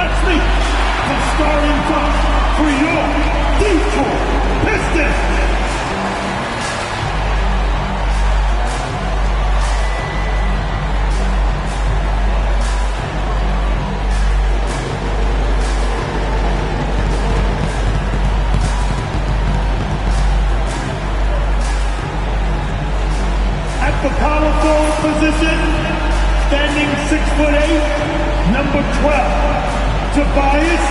Let's meet the starting five for your Detroit Pistons. At the power forward position, standing 6'8", number 12, Tobias Harris.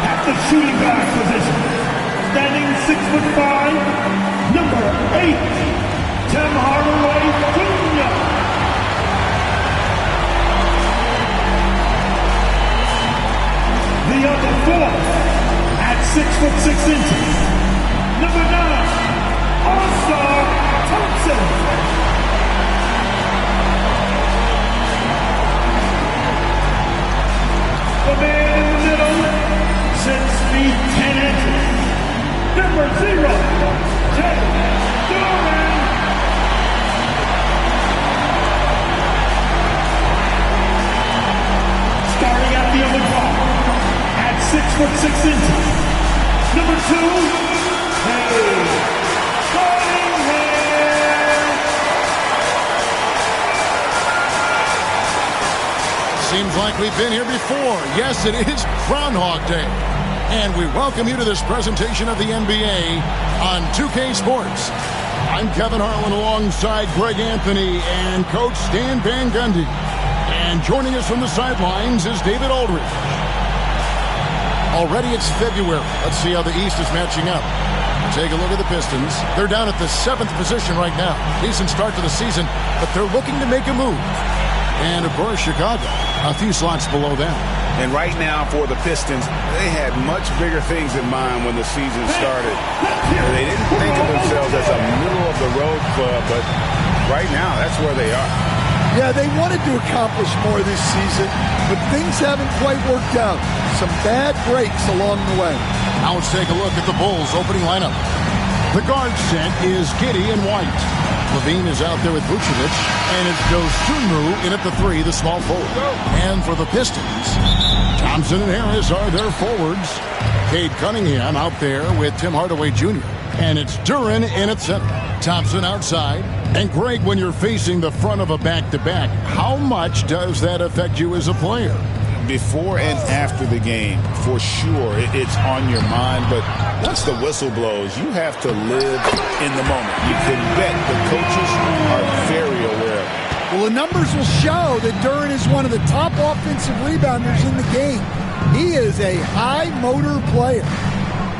At the shooting guard position, standing 6'5", number 8, Tim Hardaway Jr. The other four, at 6'6", number 9, All-Star Thompson. The man in the middle, 6 feet 10 inches, number 0, Jay Duran. Starting at the other block, at 6'6", number 2, Seems like we've been here before. Yes, it is Groundhog Day. And we welcome you to this presentation of the NBA on 2K Sports. I'm Kevin Harlan alongside Greg Anthony and Coach Stan Van Gundy. And joining us from the sidelines is David Aldridge. Already it's February. Let's see how the East is matching up. Take a look at the Pistons. They're down at the 7th position right now. Decent start to the season, but they're looking to make a move. And, of course, Chicago, a few slots below them. And right now for the Pistons, they had much bigger things in mind when the season started. They didn't think of themselves as a middle-of-the-road club, but right now that's where they are. Yeah, they wanted to accomplish more this season, but things haven't quite worked out. Some bad breaks along the way. Now let's take a look at the Bulls' opening lineup. The guard set is Giddey and White. Levine is out there with Vucevic, and it's Dosunmu in at the 3, the small forward. And for the Pistons, Thompson and Harris are their forwards. Cade Cunningham out there with Tim Hardaway Jr. And it's Duran in at center. Thompson outside. And Greg, when you're facing the front of a back-to-back, how much does that affect you as a player? Before and after the game, for sure, it's on your mind. But once the whistle blows, you have to live in the moment. You can bet the coaches are very aware. Well, the numbers will show that Duran is one of the top offensive rebounders in the game. He is a high-motor player.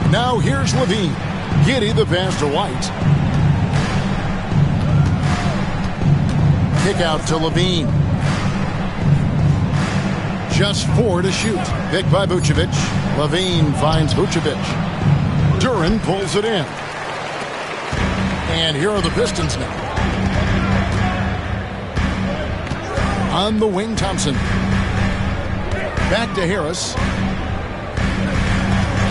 Now here's Levine. Giddey the pass to White. Kick out to Levine. Just 4 to shoot. Picked by Vucevic. Levine finds Vucevic. Duran pulls it in. And here are the Pistons now. On the wing, Thompson. Back to Harris.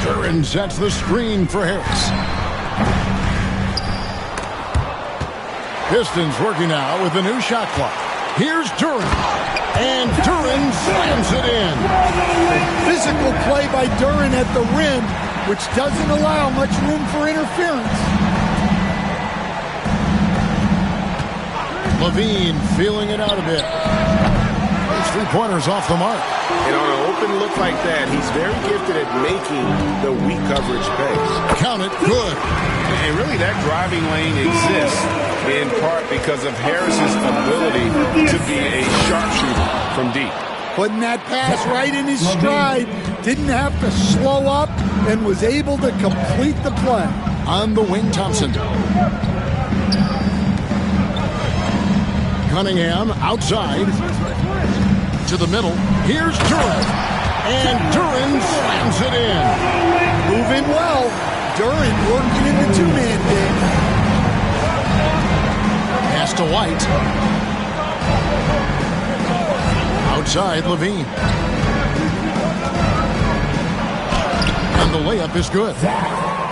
Duran sets the screen for Harris. Pistons working now with a new shot clock. Here's Duran. And Duran slams it in. Physical play by Duran at the rim, which doesn't allow much room for interference. Levine feeling it out a bit. Those 3-pointers off the mark. And on an open look like that, he's very gifted at making the weak coverage pass. Count it, good. And really that driving lane exists in part because of Harris's ability to be a sharpshooter from deep. Putting that pass right in his stride, didn't have to slow up, and was able to complete the play. On the wing, Thompson. Cunningham outside to the middle. Here's Duran. And Duran slams it in. Moving well. Duran working in the two-man game. Pass to White. Outside, Levine. And the layup is good.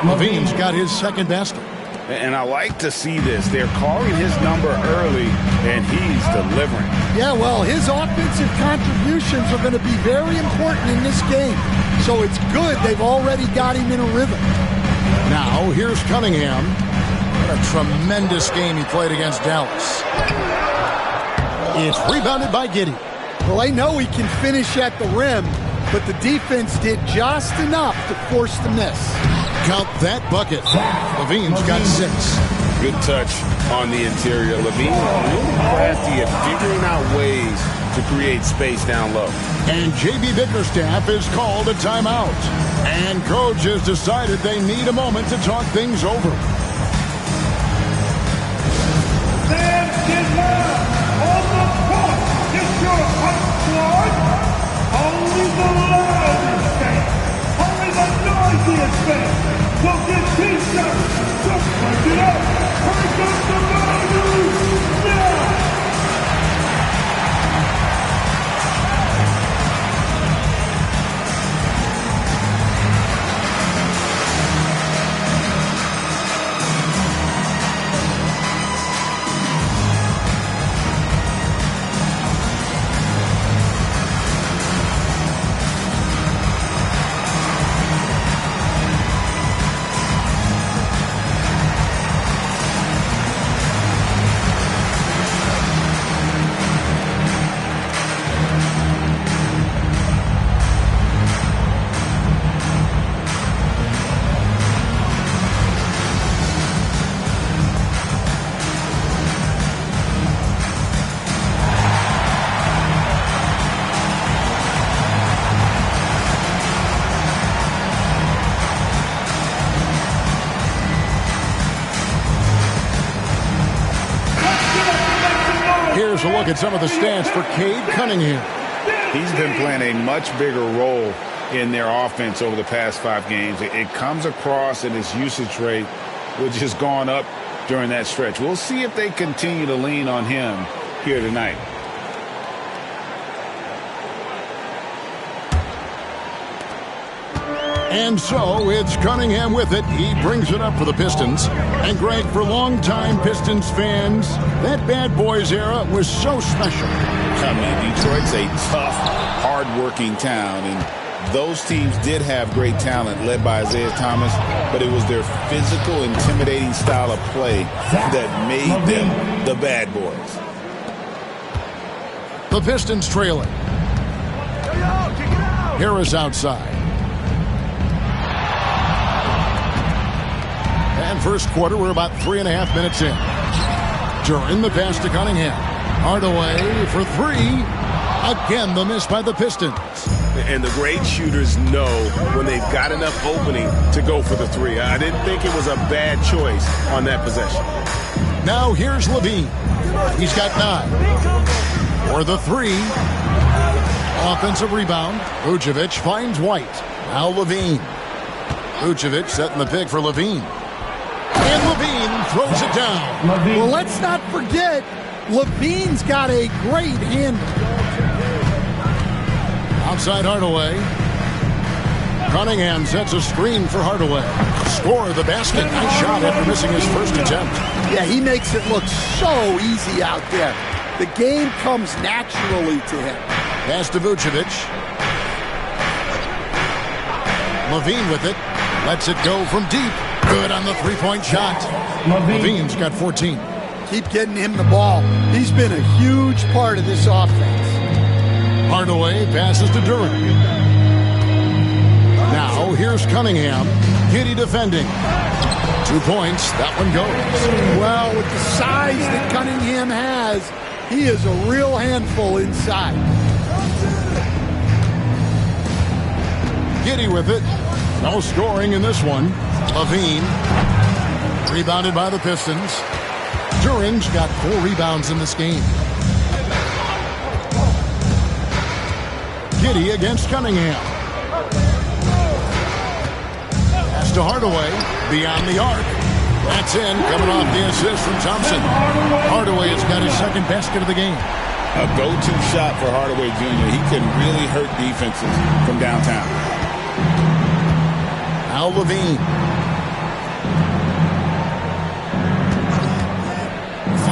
Levine's got his second basket. And I like to see this. They're calling his number early, and he's delivering. Yeah, well, his offensive contributions are going to be very important in this game. So it's good they've already got him in a rhythm. Now, here's Cunningham. What a tremendous game he played against Dallas. It's rebounded by Giddey. Well, I know he can finish at the rim, but the defense did just enough to force the miss. Count that bucket. Levine's got 6. Good touch on the interior. Levine really crafty at figuring out ways to create space down low. And J.B. Bickerstaff is called a timeout. And coach has decided they need a moment to talk things over. Stand his man on the court. Get your hot squad. Only the loudest fans, only the noisiest fans will get t-shirts. Just break it up. Break up the boundaries now. Here's a look at some of the stats for Cade Cunningham. He's been playing a much bigger role in their offense over the past 5 games. It comes across in his usage rate, which has gone up during that stretch. We'll see if they continue to lean on him here tonight. And so it's Cunningham with it. He brings it up for the Pistons. And Greg, for longtime Pistons fans, that bad boys era was so special. I mean, Detroit's a tough, hard-working town, and those teams did have great talent led by Isaiah Thomas, but it was their physical, intimidating style of play that made them the bad boys. The Pistons trailing. Harris outside. And first quarter, we're about 3.5 minutes in. During the pass to Cunningham. Hardaway for 3. Again, the miss by the Pistons. And the great shooters know when they've got enough opening to go for the 3. I didn't think it was a bad choice on that possession. Now here's Levine. He's got 9. For the 3. Offensive rebound. Vucevic finds White. Now Levine. Vucevic setting the pick for Levine. And Levine throws it down. Well, let's not forget, Levine's got a great handle. Outside Hardaway. Cunningham sets a screen for Hardaway. Score the basket. Nice shot after missing his first attempt. Yeah, he makes it look so easy out there. The game comes naturally to him. Pass to Vucevic. Levine with it. Lets it go from deep. Good on the three-point shot. Levine's got 14. Keep getting him the ball. He's been a huge part of this offense. Hardaway passes to Durant. Now here's Cunningham. Giddey defending. 2 points. That one goes. Well, with the size that Cunningham has, he is a real handful inside. Giddey with it. No scoring in this one. Levine. Rebounded by the Pistons. Durant's got 4 rebounds in this game. Giddey against Cunningham. Pass to Hardaway. Beyond the arc. That's in. Coming off the assist from Thompson. Hardaway has got his second basket of the game. A go-to shot for Hardaway Jr. He can really hurt defenses from downtown. Now Levine.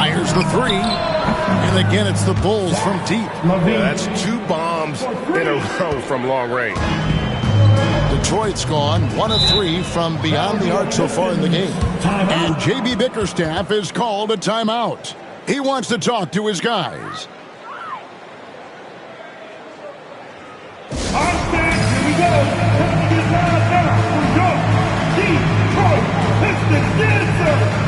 Fires the three. And again, it's the Bulls from deep. That's 2 bombs in a row from long range. Detroit's gone 1 of 3 from beyond the arc so far in the game. And J.B. Bickerstaff has called a timeout. He wants to talk to his guys. On stage, here we go. Taking his line now for your Detroit Pistons dancer.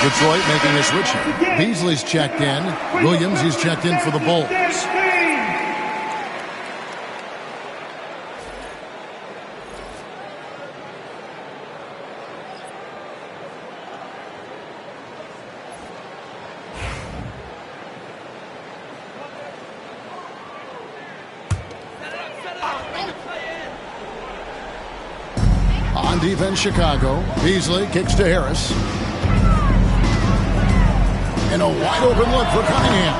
Detroit making a switch. Beasley's checked in. Williams, he's checked in for the Bulls. On defense, Chicago. Beasley kicks to Harris. And a wide open look for Cunningham.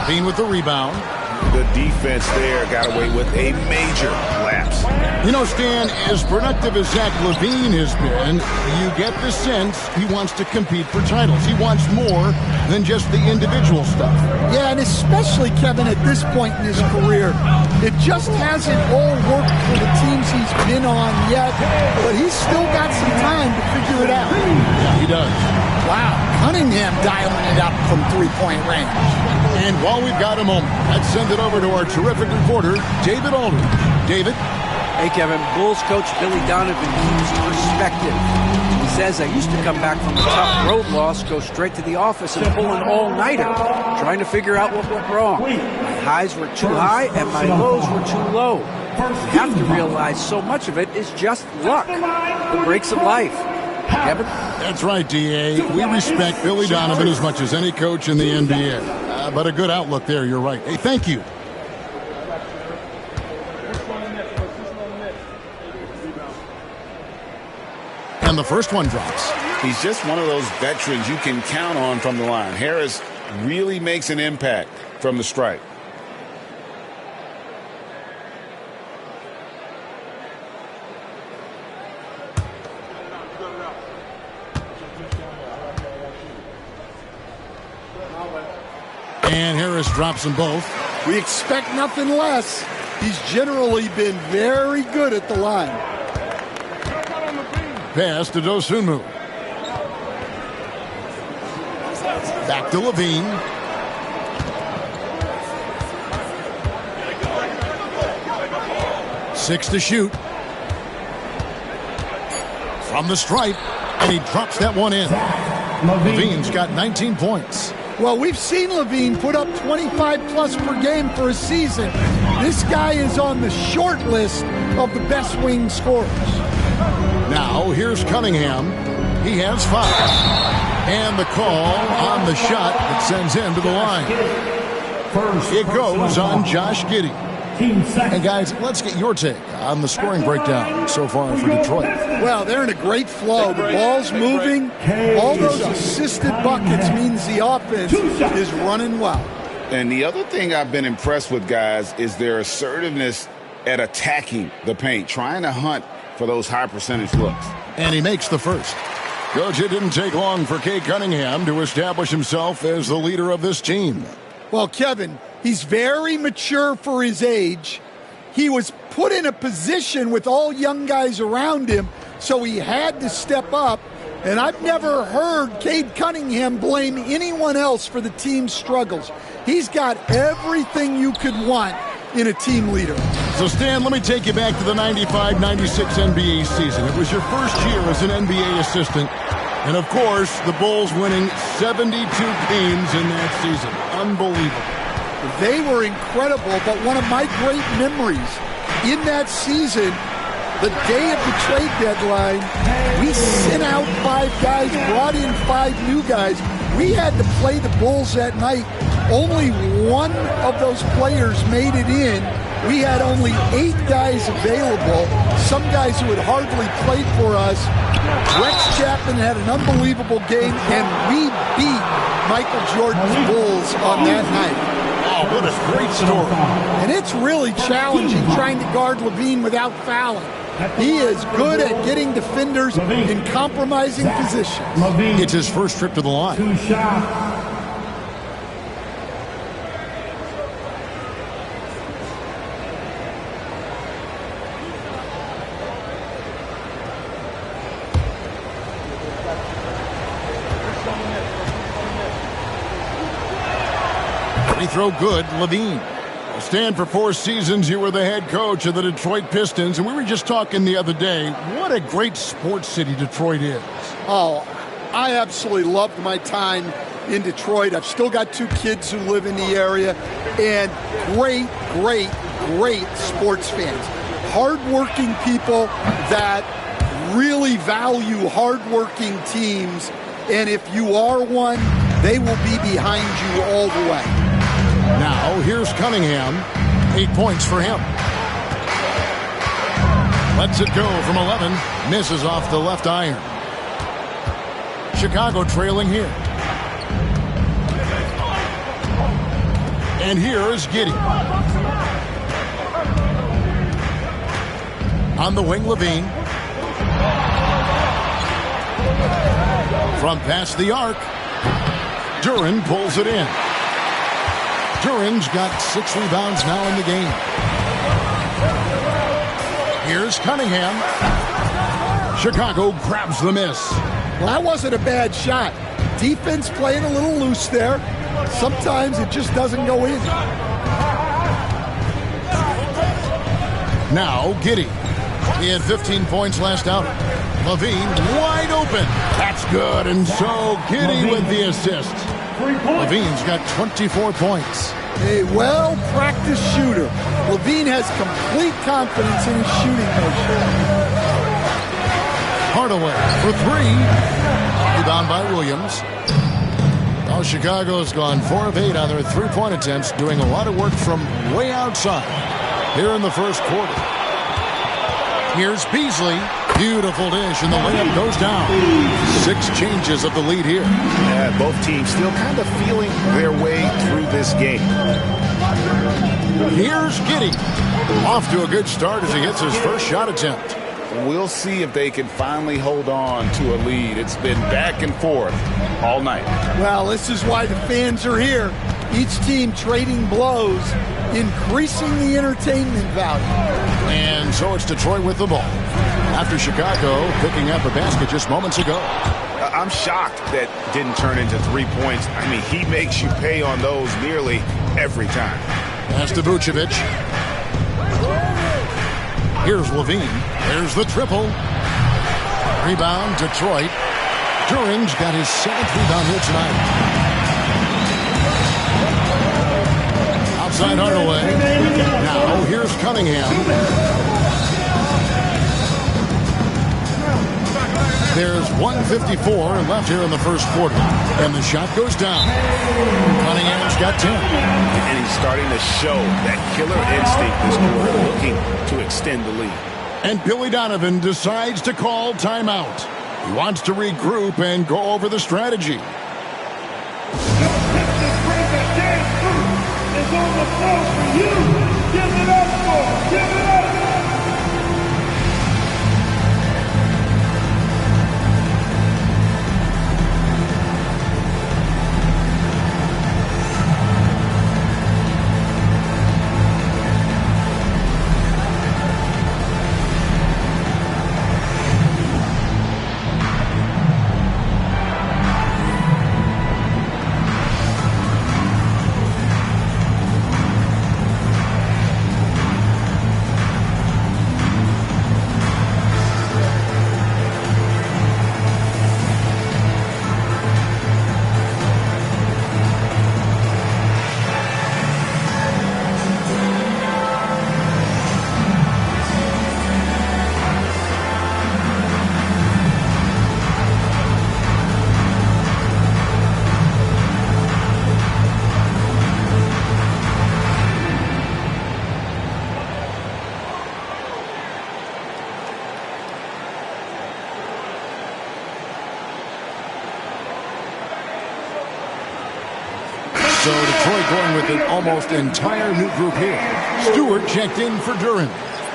Bean with the rebound. The defense there got away with a major lapse. You know, Stan, as productive as Zach LaVine has been, you get the sense he wants to compete for titles. He wants more than just the individual stuff. Yeah, and especially, Kevin, at this point in his career, it just hasn't all worked for the teams he's been on yet, but he's still got some time to figure it out. Yeah, he does. Wow, Cunningham dialing it up from three-point range. And while we've got a moment, let's send it over to our terrific reporter, David Aldridge. David? Hey, Kevin. Bulls coach Billy Donovan keeps perspective. He says, I used to come back from a tough road loss, go straight to the office and pull an all-nighter, trying to figure out what went wrong. My highs were too high and my lows were too low. You have to realize so much of it is just luck, the breaks of life. Kevin? That's right, D.A. We respect Billy Donovan as much as any coach in the NBA. But a good outlook there, you're right. Hey, thank you. And the first one drops. He's just one of those veterans you can count on from the line. Harris really makes an impact from the stripe. And Harris drops them both. We expect nothing less. He's generally been very good at the line. Pass to Dosunmu. Back to Levine. Six to shoot. From the stripe. And he drops that one in. Levine's got 19 points. Well, we've seen Levine put up 25-plus per game for a season. This guy is on the short list of the best wing scorers. Now, here's Cunningham. He has 5. And the call on the shot that sends him to the line. It goes on Josh Giddey. And guys, let's get your take on the scoring breakdown so far for Detroit. Well, they're in a great flow. The ball's moving. All those assisted buckets means the offense is running well. And the other thing I've been impressed with, guys, is their assertiveness at attacking the paint, trying to hunt for those high percentage looks. And he makes the first. Coach, it didn't take long for Cade Cunningham to establish himself as the leader of this team. Well, Kevin, he's very mature for his age, he was put in a position with all young guys around him, so he had to step up. And I've never heard Cade Cunningham blame anyone else for the team's struggles. He's got everything you could want in a team leader. So, Stan, let me take you back to the 95-96 NBA season. It was your first year as an NBA assistant. And, of course, the Bulls winning 72 games in that season. Unbelievable. They were incredible, but one of my great memories in that season, the day of the trade deadline, we sent out 5 guys, brought in 5 new guys. We had to play the Bulls that night. Only one of those players made it in. We had only 8 guys available, some guys who had hardly played for us. Rex Chapman had an unbelievable game, and we beat Michael Jordan's Bulls on that night. Oh, what a great story. And it's really challenging trying to guard Levine without fouling. He is good at getting defenders in compromising positions. It's his first trip to the line. 2 shots. Free throw good, Levine. Stan, for 4 seasons, you were the head coach of the Detroit Pistons, and we were just talking the other day, what a great sports city Detroit is. Oh, I absolutely loved my time in Detroit. I've still got 2 kids who live in the area, and great sports fans. Hardworking people that really value hardworking teams, and if you are one, they will be behind you all the way. Now, here's Cunningham. 8 points for him. Lets it go from 11. Misses off the left iron. Chicago trailing here. And here is Giddey. On the wing, Levine. From past the arc. Duran pulls it in. Duran's got 6 rebounds now in the game. Here's Cunningham. Chicago grabs the miss. Well, that wasn't a bad shot. Defense playing a little loose there. Sometimes it just doesn't go in. Now Giddey. He had 15 points last outing. Levine wide open. That's good. And so Giddey with the assist. Levine's got 24 points. A well-practiced shooter. Levine has complete confidence in his shooting motion. Hardaway for 3. Rebound by Williams. Now Chicago's gone 4 of 8 on their 3-point attempts, doing a lot of work from way outside here in the first quarter. Here's Beasley. Beautiful dish, and the layup goes down. 6 changes of the lead here. Yeah, both teams still kind of feeling their way through this game. Here's Giddey. Off to a good start as he hits his first shot attempt. We'll see if they can finally hold on to a lead. It's been back and forth all night. Well, this is why the fans are here. Each team trading blows, increasing the entertainment value. And so it's Detroit with the ball. After Chicago picking up a basket just moments ago. I'm shocked that didn't turn into 3 points. I mean, he makes you pay on those nearly every time. Pass to Vucevic. Here's Levine. There's the triple. Rebound, Detroit. Duran's got his 7th rebound here tonight. Outside Hardaway. Now here's Cunningham. There's 1:54 left here in the first quarter. And the shot goes down. Cunningham's got 10. And he's starting to show that killer instinct this quarter, looking to extend the lead. And Billy Donovan decides to call timeout. He wants to regroup and go over the strategy. The Pistons bring the damn truth is on the floor for you. Give it up for. Give it up. So Detroit going with an almost entire new group here. Stewart checked in for Duran.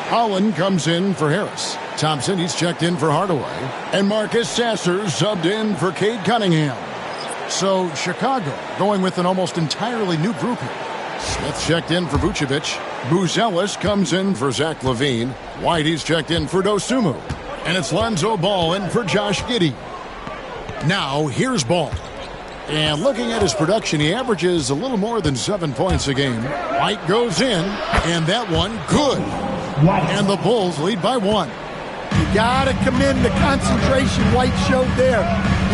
Holland comes in for Harris. Thompson, he's checked in for Hardaway. And Marcus Sasser subbed in for Cade Cunningham. So Chicago going with an almost entirely new group here. Smith checked in for Vucevic. Buzelis comes in for Zach LaVine. White, he's checked in for Dosunmu. And it's Lonzo Ball in for Josh Giddey. Now, here's Ball. And looking at his production, he averages a little more than 7 points a game. White goes in, and that one good. And the Bulls lead by 1. You got to commend the concentration White showed there.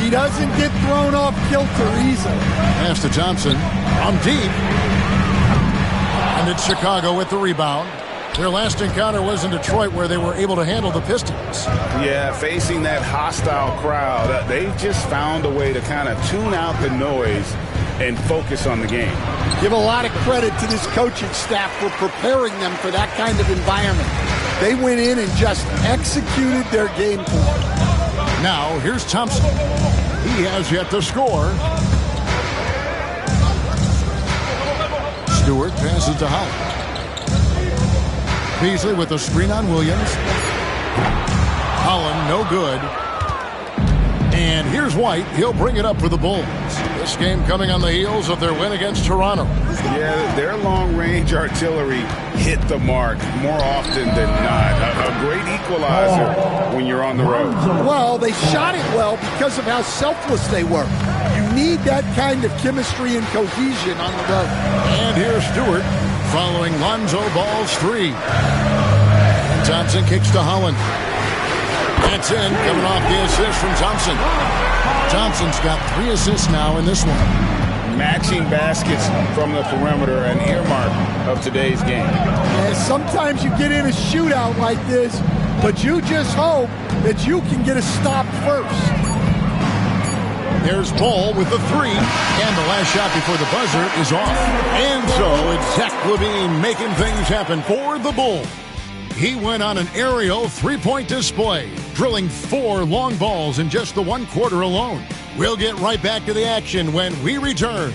He doesn't get thrown off kilter easily. Pass to Thompson. From deep. And it's Chicago with the rebound. Their last encounter was in Detroit where they were able to handle the Pistons. Yeah, facing that hostile crowd, they've just found a way to kind of tune out the noise and focus on the game. Give a lot of credit to this coaching staff for preparing them for that kind of environment. They went in and just executed their game plan. Now, here's Thompson. He has yet to score. Stewart passes to Holland. Beasley with a screen on Williams. Holland, no good. And here's White. He'll bring it up for the Bulls. This game coming on the heels of their win against Toronto. Yeah, their long-range artillery hit the mark more often than not. A great equalizer when you're on the road. Well, they shot it well because of how selfless they were. You need that kind of chemistry and cohesion on the road. And here's Stewart following Lonzo Ball's 3. And Thompson kicks to Holland. That's in, coming off the assist from Thompson. Thompson's got 3 assists now in this one. Matching baskets from the perimeter, an earmark of today's game. And sometimes you get in a shootout like this, but you just hope that you can get a stop first. There's Ball with the 3, and the last shot before the buzzer is off. And so it's Zach LaVine making things happen for the Bulls. He went on an aerial 3-point display, drilling 4 long balls in just the 1 quarter alone. We'll get right back to the action when we return.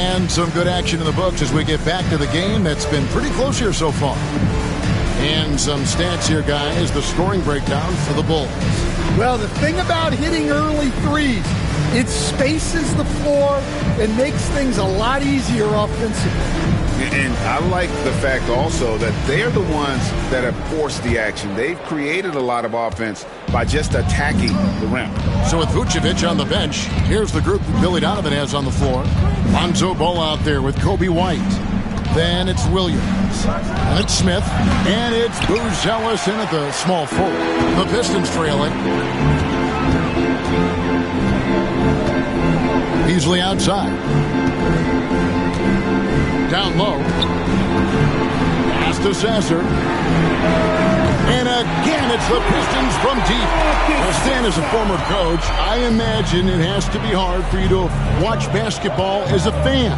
And some good action in the books as we get back to the game that's been pretty close here so far. And some stats here, guys, the scoring breakdown for the Bulls. Well, the thing about hitting early threes, it spaces the floor and makes things a lot easier offensively. And I like the fact also that they're the ones that have forced the action. They've created a lot of offense by just attacking the rim. So with Vucevic on the bench, here's the group that Billy Donovan has on the floor. Lonzo Ball out there with Kobe White. Then it's Williams. And it's Smith. And it's Buzelis in at the small forward. The Pistons trailing. Beasley outside. Down low. Pass to Sasser. And again, it's the Pistons from deep. Now, Stan is a former coach. I imagine it has to be hard for you to watch basketball as a fan.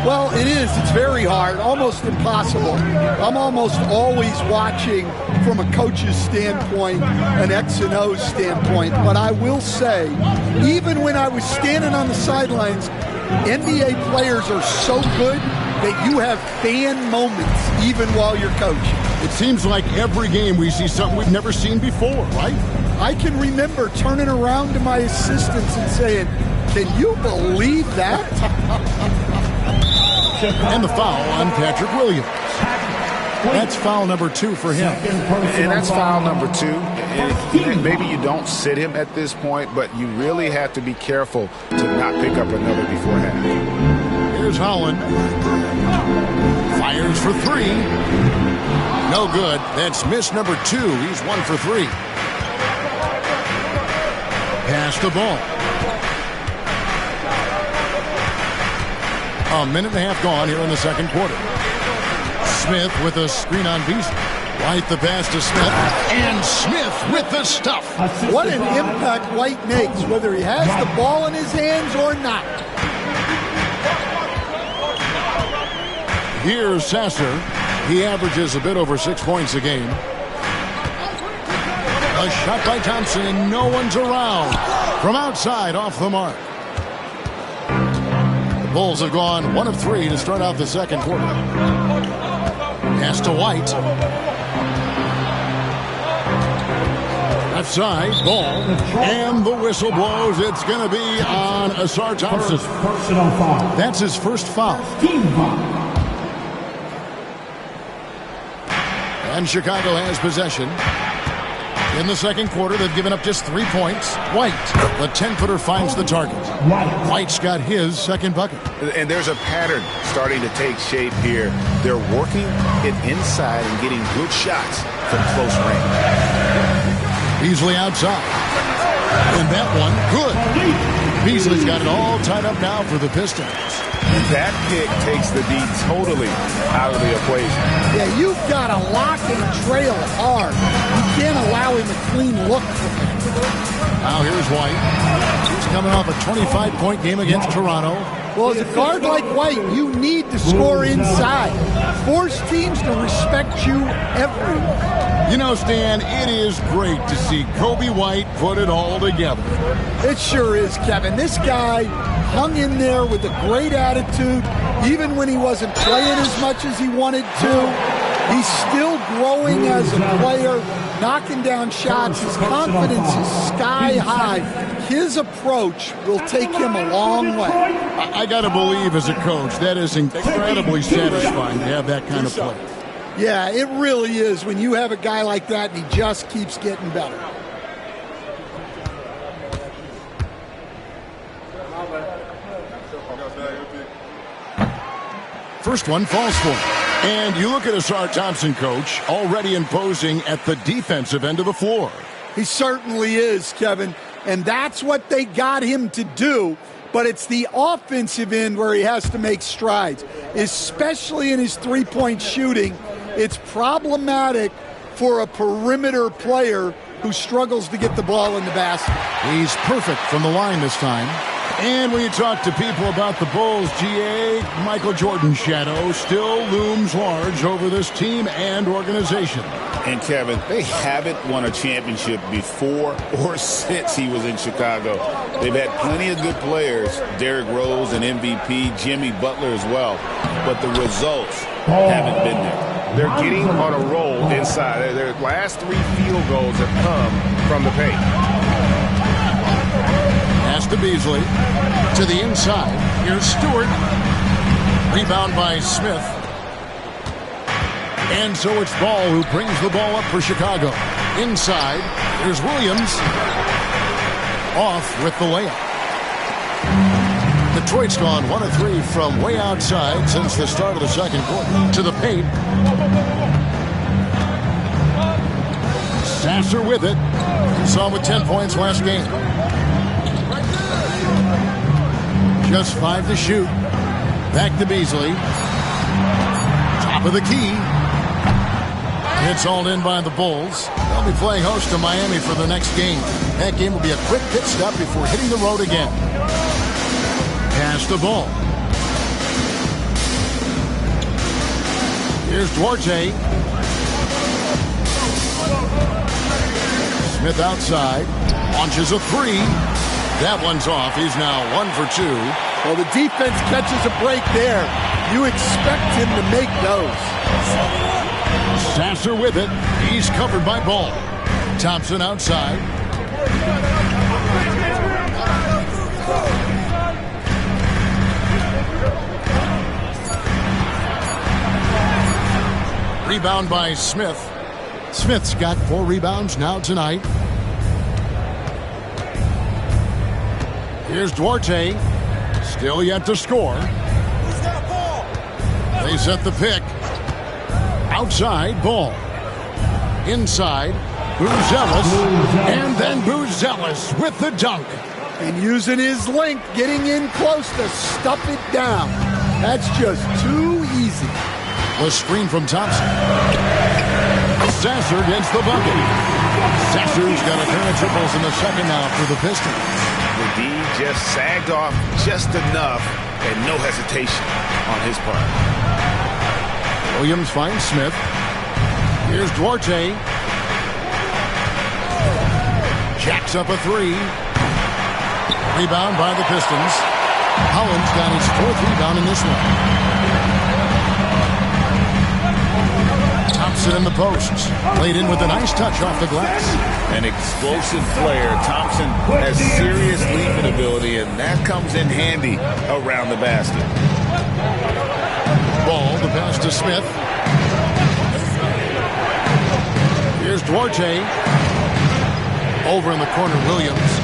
Well, it is. It's very hard, almost impossible. I'm almost always watching from a coach's standpoint, an X and O standpoint. But I will say, even when I was standing on the sidelines, NBA players are so good that you have fan moments even while you're coaching. It seems like every game we see something we've never seen before, right? I can remember turning around to my assistants and saying, "Can you believe that?" And the foul on Patrick Williams. That's foul number 2 for him. And that's foul number 2. And maybe you don't sit him at this point, but you really have to be careful to not pick up another before half. Here's Holland. Fires for 3. No good. That's miss number 2. He's 1 for 3. Pass the ball. A minute and a half gone here in the second quarter. Smith with a screen on Beasley. White the pass to Smith, and Smith with the stuff. What an impact White makes, whether he has the ball in his hands or not. Here's Sasser. He averages a bit over 6 points a game. A shot by Thompson, and no one's around. From outside, off the mark. The Bulls have gone 1 of 3 to start out the second quarter. Pass to White. Left side, ball, and the whistle blows. It's going to be on Asar Thompson. Personal foul. That's his first foul. Team foul. And Chicago has possession. In the second quarter, they've given up just 3 points. White, the 10-footer, finds the target. White's got his second bucket. And there's a pattern starting to take shape here. They're working it inside and getting good shots from close range. Beasley outside. And that one, good. Beasley's got it all tied up now for the Pistons. That pick takes the D totally out of the equation. Yeah, you've got to lock and trail hard. You can't allow him a clean look from him. Now here's White. He's coming off a 25-point game against Toronto. Well, as a guard like White, you need to score inside. Force teams to respect you everywhere. You know, Stan, it is great to see Kobe White put it all together. It sure is, Kevin. This guy hung in there with a great attitude, even when he wasn't playing as much as he wanted to. He's still growing as a player, knocking down shots. His confidence is sky high. His approach will take him a long way. I got to believe, as a coach, that is incredibly satisfying to have that kind of play. Yeah, it really is when you have a guy like that and he just keeps getting better. First one falls for him. And you look at Asar Thompson, coach, already imposing at the defensive end of the floor. He certainly is, Kevin. And that's what they got him to do. But it's the offensive end where he has to make strides, especially in his three-point shooting. It's problematic for a perimeter player who struggles to get the ball in the basket. He's perfect from the line this time. And when you talk to people about the Bulls, GA, Michael Jordan's shadow still looms large over this team and organization. And Kevin, they haven't won a championship before or since he was in Chicago. They've had plenty of good players, Derrick Rose and MVP, Jimmy Butler as well. But the results haven't been there. They're getting on a roll inside. Their last 3 field goals have come from the paint. Pass to Beasley. To the inside. Here's Stewart. Rebound by Smith. And so it's Ball who brings the ball up for Chicago. Inside. Here's Williams. Off with the layup. Detroit's gone 1 of 3 from way outside since the start of the second quarter. To the paint. Sasser with it. Saw him with 10 points last game. Just 5 to shoot. Back to Beasley. Top of the key. It's all in by the Bulls. They'll be playing host to Miami for the next game. That game will be a quick pit stop before hitting the road again. Pass the ball. Here's Duarte. Smith outside. Launches a 3. That one's off. He's now 1 for 2. Well, the defense catches a break there. You expect him to make those. Sasser with it. He's covered by Ball. Thompson outside. Rebound by Smith. Smith's got 4 rebounds now tonight. Here's Duarte. Still yet to score. They set the pick. Outside, Ball. Inside, Buzelis. And then Buzelis with the dunk. And using his length, getting in close to stuff it down. That's just too easy. The screen from Thompson. Sasser gets the bucket. Sasser's got a pair of triples in the second now for the Pistons. The D just sagged off just enough and no hesitation on his part. Williams finds Smith. Here's Duarte. Jacks up a three. Rebound by the Pistons. Holland's got his fourth rebound in this one. Thompson in the posts. Played in with a nice touch off the glass. An explosive player. Thompson has serious leaping ability, and that comes in handy around the basket. Ball, the pass to Smith. Here's Duarte. Over in the corner, Williams.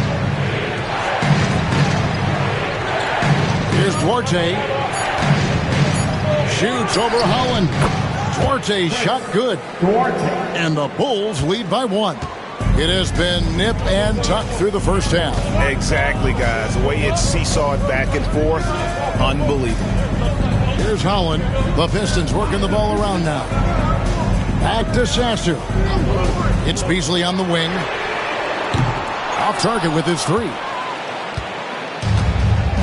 Here's Duarte. Shoots over Holland. Duarte shot good. And the Bulls lead by 1. It has been nip and tuck through the first half. Exactly, guys. The way it's seesawed back and forth, unbelievable. Here's Holland. The Pistons working the ball around now. Back to Sasser. It's Beasley on the wing. Off target with his three.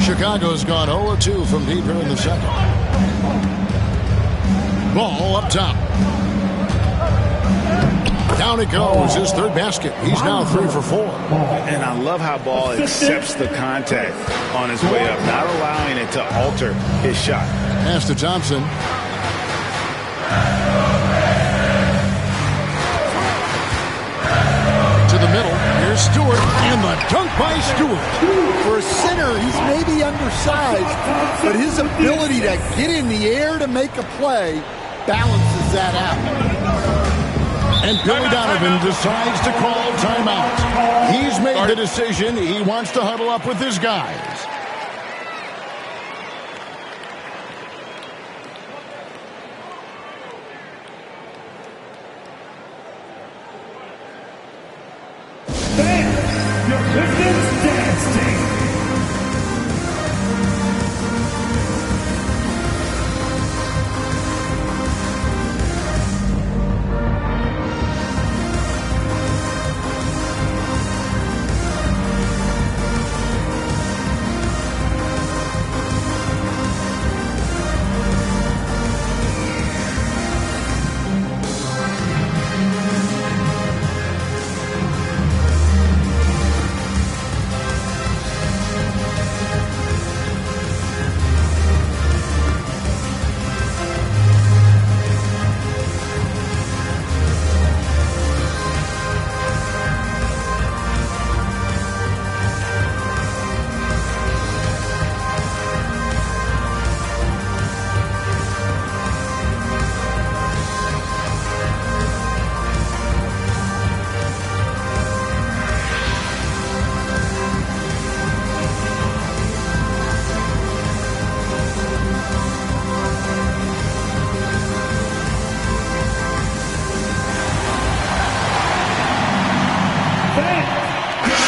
Chicago's gone 0-2 from deep here in the second. Ball up top. Down it goes. His third basket. He's now 3 for 4. And I love how Ball accepts the contact on his way up, not allowing it to alter his shot. Pass to Thompson. To the middle. Here's Stewart. And the dunk by Stewart. For a center, he's maybe undersized, but his ability to get in the air to make a play balances that out. And Billy Donovan decides to call timeout. He's made the decision. He wants to huddle up with his guys. Your Pistons dance team.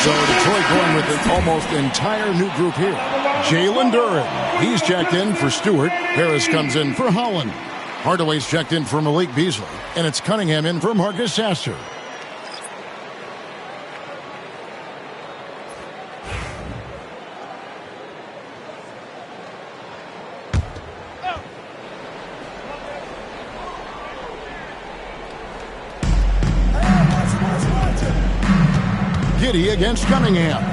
So Detroit going with an almost entire new group here. Jalen Duren, he's checked in for Stewart. Harris comes in for Holland. Hardaway's checked in for Malik Beasley. And it's Cunningham in for Marcus Sasser. Giddey against Cunningham.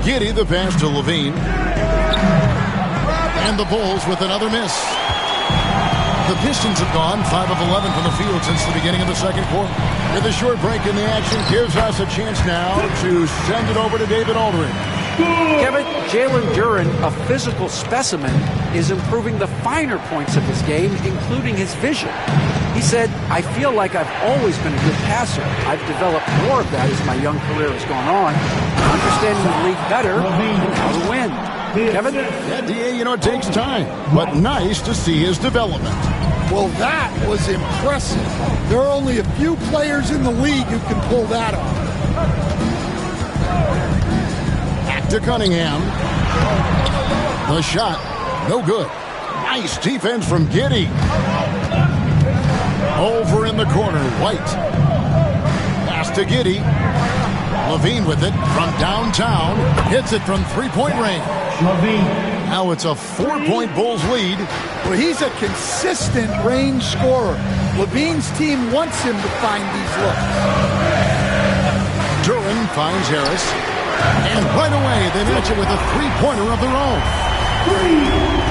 Giddey the pass to Levine. And the Bulls with another miss. The Pistons have gone 5 of 11 from the field since the beginning of the second quarter. With a short break in the action gives us a chance now to send it over to David Aldridge. Kevin, Jalen Duren, a physical specimen, is improving the finer points of his game, including his vision. He said, I feel like I've always been a good passer. I've developed more of that as my young career has gone on, understanding the league better and how to win. Kevin? Yeah, DA, it takes time, but nice to see his development. Well, that was impressive. There are only a few players in the league who can pull that off. Back to Cunningham. The shot, no good. Nice defense from Giddey. Over in the corner, White. Pass to Giddey. Levine with it from downtown. Hits it from three-point range. Now it's a 4-point Bulls lead. Well, he's a consistent range scorer. Levine's team wants him to find these looks. Duran finds Harris. And right away, they match it with a three-pointer of their own.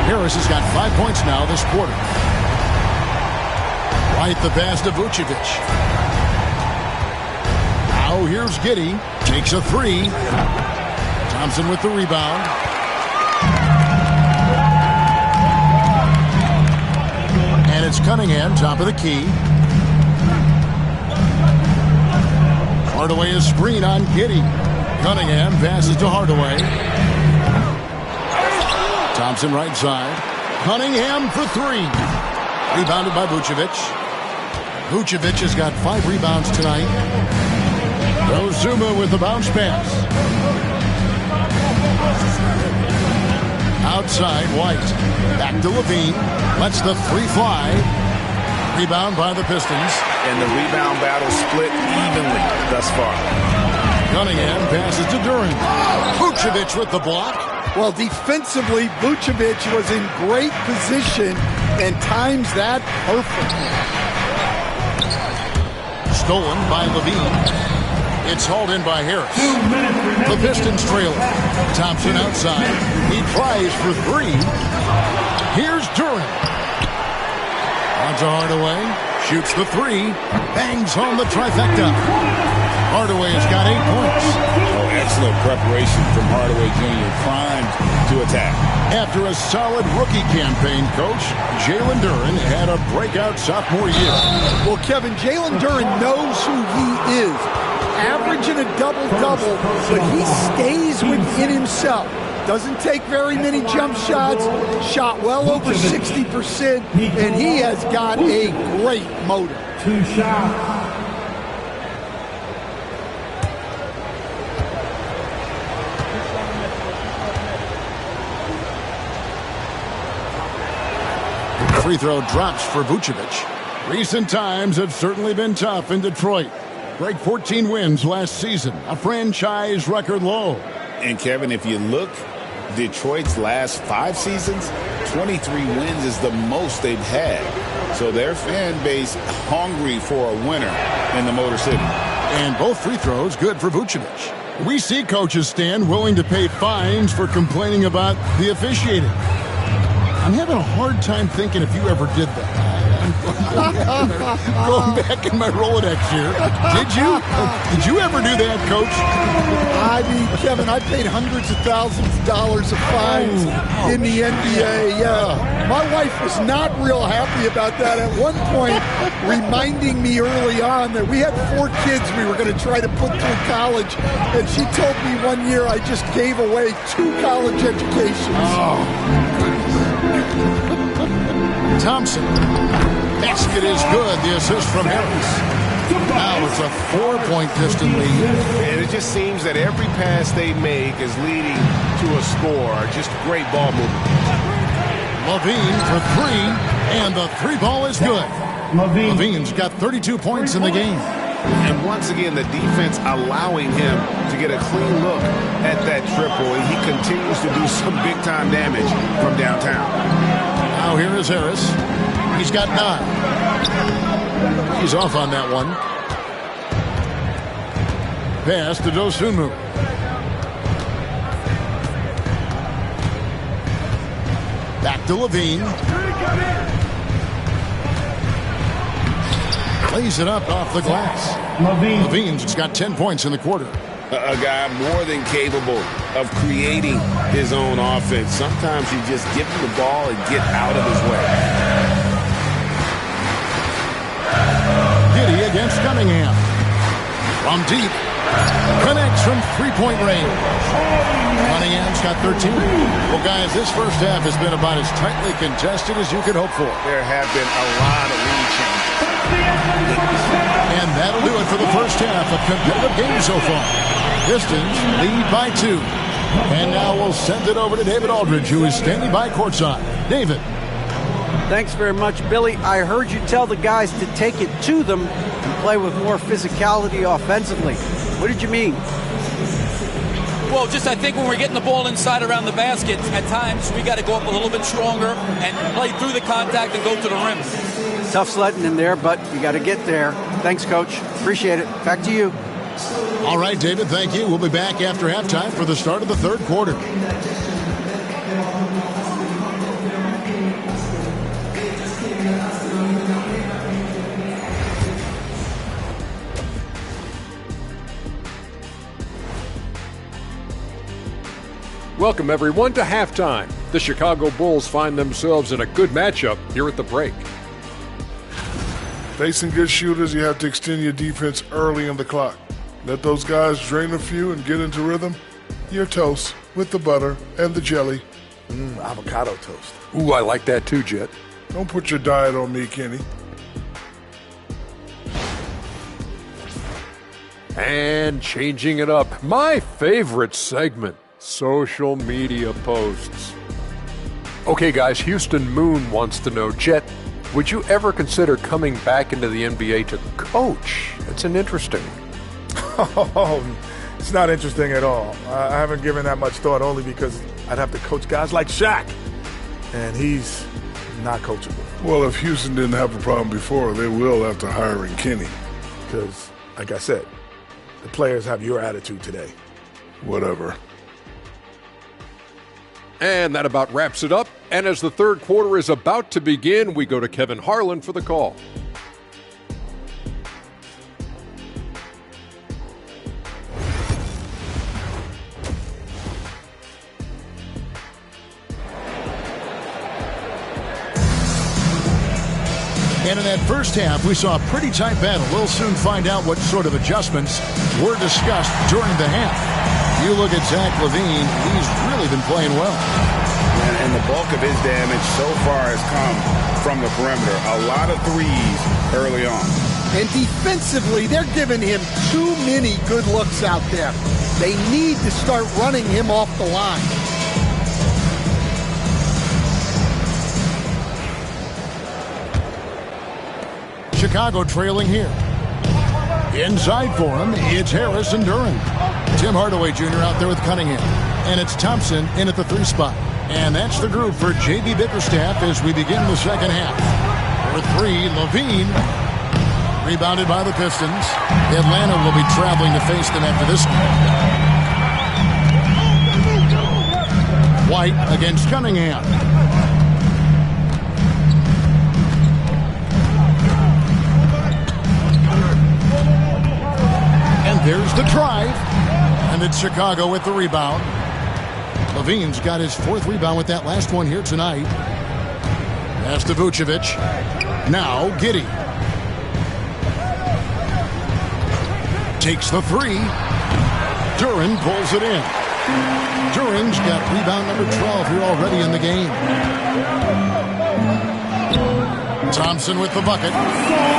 Harris has got 5 points now this quarter. Right the pass to Vucevic. Now here's Giddey. Takes a three. Thompson with the rebound. And it's Cunningham, top of the key. Hardaway is screen on Giddey. Cunningham passes to Hardaway. Thompson right side. Cunningham for three. Rebounded by Vucevic. Vucevic has got 5 rebounds tonight. Ozuma with the bounce pass. Outside, White. Back to Levine. Lets the three fly. Rebound by the Pistons. And the rebound battle split evenly thus far. Cunningham passes to Duran. Vucevic with the block. Well, defensively, Vucevic was in great position and times that perfectly. Stolen by Levine. It's hauled in by Harris. The Pistons trailing. Thompson outside. He tries for three. Here's Duran. On to Hardaway. Shoots the three. Bangs home the trifecta. Hardaway has got 8 points. Oh, excellent preparation from Hardaway Jr. Primed to attack. After a solid rookie campaign, Coach, Jalen Duran had a breakout sophomore year. Well, Kevin, Jalen Duran knows who he is. Averaging a double-double, but he stays within himself. Doesn't take very many jump shots, shot well over 60%, and he has got a great motor. 2 shots. Free throw drops for Vucevic. Recent times have certainly been tough in Detroit. Great 14 wins last season, a franchise record low. And Kevin, if you look, Detroit's last 5 seasons, 23 wins is the most they've had. So their fan base hungry for a winner in the Motor City. And both free throws good for Vucevic. We see coaches stand willing to pay fines for complaining about the officiating. I'm having a hard time thinking if you ever did that. Going back in my Rolodex here. Did you? Did you ever do that, Coach? I mean, Kevin, I paid hundreds of thousands of dollars of fines in the NBA. Yeah. My wife was not real happy about that. At one point, reminding me early on that we had 4 kids we were going to try to put through college. And she told me one year I just gave away 2 college educations. Thompson. Basket is good. The assist from Harris. Now it's a 4-point Piston lead. And it just seems that every pass they make is leading to a score. Just great ball movement. Levine for 3, and the 3 ball is good. Levine's got 32 points in the game. And once again, the defense allowing him to get a clean look at that triple. And he continues to do some big-time damage from downtown. Now here is Harris. He's got 9. He's off on that one. Pass to Dosunmu. Back to Levine. Lays it up off the glass. Levine's got 10 points in the quarter. A guy more than capable of creating his own offense. Sometimes you just give him the ball and get out of his way. Giddey against Cunningham. From deep. Connects from 3-point range. Cunningham's got 13. Well, guys, this first half has been about as tightly contested as you could hope for. There have been a lot of lead changes. And that'll do it for the first half of competitive games so far. Pistons lead by 2. And now we'll send it over to David Aldridge, who is standing by courtside. David. Thanks very much, Billy. I heard you tell the guys to take it to them and play with more physicality offensively. What did you mean? Well, just I think when we're getting the ball inside around the basket, at times we got to go up a little bit stronger and play through the contact and go to the rim. Tough sledding in there, but you got to get there. Thanks, Coach. Appreciate it. Back to you. All right, David, thank you. We'll be back after halftime for the start of the third quarter. Welcome, everyone, to halftime. The Chicago Bulls find themselves in a good matchup here at the break. Facing good shooters, you have to extend your defense early in the clock. Let those guys drain a few and get into rhythm. Your toast with the butter and the jelly. Avocado toast. Ooh, I like that too, Jet. Don't put your diet on me, Kenny. And changing it up, my favorite segment, social media posts. Okay, guys, Houston Moon wants to know, Jet, would you ever consider coming back into the NBA to coach? It's an interesting one. Oh, it's not interesting at all. I haven't given that much thought, only because I'd have to coach guys like Shaq, and he's not coachable. Well, if Houston didn't have a problem before, they will after hiring Kenny. Because, like I said, the players have your attitude today. Whatever. And that about wraps it up. And as the third quarter is about to begin, we go to Kevin Harlan for the call. And in that first half, we saw a pretty tight battle. We'll soon find out what sort of adjustments were discussed during the half. You look at Zach LaVine, he's really been playing well. And the bulk of his damage so far has come from the perimeter. A lot of threes early on. And defensively, they're giving him too many good looks out there. They need to start running him off the line. Chicago trailing here. Inside for him, it's Harris and Duren. Tim Hardaway Jr. out there with Cunningham. And it's Thompson in at the 3 spot. And that's the group for J.B. Bickerstaff as we begin the second half. For 3, LaVine. Rebounded by the Pistons. Atlanta will be traveling to face them after this. White against Cunningham. There's the drive, and it's Chicago with the rebound. LaVine's got his 4th rebound with that last one here tonight. Pass to Vucevic. Now Giddey. Takes the 3. Duren pulls it in. Duren's got rebound number 12 here already in the game. Thompson with the bucket.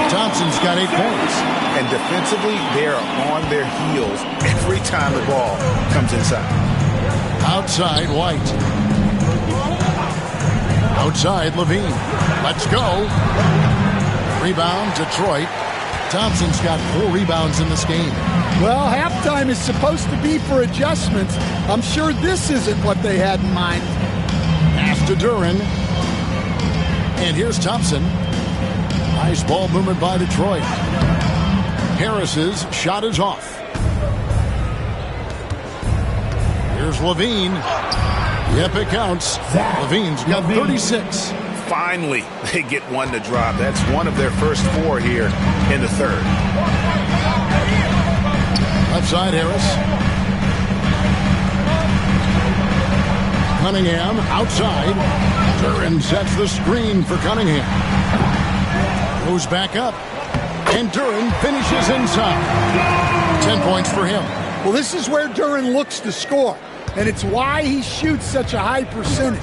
Thompson's got 8 points. And defensively, they are on their heels every time the ball comes inside. Outside, White. Outside, LaVine. Let's go. Rebound, Detroit. Thompson's got 4 rebounds in this game. Well, halftime is supposed to be for adjustments. I'm sure this isn't what they had in mind. Pass to Duren. And here's Thompson. Nice ball movement by Detroit. Harris's shot is off. Here's LaVine. Yep, it counts. LaVine's got 36. Finally, they get one to drop. That's one of their first 4 here in the third. Left side, Harris. Cunningham outside. Duren sets the screen for Cunningham. Goes back up. And Duren finishes inside. 10 points for him. Well, this is where Duren looks to score, and it's why he shoots such a high percentage.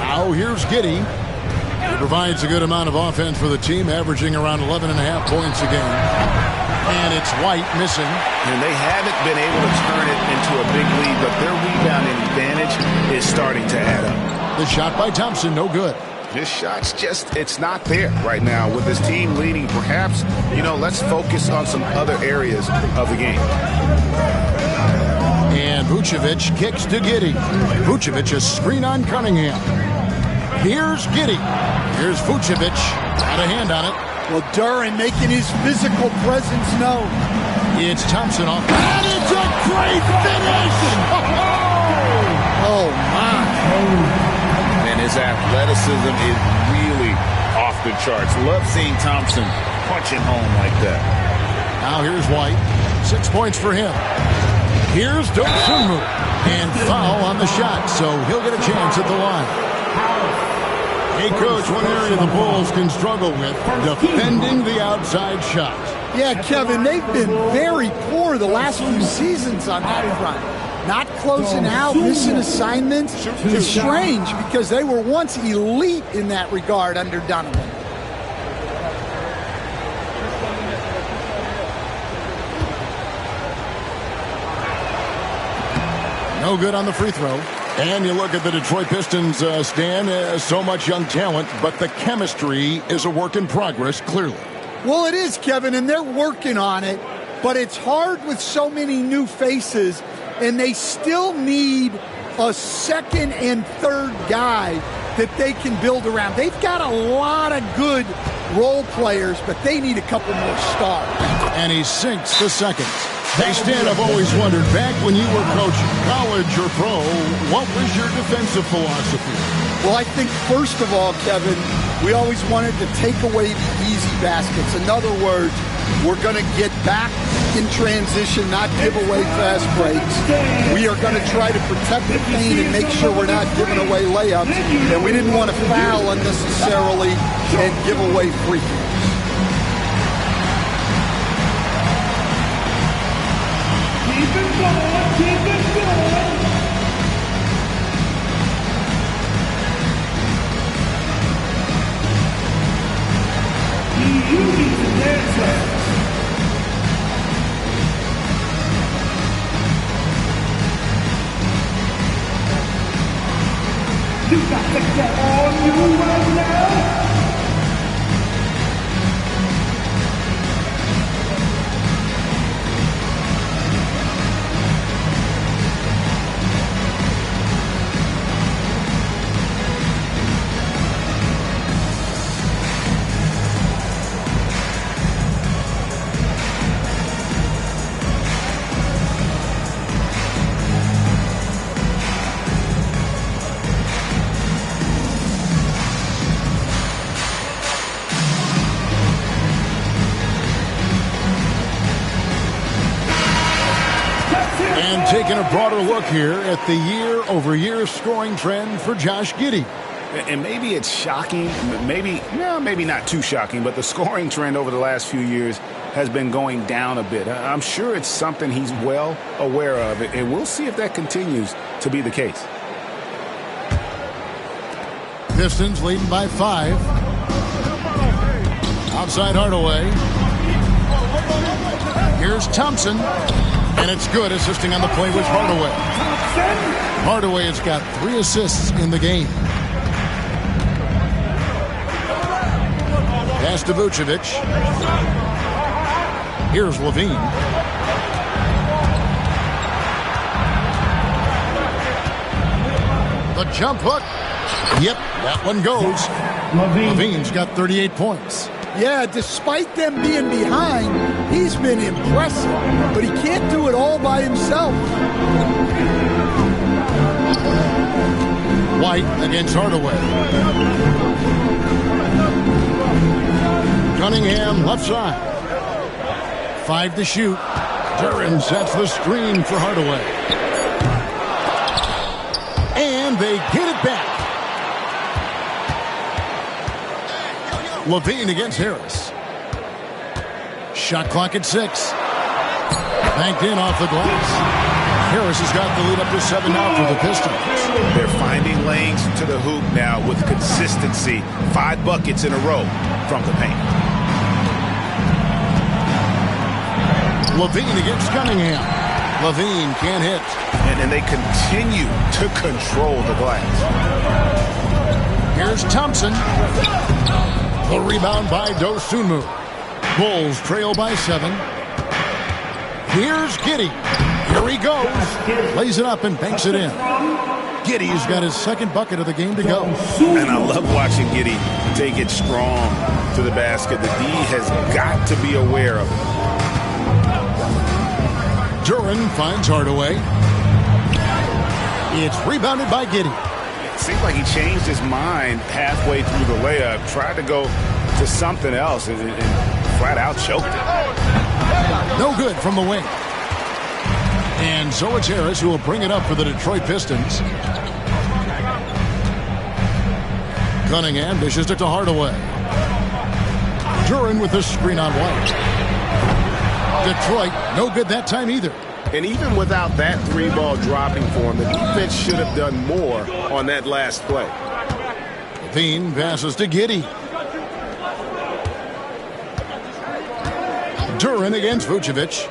Now here's Giddey. He provides a good amount of offense for the team, averaging around 11.5 points a game. And it's White missing. And they haven't been able to turn it into a big lead, but their rebounding advantage is starting to The shot by Thompson, no good. His shot's it's not there right now with his team leading. Perhaps, let's focus on some other areas of the game. And Vucevic kicks to Giddey. Vucevic a screen on Cunningham. Here's Giddey. Here's Vucevic. Got a hand on it. Well, Duran making his physical presence known. It's Thompson off. And it's a great finish! Oh, my. And his athleticism is really off the charts. Love seeing Thompson punching home like that. Now here's White. 6 points for him. Here's Dosunmu. And foul on the shot, so he'll get a chance at the line. Hey, Coach, one area the Bulls can struggle with, defending the outside shot. Yeah, Kevin, they've been very poor the last few seasons on that front. Not closing out, missing assignments. It's strange because they were once elite in that regard under Donovan. No good on the free throw. And you look at the Detroit Pistons, Stan, so much young talent, but the chemistry is a work in progress, clearly. Well, it is, Kevin, and they're working on it, but it's hard with so many new faces, and they still need a second and third guy that they can build around. They've got a lot of good role players, but they need a couple more stars. And he sinks the second. Hey, Stan, I've always wondered, back when you were coaching, college or pro, what was your defensive philosophy? Well, I think, first of all, Kevin, we always wanted to take away the easy baskets. In other words, we're going to get back in transition, not give away fast breaks. We are going to try to protect the paint and make sure we're not giving away layups. And we didn't want to foul unnecessarily and give away free throws. Keep it going, keep it going. You need to dance right. You got to get on you right now. Taking a broader look here at the year-over-year scoring trend for Josh Giddey. And maybe it's shocking, maybe not too shocking, but the scoring trend over the last few years has been going down a bit. I'm sure it's something he's well aware of, and we'll see if that continues to be the case. Pistons leading by 5. Outside Hardaway. Here's Thompson. And it's good, assisting on the play with Hardaway. Hardaway has got 3 assists in the game. Pass to Vucevic. Here's Levine. The jump hook. Yep, that one goes. Levine's got 38 points. Yeah, despite them being behind, he's been impressive, but he can't do it all by himself. White against Hardaway. Cunningham left side. 5 to shoot. Duran sets the screen for Hardaway. And they get it back. Levine against Harris. Shot clock at 6. Banked in off the glass. Harris has got the lead up to 7 now for the Pistons. They're finding lanes to the hoop now with consistency. 5 buckets in a row from the paint. Levine against Cunningham. Levine can't hit. And they continue to control the glass. Here's Thompson. The rebound by Dosunmu. Bulls trail by 7. Here's Giddey. Here he goes. Lays it up and banks it in. Giddey's got his second bucket of the game to go. And I love watching Giddey take it strong to the basket. The D has got to be aware of it. Duran finds Hardaway. It's rebounded by Giddey. It seems like he changed his mind halfway through the layup, tried to go to something else, and flat out choked it. No good from the wing. And so it's Harris who will bring it up for the Detroit Pistons. Cunningham dishes it to Hardaway. Duran with the screen on White. Detroit, no good that time either. And even without that 3-ball dropping for him, the defense should have done more on that last play. Levine passes to Giddey. Duran against Vucevic.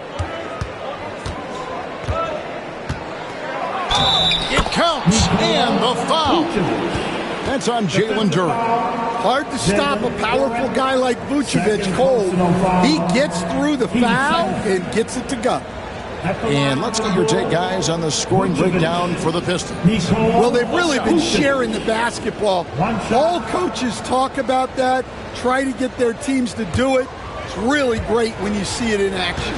It counts, and the foul. That's on Jalen Duran. Hard to stop a powerful guy like Vucevic cold. He gets through the foul and gets it to go. And let's get your take, guys, on the scoring breakdown for the Pistons. Well, they've really been sharing the basketball. All coaches talk about that, try to get their teams to do it. It's really great when you see it in action.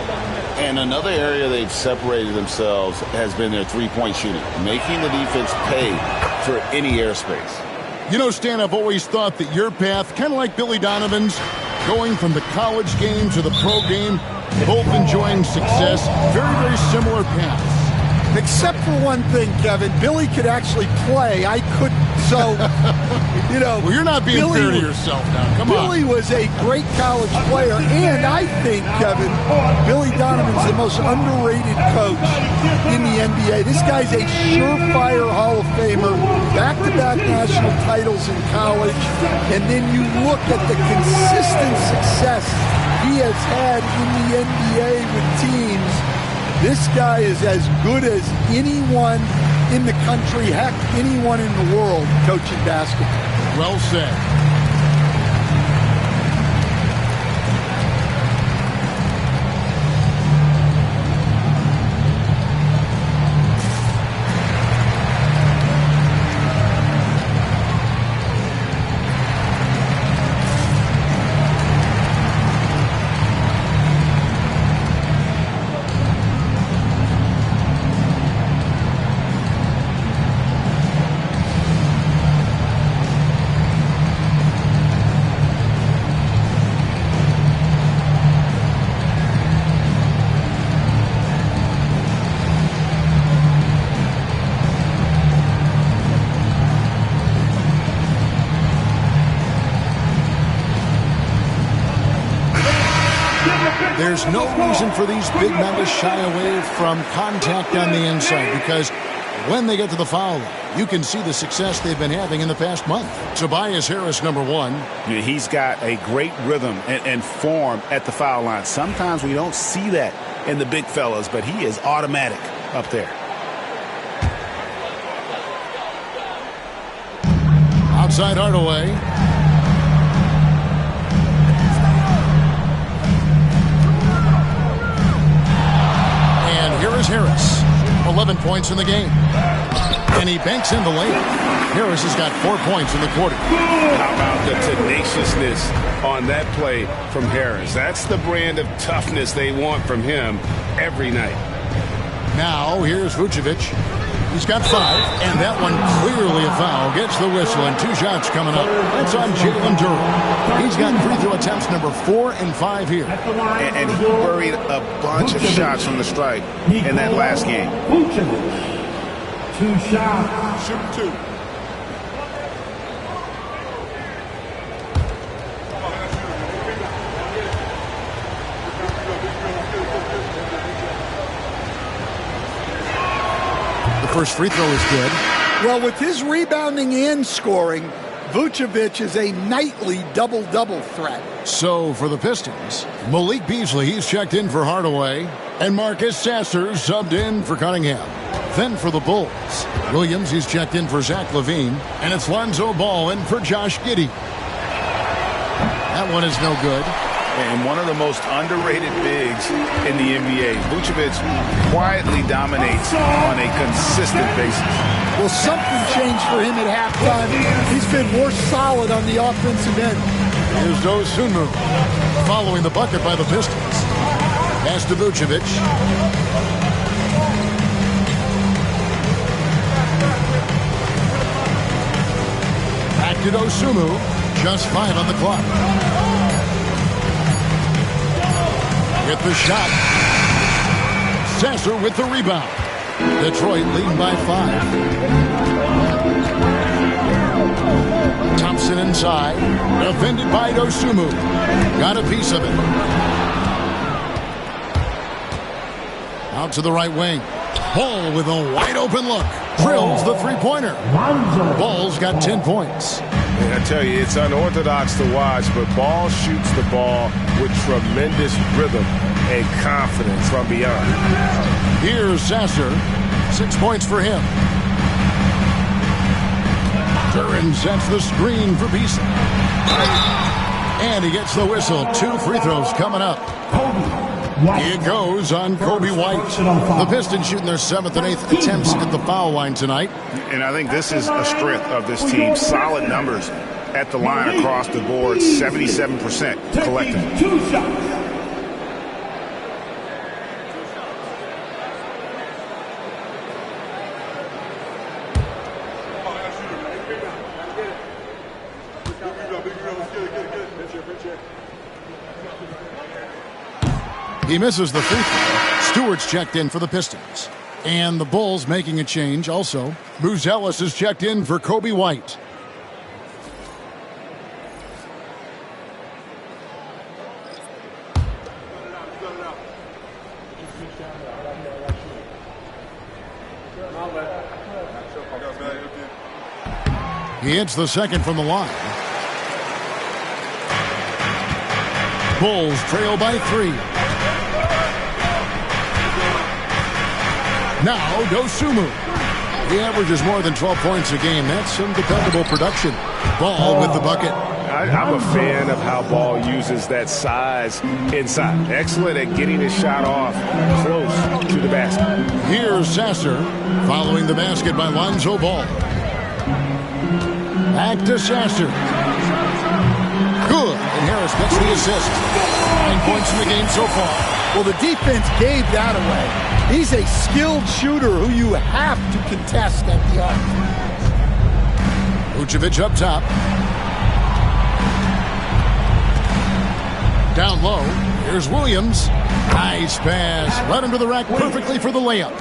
And another area they've separated themselves has been their three-point shooting, making the defense pay for any airspace. You know, Stan, I've always thought that your path, kind of like Billy Donovan's, going from the college game to the pro game, both enjoying success, very, very similar paths. Except for one thing, Kevin. Billy could actually play. I couldn't. So, you know. Well, you're not being fair to yourself now. Come on. Billy was a great college player. And I think, Kevin, Billy Donovan's the most underrated coach in the NBA. This guy's a surefire Hall of Famer. Back-to-back national titles in college. And then you look at the consistent success he has had in the NBA with teams. This guy is as good as anyone in the country, heck, anyone in the world coaching basketball. Well said. There's no reason for these big men to shy away from contact on the inside because when they get to the foul line, you can see the success they've been having in the past month. Tobias Harris, number 1. Yeah, he's got a great rhythm and form at the foul line. Sometimes we don't see that in the big fellas, but he is automatic up there. Outside Hardaway. Here is Harris, 11 points in the game. And he banks in the layup. Harris has got 4 points in the quarter. How about the tenaciousness on that play from Harris? That's the brand of toughness they want from him every night. Now, here's Vucevic. He's got 5, and that one clearly a foul. Gets the whistle, and 2 shots coming up. That's on Jalen Duran. He's got free throw attempts number 4 and 5 here. And he buried a bunch of shots from the stripe in that last game. 2 shots. Shoot 2. First free throw is good. Well, with his rebounding and scoring, Vucevic is a nightly double-double threat. So for the Pistons, Malik Beasley, he's checked in for Hardaway, and Marcus Sasser subbed in for Cunningham. Then for the Bulls, Williams, he's checked in for Zach LaVine, and it's Lonzo Ball in for Josh Giddey. That one is no good. And one of the most underrated bigs in the NBA. Vucevic quietly dominates on a consistent basis. Well, something changed for him at halftime. He's been more solid on the offensive end. Here's Dosunmu following the bucket by the Pistons. Pass to Vucevic. Back to Dosunmu. Just 5 on the clock. Get the shot. Sasser with the rebound. Detroit leading by 5. Thompson inside. Defended by Dosunmu. Got a piece of it. Out to the right wing. Ball with a wide open look. Drills the three-pointer. Ball's got 10 points. I tell you, it's unorthodox to watch, but Ball shoots the ball with tremendous rhythm and confidence from beyond. Here's Sasser. 6 points for him. Duran sets the screen for Beasley. And he gets the whistle. 2 free throws coming up. It goes on Kobe White. The Pistons shooting their 7th and 8th attempts at the foul line tonight. And I think this is a strength of this team. Solid numbers at the line across the board. 77% collectively. He misses the free throw. Stewart's checked in for the Pistons. And the Bulls making a change also. Buzelis is checked in for Kobe White. He hits the second from the line. Bulls trail by 3. Now Dosunmu. He averages more than 12 points a game. That's some dependable production. Ball with the bucket. I'm a fan of how Ball uses that size inside. Excellent at getting his shot off close to the basket. Here's Sasser following the basket by Lonzo Ball. Back to Sasser. Good. And Harris gets the assist. 9 points in the game so far. Well, the defense gave that away. He's a skilled shooter who you have to contest at the arc. Vucevic up top. Down low. Here's Williams. Nice pass. Right under the rack perfectly for the layup.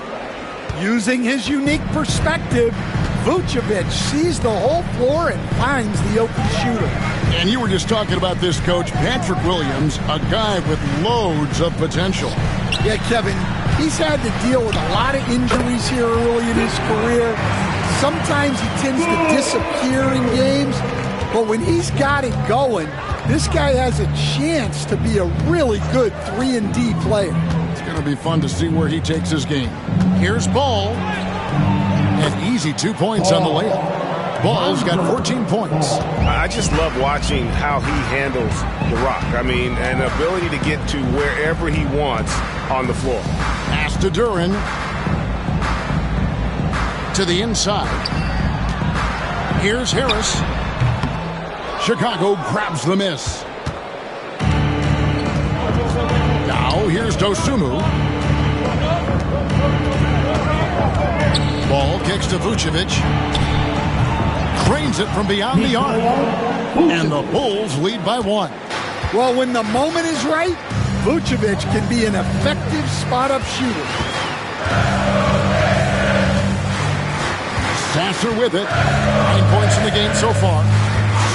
Using his unique perspective, Vucevic sees the whole floor and finds the open shooter. And you were just talking about this, Coach. Patrick Williams, a guy with loads of potential. Yeah, Kevin, he's had to deal with a lot of injuries here early in his career. Sometimes he tends to disappear in games, but when he's got it going, this guy has a chance to be a really good 3-and-D player. It's going to be fun to see where he takes his game. Here's Ball. An easy 2 points on the layup. Ball's got 14 points. I just love watching how he handles the rock. I mean, an ability to get to wherever he wants on the floor. Pass to Duran. To the inside. Here's Harris. Chicago grabs the miss. Now here's Dosunmu. Ball kicks to Vucevic. Cranes it from beyond the arc. And the Bulls lead by 1. Well, when the moment is right, Vucevic can be an effective spot-up shooter. Sasser with it. 9 points in the game so far.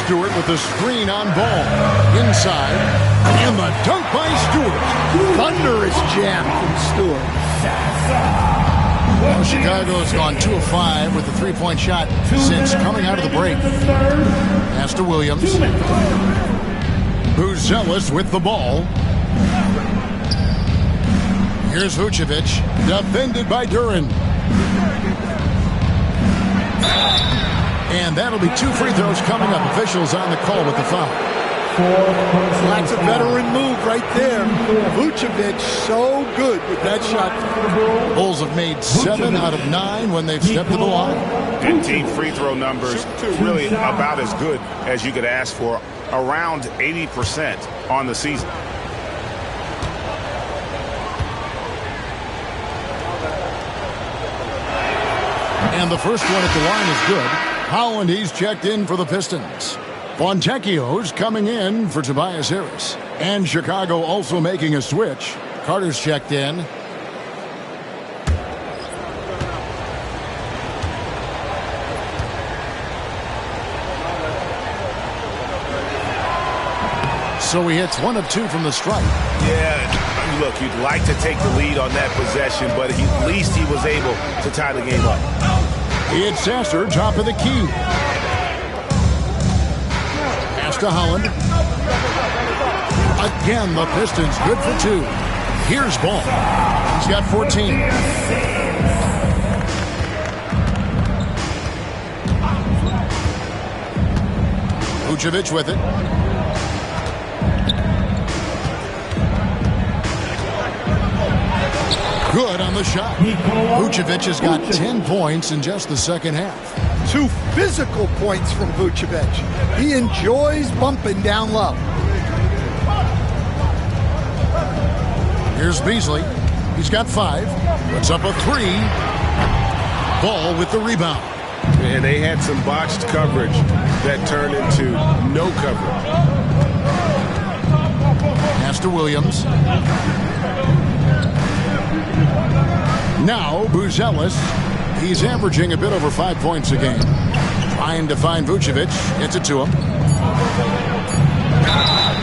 Stewart with the screen on Ball. Inside. And the dunk by Stewart. Thunderous jam from Stewart. Well, Chicago has gone 2 of 5 with the 3-point shot since coming out of the break. Pass to Williams. Buzelis with the ball. Here's Vucevic. Defended by Duran. And that'll be 2 free throws coming up. Officials on the call with the foul. That's a veteran move right there. Vucevic so good with that shot. Bulls have made 7 out of 9 when they've stepped to the line. And team free throw numbers really about as good as you could ask for. Around 80% on the season. And the first one at the line is good. Holland, he's checked in for the Pistons. Fontecchio's coming in for Tobias Harris. And Chicago also making a switch. Carter's checked in. So he hits 1 of 2 from the stripe. Yeah, look, you'd like to take the lead on that possession, but at least he was able to tie the game up. It's Sasser, top of the key. Pass to Holland. Again, the Pistons good for 2. Here's Ball. He's got 14. Vucevic with it. Good on the shot. Vucevic has got 10 points in just the second half. 2 physical points from Vucevic. He enjoys bumping down low. Here's Beasley. He's got 5. Puts up a 3. Ball with the rebound. And they had some botched coverage that turned into no coverage. Pass to Williams. Now, Buzelis, he's averaging a bit over 5 points a game. Trying to find Vucevic. Gets it to him.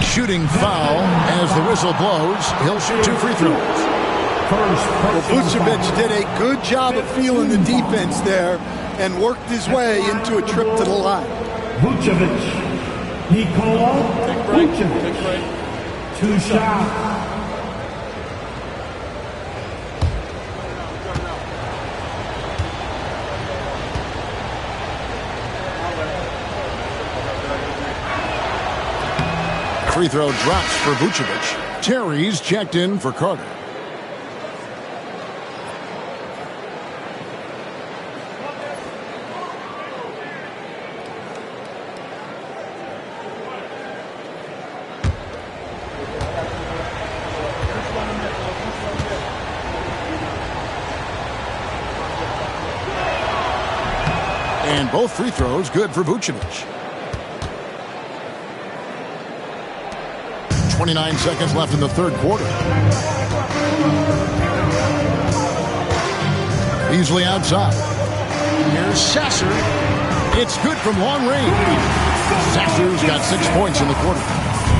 Shooting foul as the whistle blows. He'll shoot 2 free throws. Well, Vucevic did a good job of feeling the defense there and worked his way into a trip to the line. Vucevic. Nikola Vucevic. 2 shots. Free throw drops for Vucevic. Terry's checked in for Carter. And both free throws good for Vucevic. 29 seconds left in the third quarter. Beasley outside. Here's Sasser. It's good from long range. Sasser's got 6 points in the quarter.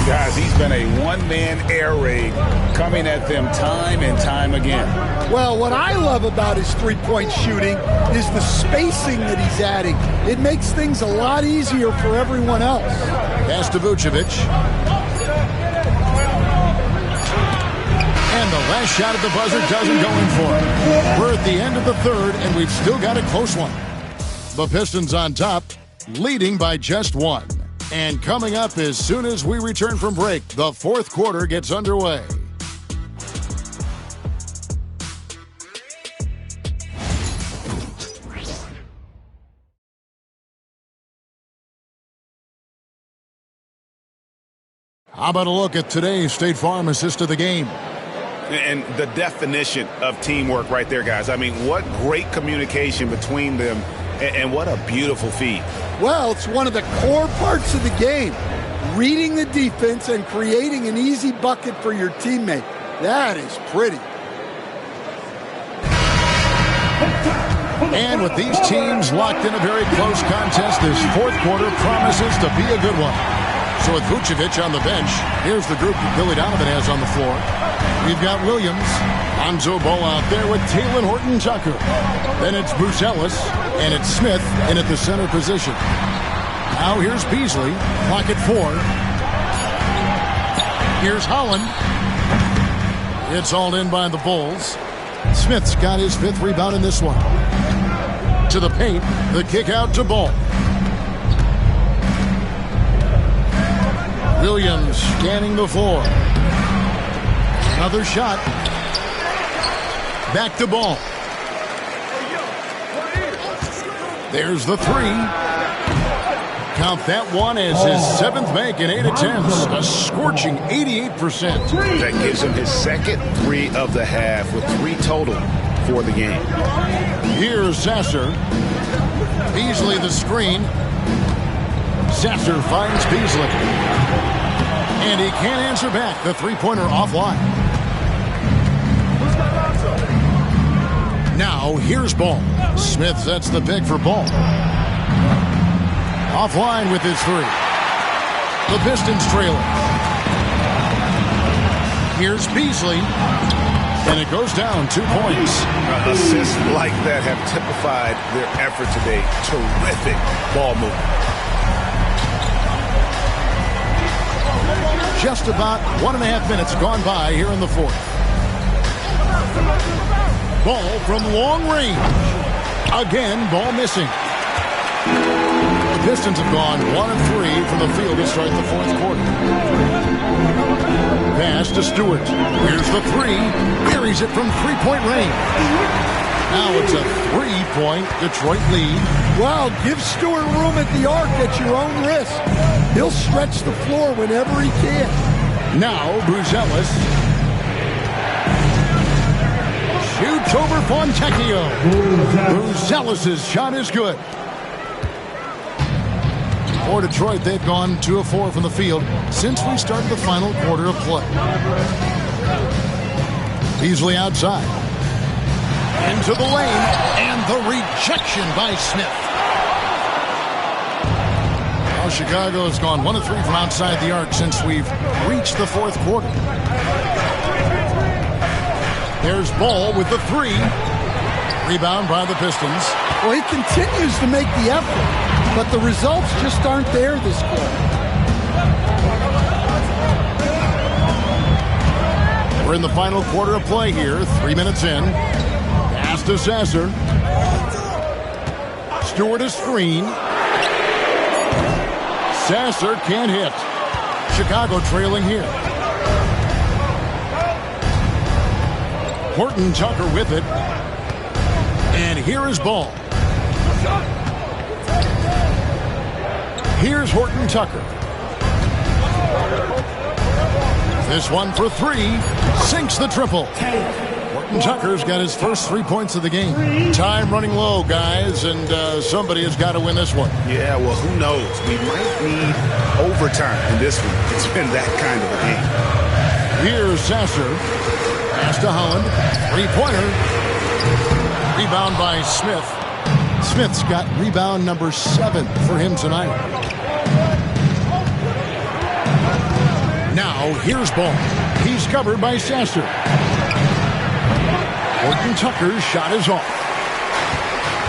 Guys, he's been a one-man air raid coming at them time and time again. Well, what I love about his three-point shooting is the spacing that he's adding. It makes things a lot easier for everyone else. Pass to Vucevic. And the last shot at the buzzer doesn't go in for it. We're at the end of the third, and we've still got a close one. The Pistons on top, leading by just 1. And coming up as soon as we return from break, the fourth quarter gets underway. How about a look at today's State Farm assist of the game? And the definition of teamwork right there, guys. I mean, what great communication between them, and what a beautiful feed. Well, it's one of the core parts of the game. Reading the defense and creating an easy bucket for your teammate. That is pretty. And with these teams locked in a very close contest, this fourth quarter promises to be a good one. So with Vucevic on the bench, here's the group that Billy Donovan has on the floor. We've got Williams, Lonzo Ball out there with Talen Horton-Tucker. Then it's Buzelis, and it's Smith in at the center position. Now here's Beasley, clock at 4. Here's Holland. It's hauled in by the Bulls. Smith's got his 5th rebound in this one. To the paint, the kick out to Ball. Williams scanning the floor. Another shot. Back to Ball. There's the three. Count that one as his 7th make in 8 attempts. A scorching 88%. That gives him his second 3 of the half with 3 total for the game. Here's Sasser. Beasley the screen. Sasser finds Beasley. And he can't answer back. The three-pointer offline. Now, here's Ball. Smith sets the pick for Ball. Offline with his 3. The Pistons trailing. Here's Beasley. And it goes down 2 points. Assists like that have typified their effort today. Terrific ball movement. Just about 1.5 minutes gone by here in the 4th. Ball from long range. Again, Ball missing. The Pistons have gone 1 of 3 from the field to start the 4th quarter. Pass to Stewart. Here's the 3. Buries it from three-point range. Now it's a 3-point Detroit lead. Wow, give Stewart room at the arc at your own risk. He'll stretch the floor whenever he can. Now Buzelis shoots over Fontecchio. Buzelis' shot is good. For Detroit, they've gone 2 of 4 from the field since we started the final quarter of play. Beasley outside. Into the lane, and the rejection by Smith. Well, Chicago has gone 1 of 3 from outside the arc since we've reached the 4th quarter. There's Ball with the 3. Rebound by the Pistons. Well, he continues to make the effort, but the results just aren't there this quarter. We're in the final quarter of play here. 3 minutes in. Pass to Sasser. Stewart a screen. Sasser can't hit. Chicago trailing here. Horton Tucker with it. And here is Ball. Here's Horton Tucker. This one for 3. Sinks the triple. Horton Tucker's got his first 3 points of the game. Time running low, guys, and somebody has got to win this one. Yeah, well, who knows? We might need overtime in this one. It's been that kind of a game. Here's Sasser. Pass to Holland. 3-pointer. Rebound by Smith. Smith's got rebound number 7 for him tonight. Now, here's Ball. He's covered by Sasser. Horton Tucker's shot is off.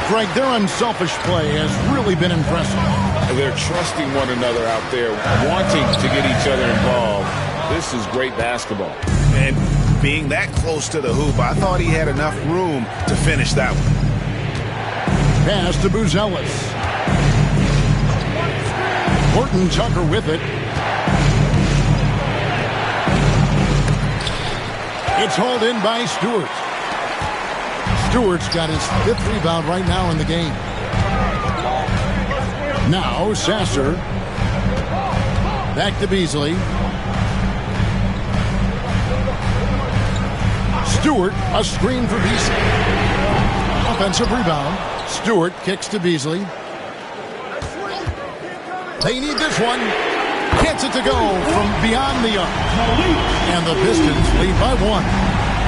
Greg, their unselfish play has really been impressive. They're trusting one another out there, wanting to get each other involved. This is great basketball. And being that close to the hoop, I thought he had enough room to finish that one. Pass to Buzelis. Horton Tucker with it. It's hauled in by Stewart. Stewart's got his 5th rebound right now in the game. Now Sasser. Back to Beasley. Stewart, a screen for Beasley. Offensive rebound. Stewart kicks to Beasley. They need this one. Gets it to go from beyond the arc. And the Pistons lead by 1.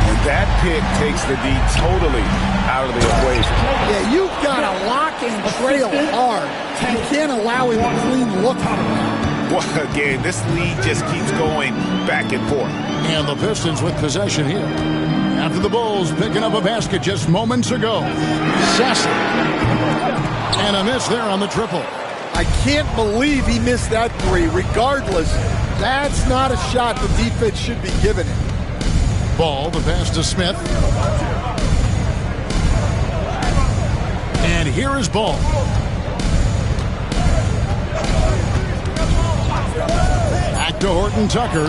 And that pick takes the D totally out of the equation. Yeah, you've got to lock and trail hard. You can't allow him a clean look on him. Well, again, this lead just keeps going back and forth. And the Pistons with possession here. After the Bulls picking up a basket just moments ago. Sasser. And a miss there on the triple. I can't believe he missed that 3. Regardless, that's not a shot the defense should be giving him. Ball, the pass to Smith. And here is Ball. Back to Horton Tucker.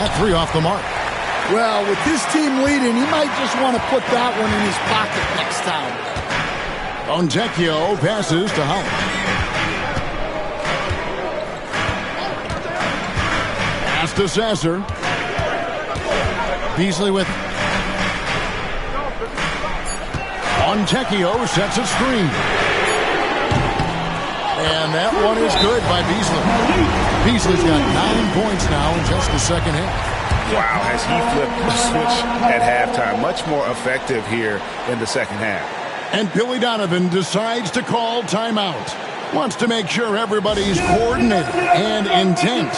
That 3 off the mark. Well, with his team leading, he might just want to put that one in his pocket next time. Fontecchio passes to Holland. Pass to Sasser. Beasley with Fontecchio sets a screen. And that one is good by Beasley. Beasley's got 9 points now in just the second half. Wow, as he flipped the switch at halftime. Much more effective here in the second half. And Billy Donovan decides to call timeout. Wants to make sure everybody's coordinated and intent.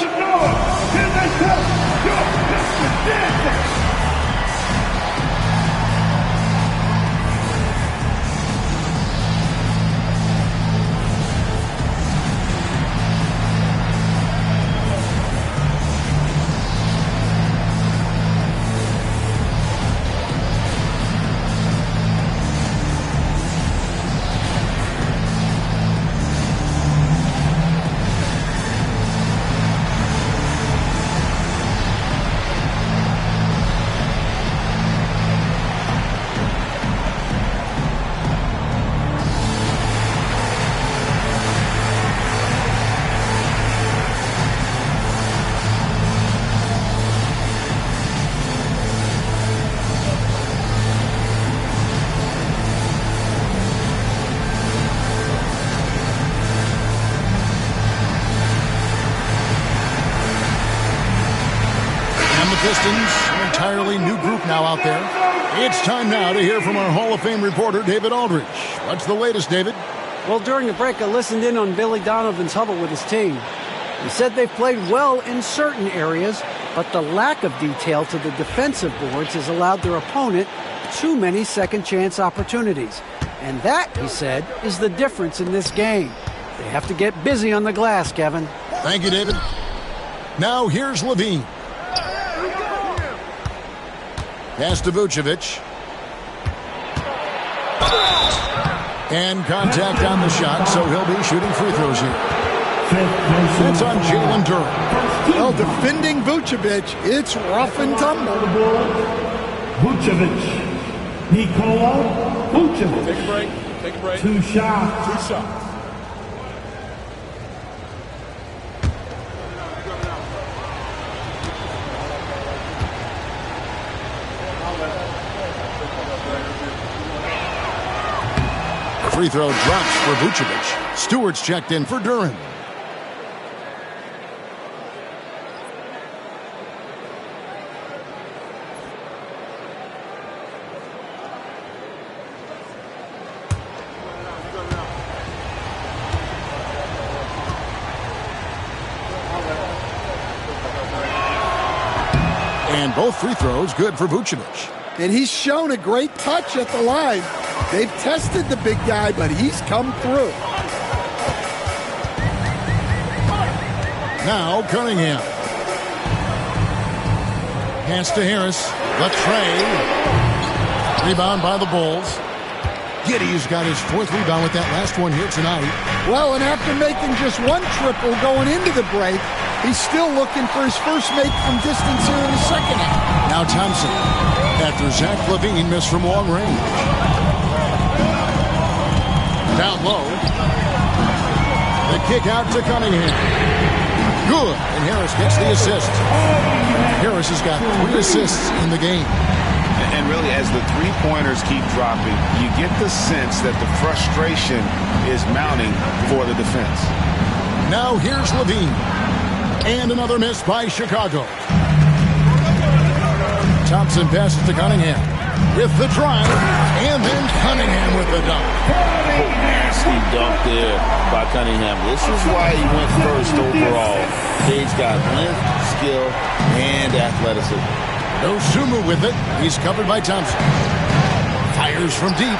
Pistons, an entirely new group now out there. It's time now to hear from our Hall of Fame reporter, David Aldridge. What's the latest, David? Well, during the break, I listened in on Billy Donovan's huddle with his team. He said they've played well in certain areas, but the lack of detail to the defensive boards has allowed their opponent too many second-chance opportunities. And that, he said, is the difference in this game. They have to get busy on the glass, Kevin. Thank you, David. Now here's Levine. Pass to Vucevic. And contact on the shot, so he'll be shooting free throws here. That's on Jalen Durham. Well, defending Vucevic, it's rough and tumble. Vucevic. Nikola Vucevic. Take a break. Take a break. 2 shots. 2 shots. Free throw drops for Vucevic. Stewart's checked in for Durham. And both free throws good for Vucevic. And he's shown a great touch at the line. They've tested the big guy, but he's come through. Now Cunningham. Pass to Harris. Left Trey. Rebound by the Bulls. Giddey's got his 4th rebound with that last one here tonight. Well, and after making just 1 triple going into the break, he's still looking for his first make from distance here in the second half. Now Thompson. After Zach LaVine missed from long range. Down low. The kick out to Cunningham. Good. And Harris gets the assist. Harris has got 3 assists in the game. And really, as the three-pointers keep dropping, you get the sense that the frustration is mounting for the defense. Now here's Levine. And another miss by Chicago. Thompson passes to Cunningham with the drive, and then Cunningham with the dunk. Nasty dunk there by Cunningham. This is why he went first overall. He's got length, skill, and athleticism. Dosunmu with it. He's covered by Thompson. Fires from deep.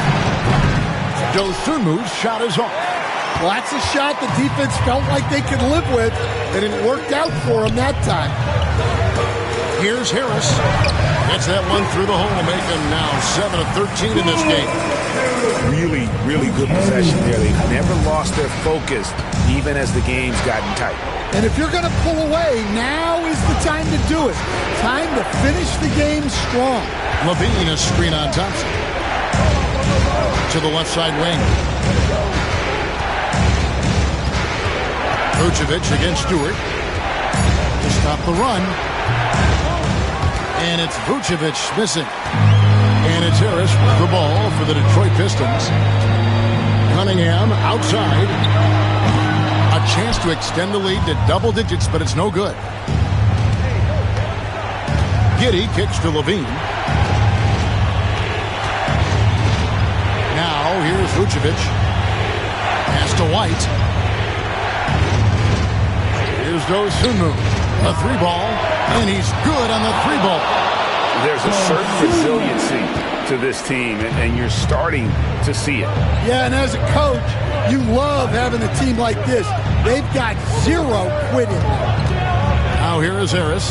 Dosunmu's shot is off. Well, that's a shot the defense felt like they could live with, and it worked out for them that time. Here's Harris. Gets that one through the hole, making now 7 of 13 in this game. really, really good possession there. They've never lost their focus, even as the game's gotten tight. And if you're going to pull away, now is the time to do it. Time to finish the game strong. Levine, a screen on Thompson. To the left side wing. Vucevic against Stewart. To stop the run. And it's Vucevic missing. And it's Harris with the ball for the Detroit Pistons. Cunningham outside. A chance to extend the lead to double digits, but it's no good. Giddey kicks to Levine. Now here's Vucevic. Pass to White. Here's Dosunmu. A three ball, and he's good on the three ball. There's a certain resiliency to this team, and you're starting to see it. Yeah, and as a coach, you love having a team like this. They've got zero quitting. Now here is Harris.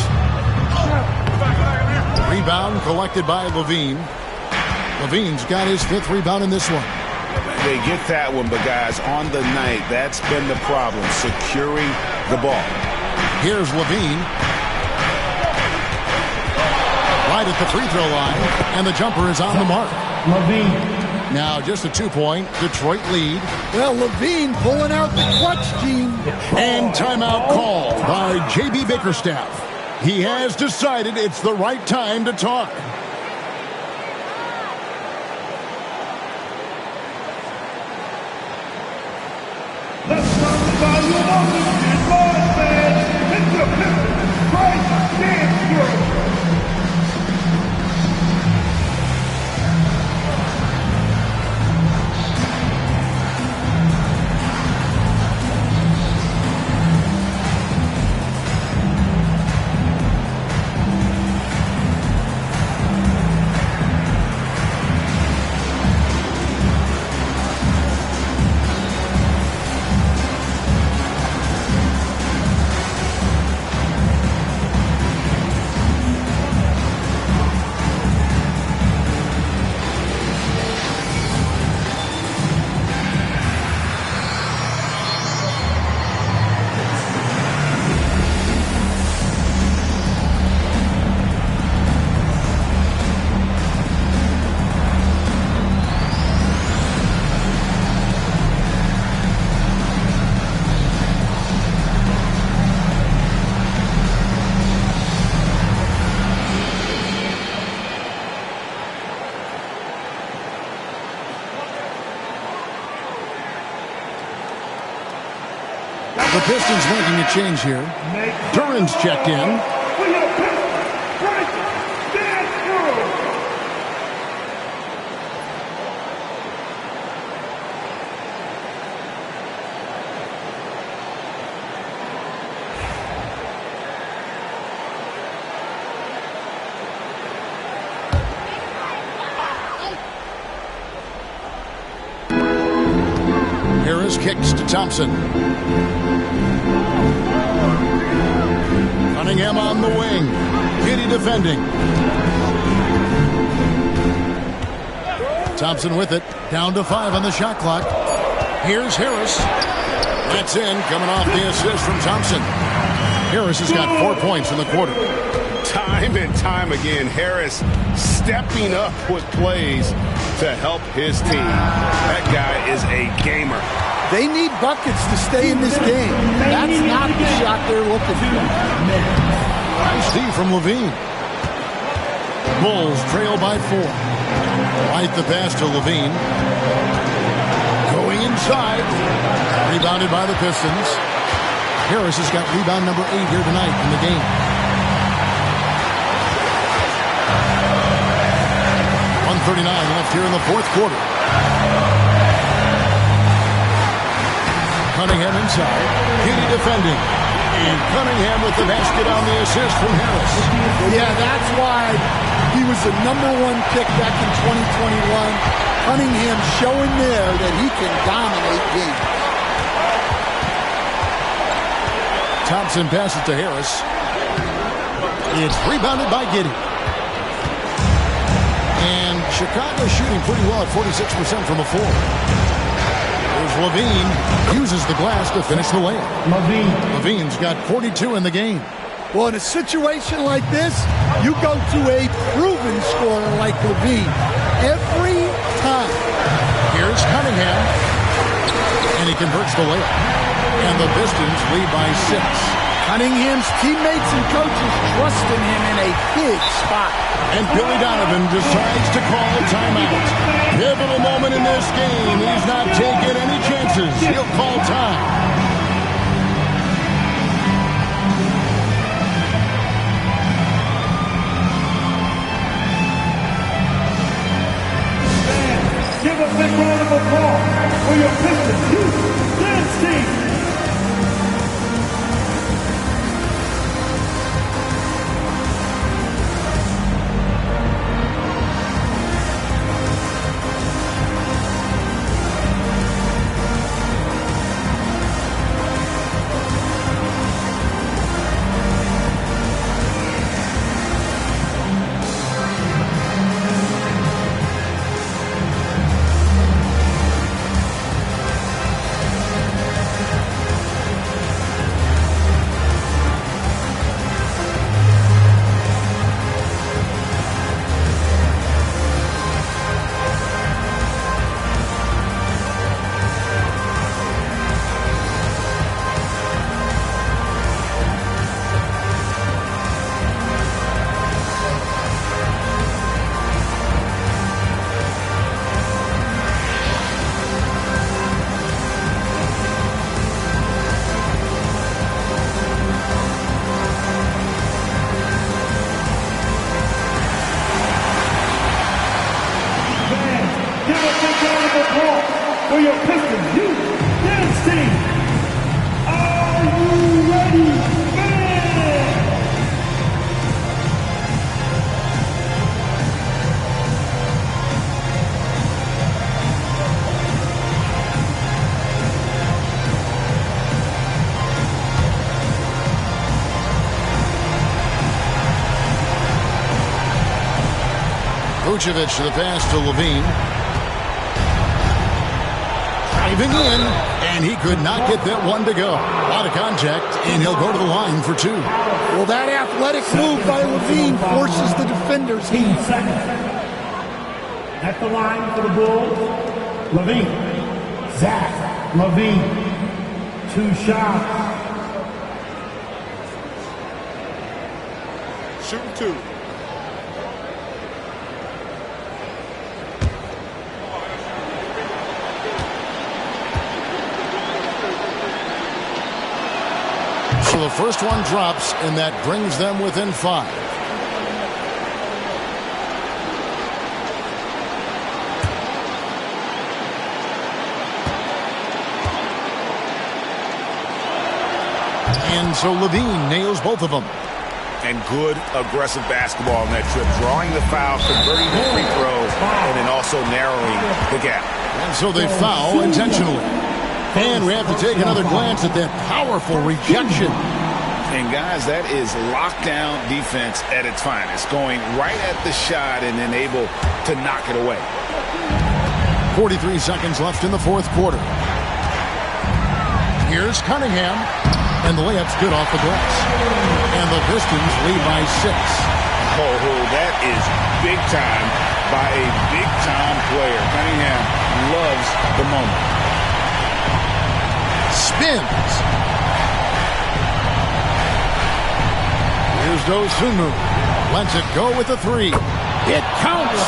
Rebound collected by Levine. Levine's got his 5th rebound in this one. They get that one, but guys, on the night, that's been the problem, securing the ball. Here's Levine. Right at the free throw line, and the jumper is on the mark. Levine. Now just a 2-point Detroit lead. Well, Levine pulling out the clutch, Gene. And timeout called by J.B. Bickerstaff. He has decided it's the right time to talk. Let's turn the value of offense in ball fans. It's the Pistons right dance crew. The Pistons making a change here. Duran's checked in. Harris kicks to Thompson. Cunningham on the wing. Giddey defending. Thompson with it. Down to 5 on the shot clock. Here's Harris. That's in. Coming off the assist from Thompson. Harris has got 4 points in the quarter. Time and time again, Harris stepping up with plays to help his team. That guy is a gamer. They need buckets to stay in this game. That's not the shot they're looking for. Nice D from Levine. Bulls trail by 4. Right the pass to Levine. Going inside. Rebounded by the Pistons. Harris has got rebound number 8 here tonight in the game. 1:39 left here in the fourth quarter. Cunningham inside. Giddey defending. And Cunningham with the basket on the assist from Harris. Yeah, that's why he was the #1 pick back in 2021. Cunningham showing there that he can dominate games. Thompson passes to Harris. It's rebounded by Giddey. And Chicago shooting pretty well at 46% from the floor. Here's Levine. Uses the glass to finish the layup. Levine's got 42 in the game. Well, in a situation like this, you go to a proven scorer like Levine every time. Here's Cunningham. And he converts the layup. And the Pistons lead by 6. Cunningham's teammates and coaches trust in him in a big spot. And Billy Donovan decides to call timeout. Pivotal moment in this game. He's not taking any chances. He'll call time. Give a big round of applause for your Pistons Youth Dance Team. For your Pistons Youth Dance Team. Are you ready, fans? Vucevic to the pass to Levine. Driving in, and he could not get that one to go. A lot of contact, and he'll go to the line for 2. Well, that athletic move by Levine forces the defender's hand. At the line for the Bulls, Levine. Zach Levine. 2 shots. Shooting 2. So the first one drops, and that brings them within 5. And so Levine nails both of them. And good aggressive basketball on that trip, drawing the foul, converting the free throw, and then also narrowing the gap. And so they foul intentionally. And we have to take another glance at that powerful rejection. And guys, that is lockdown defense at its finest, going right at the shot and then able to knock it away. 43 seconds left in the 4th quarter. Here's Cunningham, and the layup's good off the glass. And the Pistons lead by 6. Oh, that is big time by a big-time player. Cunningham loves the moment. Spins. Here's Dosunmu. Lets it go with the 3. It counts.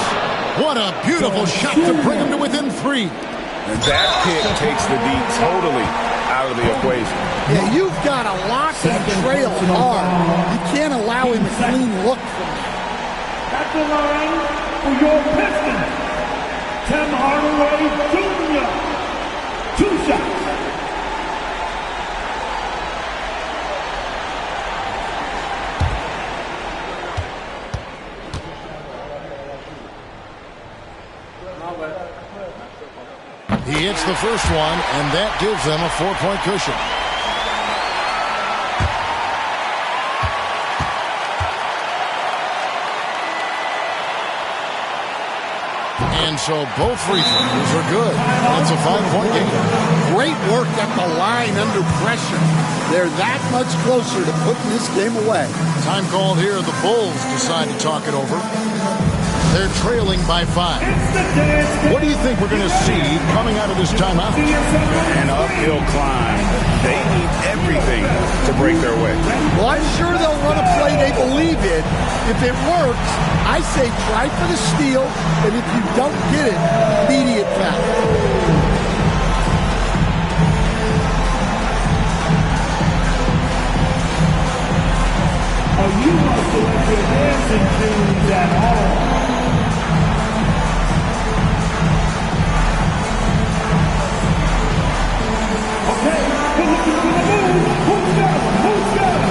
What a beautiful shot to bring him to within 3. And that pick takes the D totally out of the equation. Yeah, you've got to lock and trail hard. You can't allow him a clean look from that. At the line for your Pistons, Tim Hardaway Jr. 2 shots. He hits the first one, and that gives them a 4-point cushion. And so both free throws are good. It's a 5-point game. Great work at the line under pressure. They're that much closer to putting this game away. Time called here. The Bulls decide to talk it over. They're trailing by 5. What do you think we're going to see coming out of this timeout? An uphill climb. They need everything to break their way. Well, I'm sure they'll run a play they believe in. If it works, I say try for the steal, and if you don't get it, immediate foul. You must select your dancing shoes at home. Okay, we're looking for the move. Who's got it? Who's got it?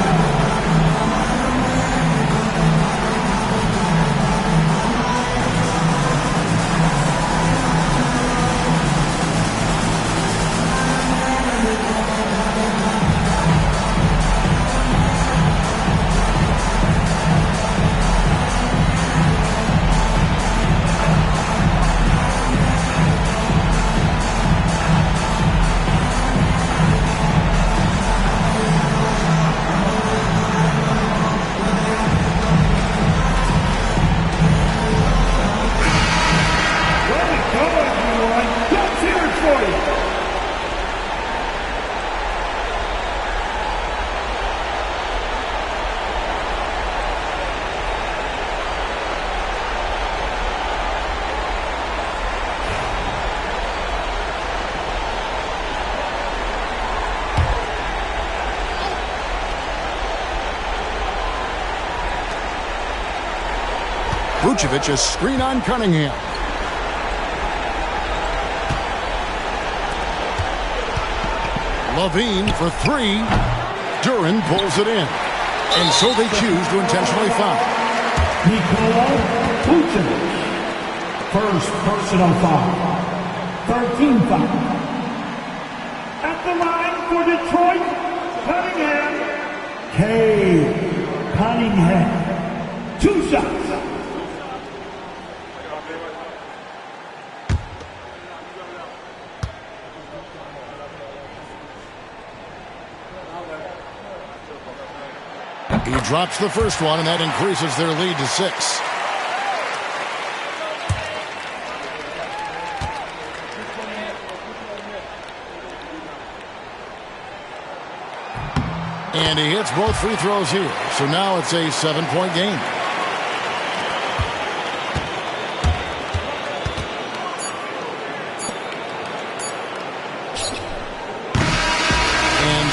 Vucevic, a screen on Cunningham. Levine for 3. Duran pulls it in. And so they choose to intentionally foul. Nikola Vucevic. First personal foul. 13 foul. At the line for Detroit, Cunningham. Cunningham. 2 shots. He drops the first one, and that increases their lead to 6. And he hits both free throws here. So now it's a 7-point game.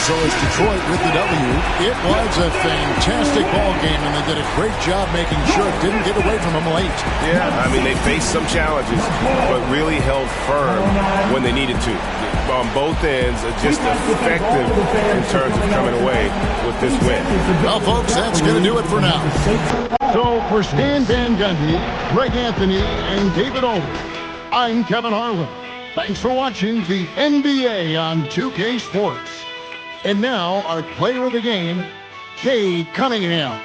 So it's Detroit with the W. It was a fantastic ball game, and they did a great job making sure it didn't get away from them late. Yeah, I mean, they faced some challenges, but really held firm when they needed to. On both ends, just effective in terms of coming away with this win. Well, folks, that's going to do it for now. So for Stan Van Gundy, Greg Anthony, and David Olden, I'm Kevin Harlan. Thanks for watching the NBA on 2K Sports. And now, our player of the game, Cade Cunningham.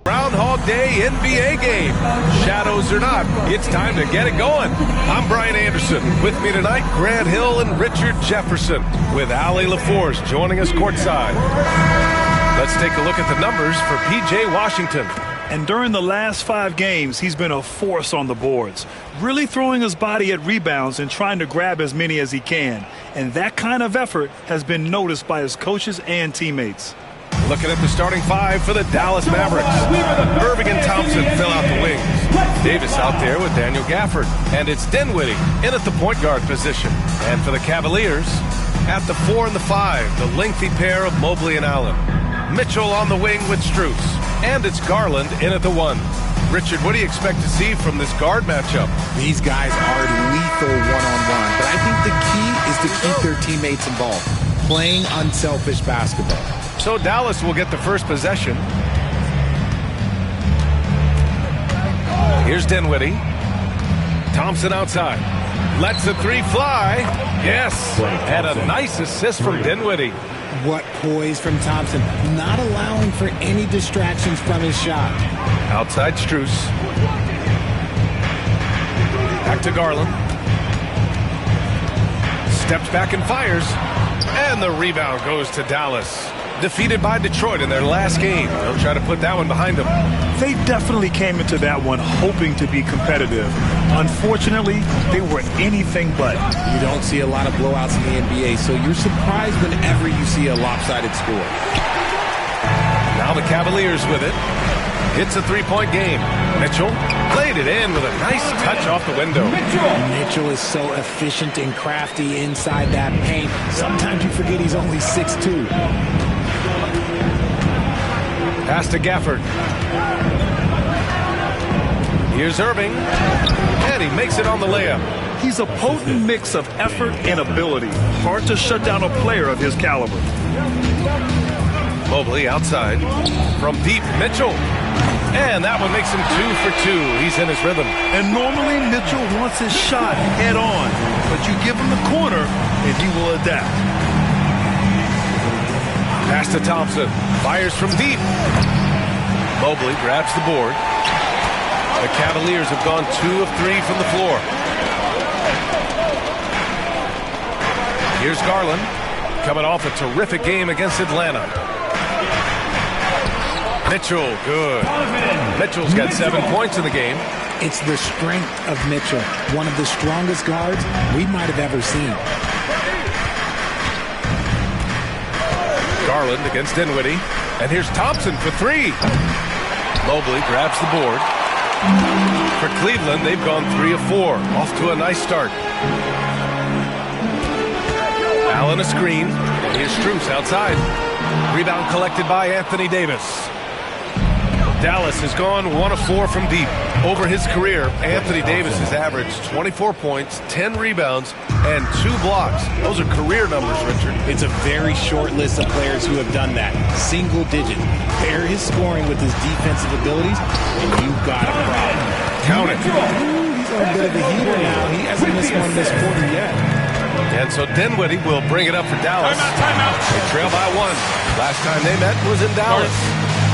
Groundhog Day NBA game. Shadows or not, it's time to get it going. I'm Brian Anderson. With me tonight, Grant Hill and Richard Jefferson, with Allie LaForce joining us courtside. Let's take a look at the numbers for P.J. Washington. And during the last 5 games, he's been a force on the boards, really throwing his body at rebounds and trying to grab as many as he can. And that kind of effort has been noticed by his coaches and teammates. Looking at the starting 5 for the Dallas Mavericks. Irving and Thompson fill out the wings. Davis out there with Daniel Gafford. And it's Dinwiddie in at the point guard position. And for the Cavaliers, at the 4 and the 5, the lengthy pair of Mobley and Allen. Mitchell on the wing with Strus. And it's Garland in at the 1. Richard, what do you expect to see from this guard matchup? These guys are lethal one-on-one, but I think the key is to keep their teammates involved, playing unselfish basketball. So Dallas will get the first possession. Here's Dinwiddie. Thompson outside. Lets the three fly. Yes. And a nice assist from Dinwiddie. What poise from Thompson, not allowing for any distractions from his shot. Outside Strus. Back to Garland. Steps back and fires. And the rebound goes to Dallas. Defeated by Detroit in their last game. They'll try to put that one behind them. They definitely came into that one hoping to be competitive. Unfortunately, they were anything but. You don't see a lot of blowouts in the NBA, so you're surprised whenever you see a lopsided score. Now the Cavaliers with it. It's a three-point game. Mitchell played it in with a nice touch off the window. Mitchell is so efficient and crafty inside that paint. Sometimes you forget he's only 6'2". Pass to Gafford. Here's Irving. And he makes it on the layup. He's a potent mix of effort and ability. Hard to shut down a player of his caliber. Mobley outside. From deep, Mitchell. And that one makes him 2 for 2. He's in his rhythm. And normally Mitchell wants his shot head on. But you give him the corner and he will adapt. Pass to Thompson. Fires from deep. Mobley grabs the board. The Cavaliers have gone 2 of 3 from the floor. Here's Garland. Coming off a terrific game against Atlanta. Mitchell, good. Mitchell's got 7 points in the game. It's the strength of Mitchell, one of the strongest guards we might have ever seen. Garland against Dinwiddie. And here's Thompson for 3. Mobley grabs the board. For Cleveland, they've gone 3 of 4. Off to a nice start. Allen a screen. And here's Strus outside. Rebound collected by Anthony Davis. Dallas has gone 1 of 4 from deep. Over his career, Anthony Davis has averaged 24 points, 10 rebounds, and 2 blocks. Those are career numbers, Richard. It's a very short list of players who have done that. Single digit. Pair his scoring with his defensive abilities, and you've got a problem. Count it. He's on a bit of a heater now. He hasn't missed one this quarter yet. And so Dinwiddie will bring it up for Dallas. Timeout. They trail by 1. Last time they met was in Dallas.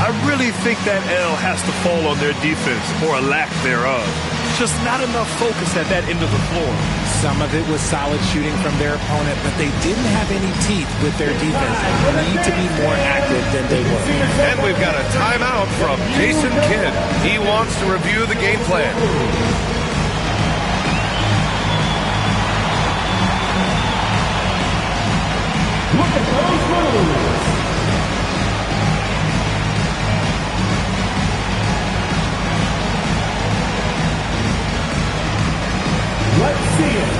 I really think that L has to fall on their defense, or a lack thereof. Just not enough focus at that end of the floor. Some of it was solid shooting from their opponent, but they didn't have any teeth with their defense. They need to be more active than they were. And we've got a timeout from Jason Kidd. He wants to review the game plan. Look at those moves. Let's see it.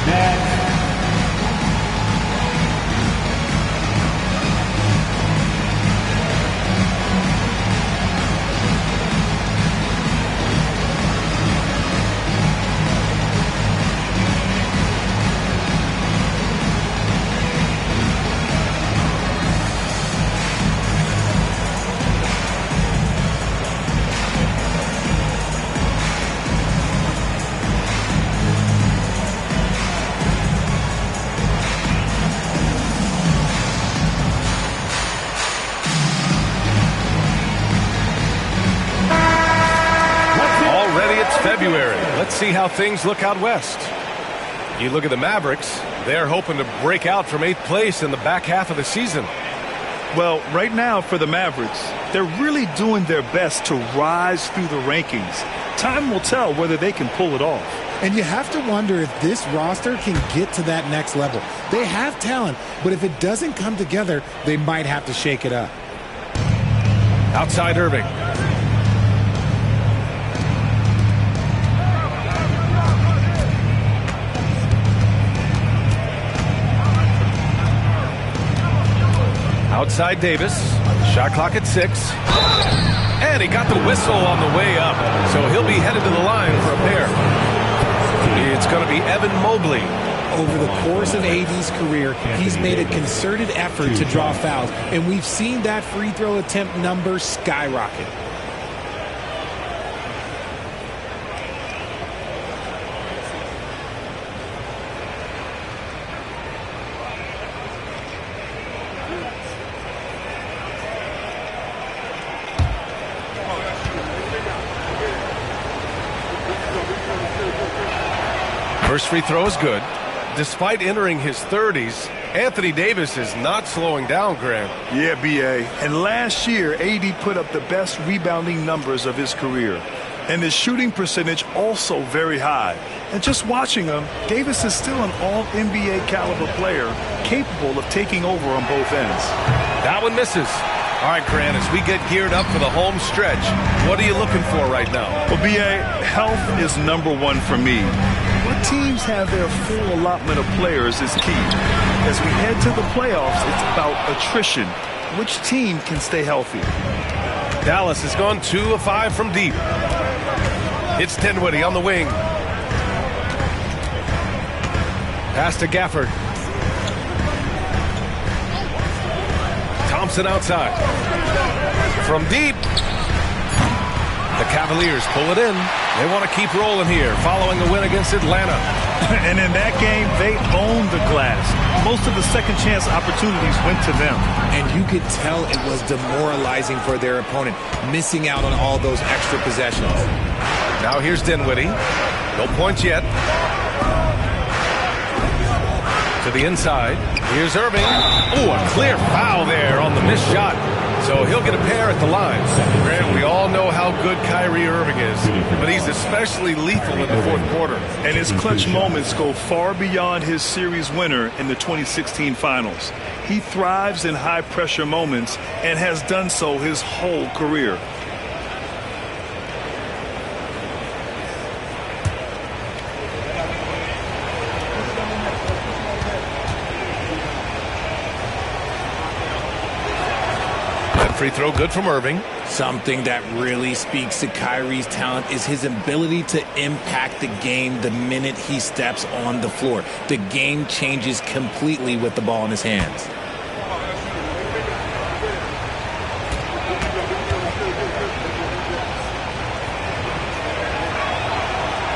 Next. February. Let's see how things look out west. You look at the Mavericks, they're hoping to break out from 8th place in the back half of the season. Well, right now for the Mavericks, they're really doing their best to rise through the rankings. Time will tell whether they can pull it off. And you have to wonder if this roster can get to that next level. They have talent, but if it doesn't come together, they might have to shake it up. Outside Irving. Outside Davis. Shot clock at 6. And he got the whistle on the way up. So he'll be headed to the line for a pair. It's going to be Evan Mobley. Over the course of AD's career, he's made a concerted effort to draw fouls, and we've seen that free throw attempt number skyrocket. First free throw is good. Despite entering his 30s, Anthony Davis is not slowing down, Grant. Yeah, B.A. And last year, AD put up the best rebounding numbers of his career. And his shooting percentage also very high. And just watching him, Davis is still an all-NBA caliber player, capable of taking over on both ends. That one misses. All right, Grant, as we get geared up for the home stretch, what are you looking for right now? Well, B.A., health is number one for me. What teams have their full allotment of players is key. As we head to the playoffs, it's about attrition. Which team can stay healthy? Dallas has gone 2 of 5 from deep. It's Dinwiddie on the wing. Pass to Gafford. Thompson outside. From deep. The Cavaliers pull it in. They want to keep rolling here, following a win against Atlanta. And in that game, they owned the glass. Most of the second chance opportunities went to them. And you could tell it was demoralizing for their opponent, missing out on all those extra possessions. Now here's Dinwiddie. No points yet. To the inside. Here's Irving. Oh, a clear foul there on the missed shot. So he'll get a pair at the line. Grant, we all know how good Kyrie Irving is, but he's especially lethal in the fourth quarter. And his clutch moments go far beyond his series winner in the 2016 finals. He thrives in high-pressure moments and has done so his whole career. Free throw good from Irving. Something that really speaks to Kyrie's talent is his ability to impact the game the minute he steps on the floor. The game changes completely with the ball in his hands.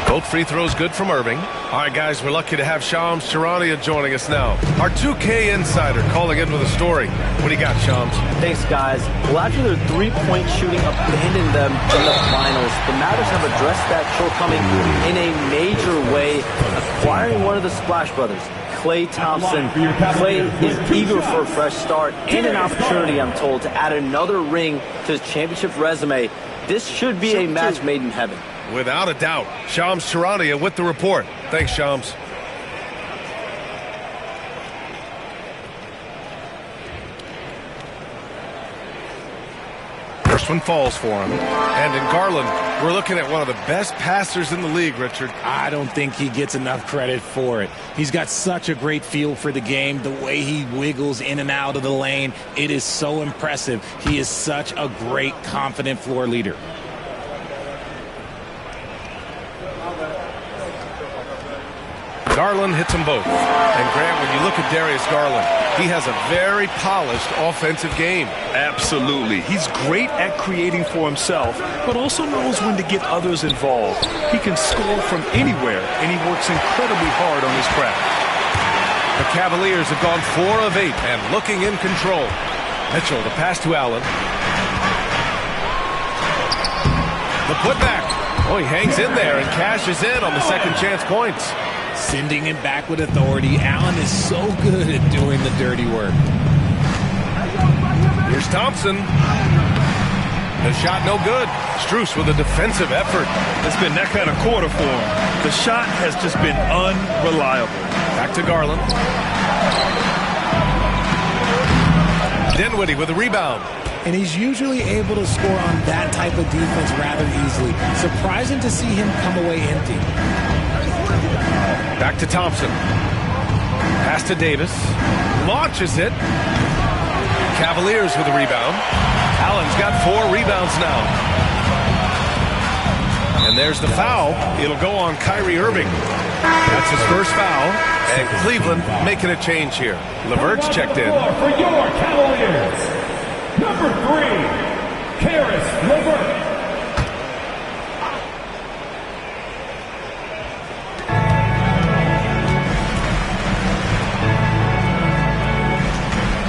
Both free throws good from Irving. All right, guys, we're lucky to have Shams Charania joining us now. Our 2K insider calling in with a story. What do you got, Shams? Thanks, guys. Well, after their three-point shooting abandoned them in the finals, the Mavericks have addressed that shortcoming in a major way, acquiring one of the Splash Brothers, Klay Thompson. Klay is eager for a fresh start and an opportunity, I'm told, to add another ring to his championship resume. This should be a match made in heaven. Without a doubt. Shams Charania with the report. Thanks, Shams. First one falls for him. And in Garland, we're looking at one of the best passers in the league, Richard. I don't think he gets enough credit for it. He's got such a great feel for the game, the way he wiggles in and out of the lane. It is so impressive. He is such a great, confident floor leader. Garland hits them both. And Grant, when you look at Darius Garland, he has a very polished offensive game. Absolutely. He's great at creating for himself, but also knows when to get others involved. He can score from anywhere, and he works incredibly hard on his craft. The Cavaliers have gone 4 of 8 and looking in control. Mitchell, the pass to Allen. The putback. Oh, he hangs in there and cashes in on the second chance points. Sending him back with authority. Allen is so good at doing the dirty work. Here's Thompson. The shot no good. Strus with a defensive effort. It's been that kind of quarter for him. The shot has just been unreliable. Back to Garland. Dinwiddie with a rebound. And he's usually able to score on that type of defense rather easily. Surprising to see him come away empty. Back to Thompson. Pass to Davis. Launches it. Cavaliers with a rebound. Allen's got 4 rebounds now. And there's the foul. It'll go on Kyrie Irving. That's his first foul. And Cleveland making a change here. Levert's checked in. For your Cavaliers, number 3, Karis LeVert.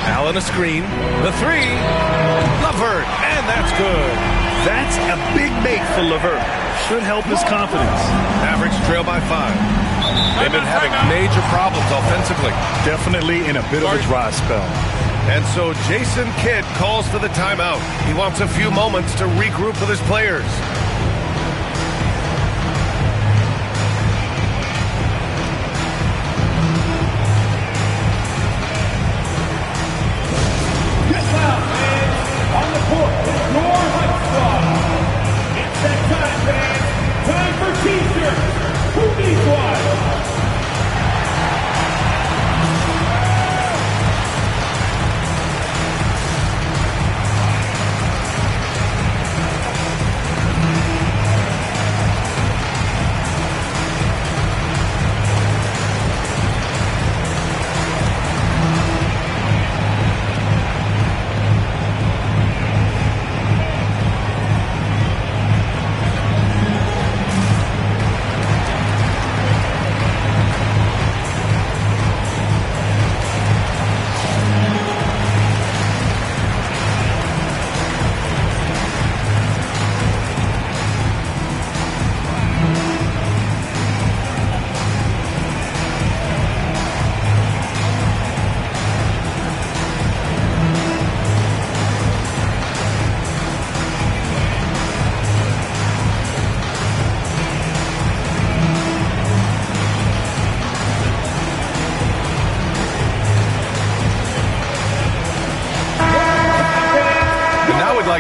Allen a screen. The 3. LeVert. And that's good. That's a big make for LeVert. Should help his confidence. Mavericks trail by 5. They've been having major problems offensively. Definitely in a bit of a dry spell. And so Jason Kidd calls for the timeout. He wants a few moments to regroup with his players. Get out, man. On the court, your high squad. It's that time, man. Time for t-shirts. Who needs one?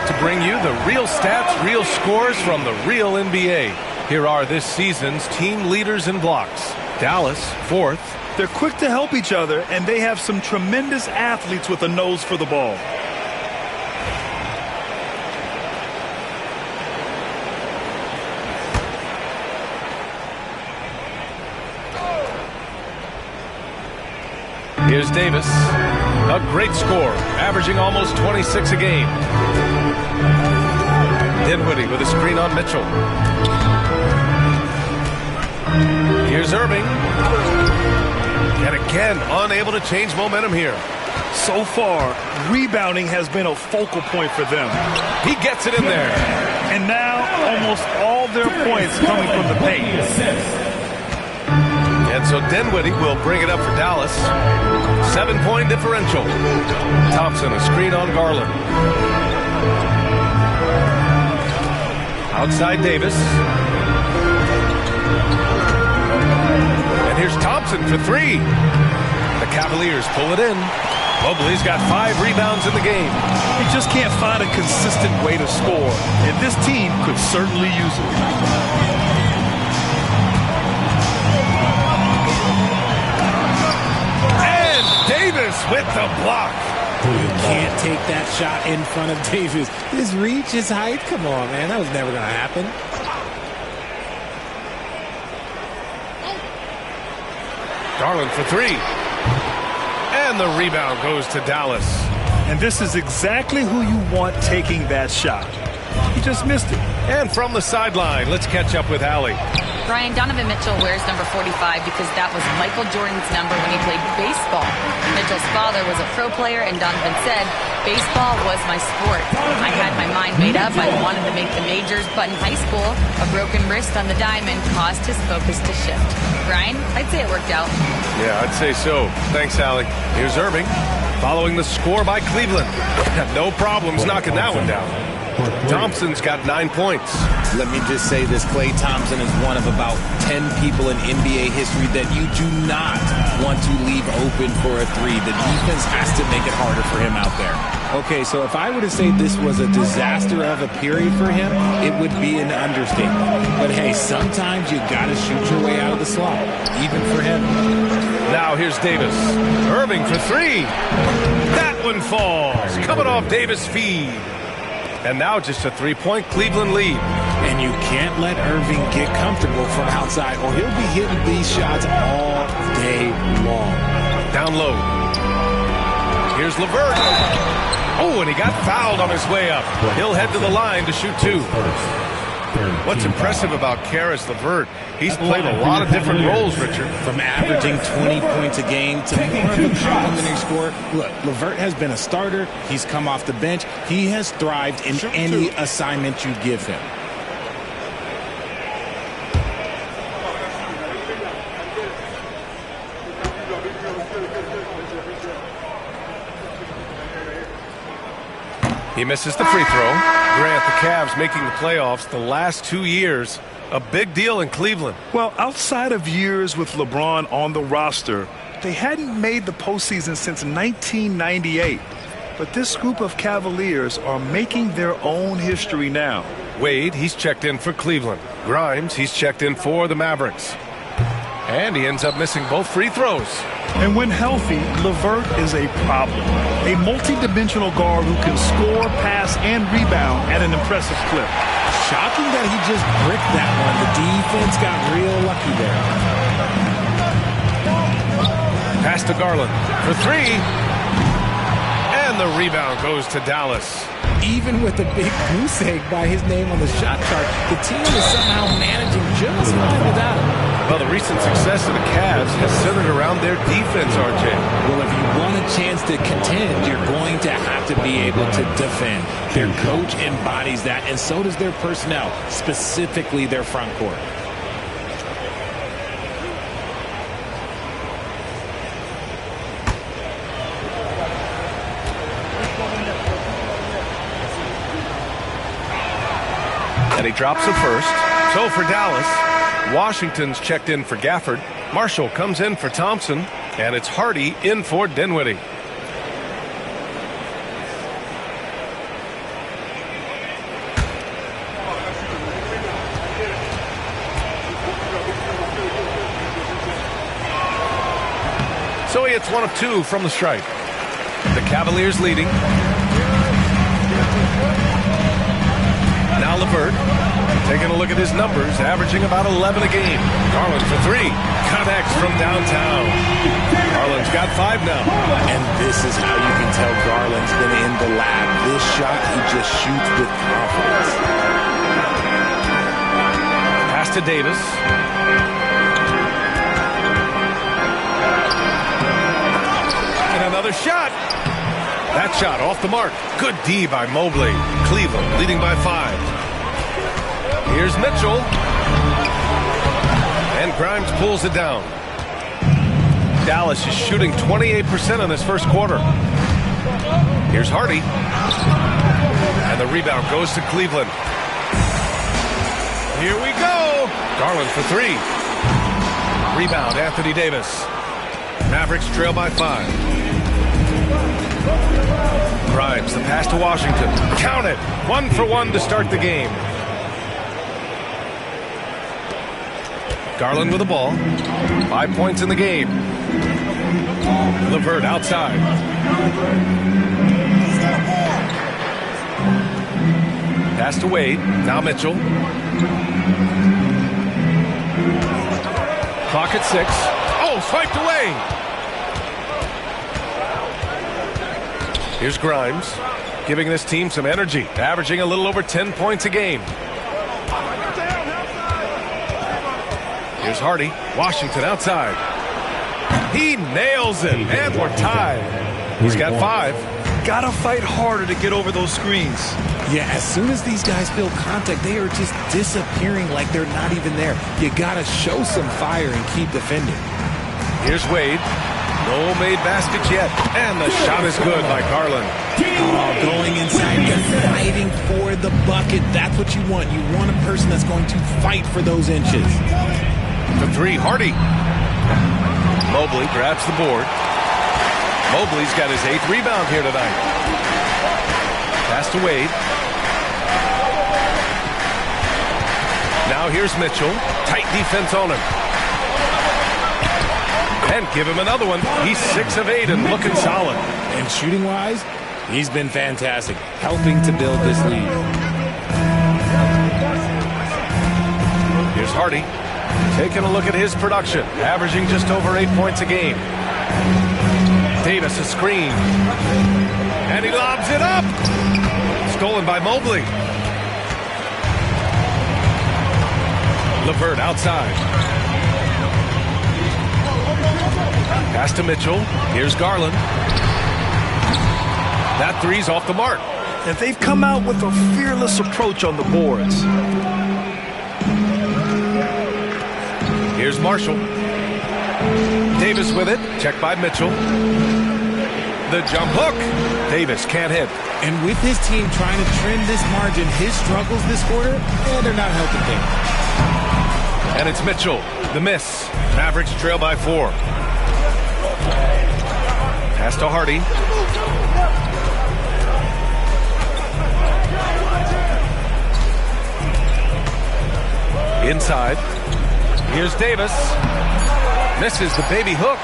To bring you the real stats, real scores from the real NBA. Here are this season's team leaders in blocks. Dallas, 4th. They're quick to help each other, and they have some tremendous athletes with a nose for the ball. Here's Davis. A great score, averaging almost 26 a game. Dinwiddie with a screen on Mitchell. Here's Irving. And again, unable to change momentum here. So far, rebounding has been a focal point for them. He gets it in there. And now, almost all their points coming from the paint. And so Dinwiddie will bring it up for Dallas. 7-point differential. Thompson, a screen on Garland. Outside Davis. And here's Thompson for 3. The Cavaliers pull it in. Mobley's got 5 rebounds in the game. He just can't find a consistent way to score, and this team could certainly use it. Davis with the block. You can't take that shot in front of Davis. His reach, his height, come on, man. That was never going to happen. Garland for 3. And the rebound goes to Dallas. And this is exactly who you want taking that shot. He just missed it. And from the sideline, let's catch up with Allie. Brian, Donovan Mitchell wears number 45 because that was Michael Jordan's number when he played baseball. Mitchell's father was a pro player, and Donovan said, baseball was my sport. I had my mind made up. I wanted to make the majors, but in high school, a broken wrist on the diamond caused his focus to shift. Brian, I'd say it worked out. Yeah, I'd say so. Thanks, Allie. Here's Irving, following the score by Cleveland. No problems knocking that one down. Thompson's got 9 points. Let me just say this, Klay Thompson is one of about 10 people in NBA history that you do not want to leave open for a 3. The defense has to make it harder for him out there. Okay, so if I were to say this was a disaster of a period for him, it would be an understatement. But hey, sometimes you gotta shoot your way out of the slot, even for him. Now here's Davis. Irving for 3. That one falls. Coming off Davis' feed. And now just a 3-point Cleveland lead. And And you can't let Irving get comfortable from outside, or he'll be hitting these shots all day long. Down low. Here's LeVert. Oh, and he got fouled on his way up. He'll head to the line to shoot 2. What's impressive about Karis LeVert, he's played a lot of different roles, Richard. From averaging 20 points a game to more of a complimentary score. Look, LeVert has been a starter. He's come off the bench. He has thrived in any assignment you give him. He misses the free throw. Grant, the Cavs making the playoffs the last 2 years. A big deal in Cleveland. Well, outside of years with LeBron on the roster, they hadn't made the postseason since 1998. But this group of Cavaliers are making their own history now. Wade, he's checked in for Cleveland. Grimes, he's checked in for the Mavericks. And he ends up missing both free throws. And when healthy, LeVert is a problem. A multi-dimensional guard who can score, pass, and rebound at an impressive clip. Shocking that he just bricked that one. The defense got real lucky there. Pass to Garland for 3. And the rebound goes to Dallas. Even with a big goose egg by his name on the shot chart, the team is somehow managing just fine without him. Well, the recent success of the Cavs has centered around their defense, RJ. Well, if you want a chance to contend, you're going to have to be able to defend. Their coach embodies that, and so does their personnel, specifically their front court. And he drops the first. So for Dallas, Washington's checked in for Gafford. Marshall comes in for Thompson. And it's Hardy in for Dinwiddie. So he hits 1 of 2 from the stripe. The Cavaliers leading. Now LeVert, taking a look at his numbers, averaging about 11 a game. Garland for 3, connects from downtown. Garland's got 5 now. And this is how you can tell Garland's been in the lab. This shot, he just shoots with confidence. Pass to Davis. And another shot. That shot off the mark. Good D by Mobley. Cleveland leading by 5. Here's Mitchell. And Grimes pulls it down. Dallas is shooting 28% in this first quarter. Here's Hardy. And the rebound goes to Cleveland. Here we go. Garland for 3. Rebound, Anthony Davis. Mavericks trail by 5. Grimes, the pass to Washington. Count it. 1 for 1 to start the game. Garland with the ball. 5 points in the game. LeVert outside. Pass to Wade. Now Mitchell. Clock at 6. Oh, swiped away. Here's Grimes, giving this team some energy, averaging a little over 10 points a game. Here's Hardy. Washington outside. He nails it, and we're tied. He's got 5. Gotta fight harder to get over those screens. Yeah, as soon as these guys feel contact, they are just disappearing like they're not even there. You gotta show some fire and keep defending. Here's Wade. No made baskets yet, and the shot is good by Garland. Oh, going inside and fighting for the bucket. That's what you want. You want a person that's going to fight for those inches. The 3, Hardy. Mobley grabs the board. Mobley's got his 8th rebound here tonight. Pass to Wade. Now here's Mitchell. Tight defense on him. And give him another one. He's 6 of 8 and looking solid. And shooting-wise, he's been fantastic, helping to build this lead. Hardy. Taking a look at his production, averaging just over 8 points a game. Davis a screen. And he lobs it up. Stolen by Mobley. LeVert outside. Pass to Mitchell. Here's Garland. That three's off the mark. And they've come out with a fearless approach on the boards. Here's Marshall. Davis with it. Checked by Mitchell. The jump hook. Davis can't hit. And with his team trying to trim this margin, his struggles this quarter, they're not helping things. And it's Mitchell. The miss. Mavericks trail by 4. Pass to Hardy. Inside. Here's Davis. Misses the baby hook.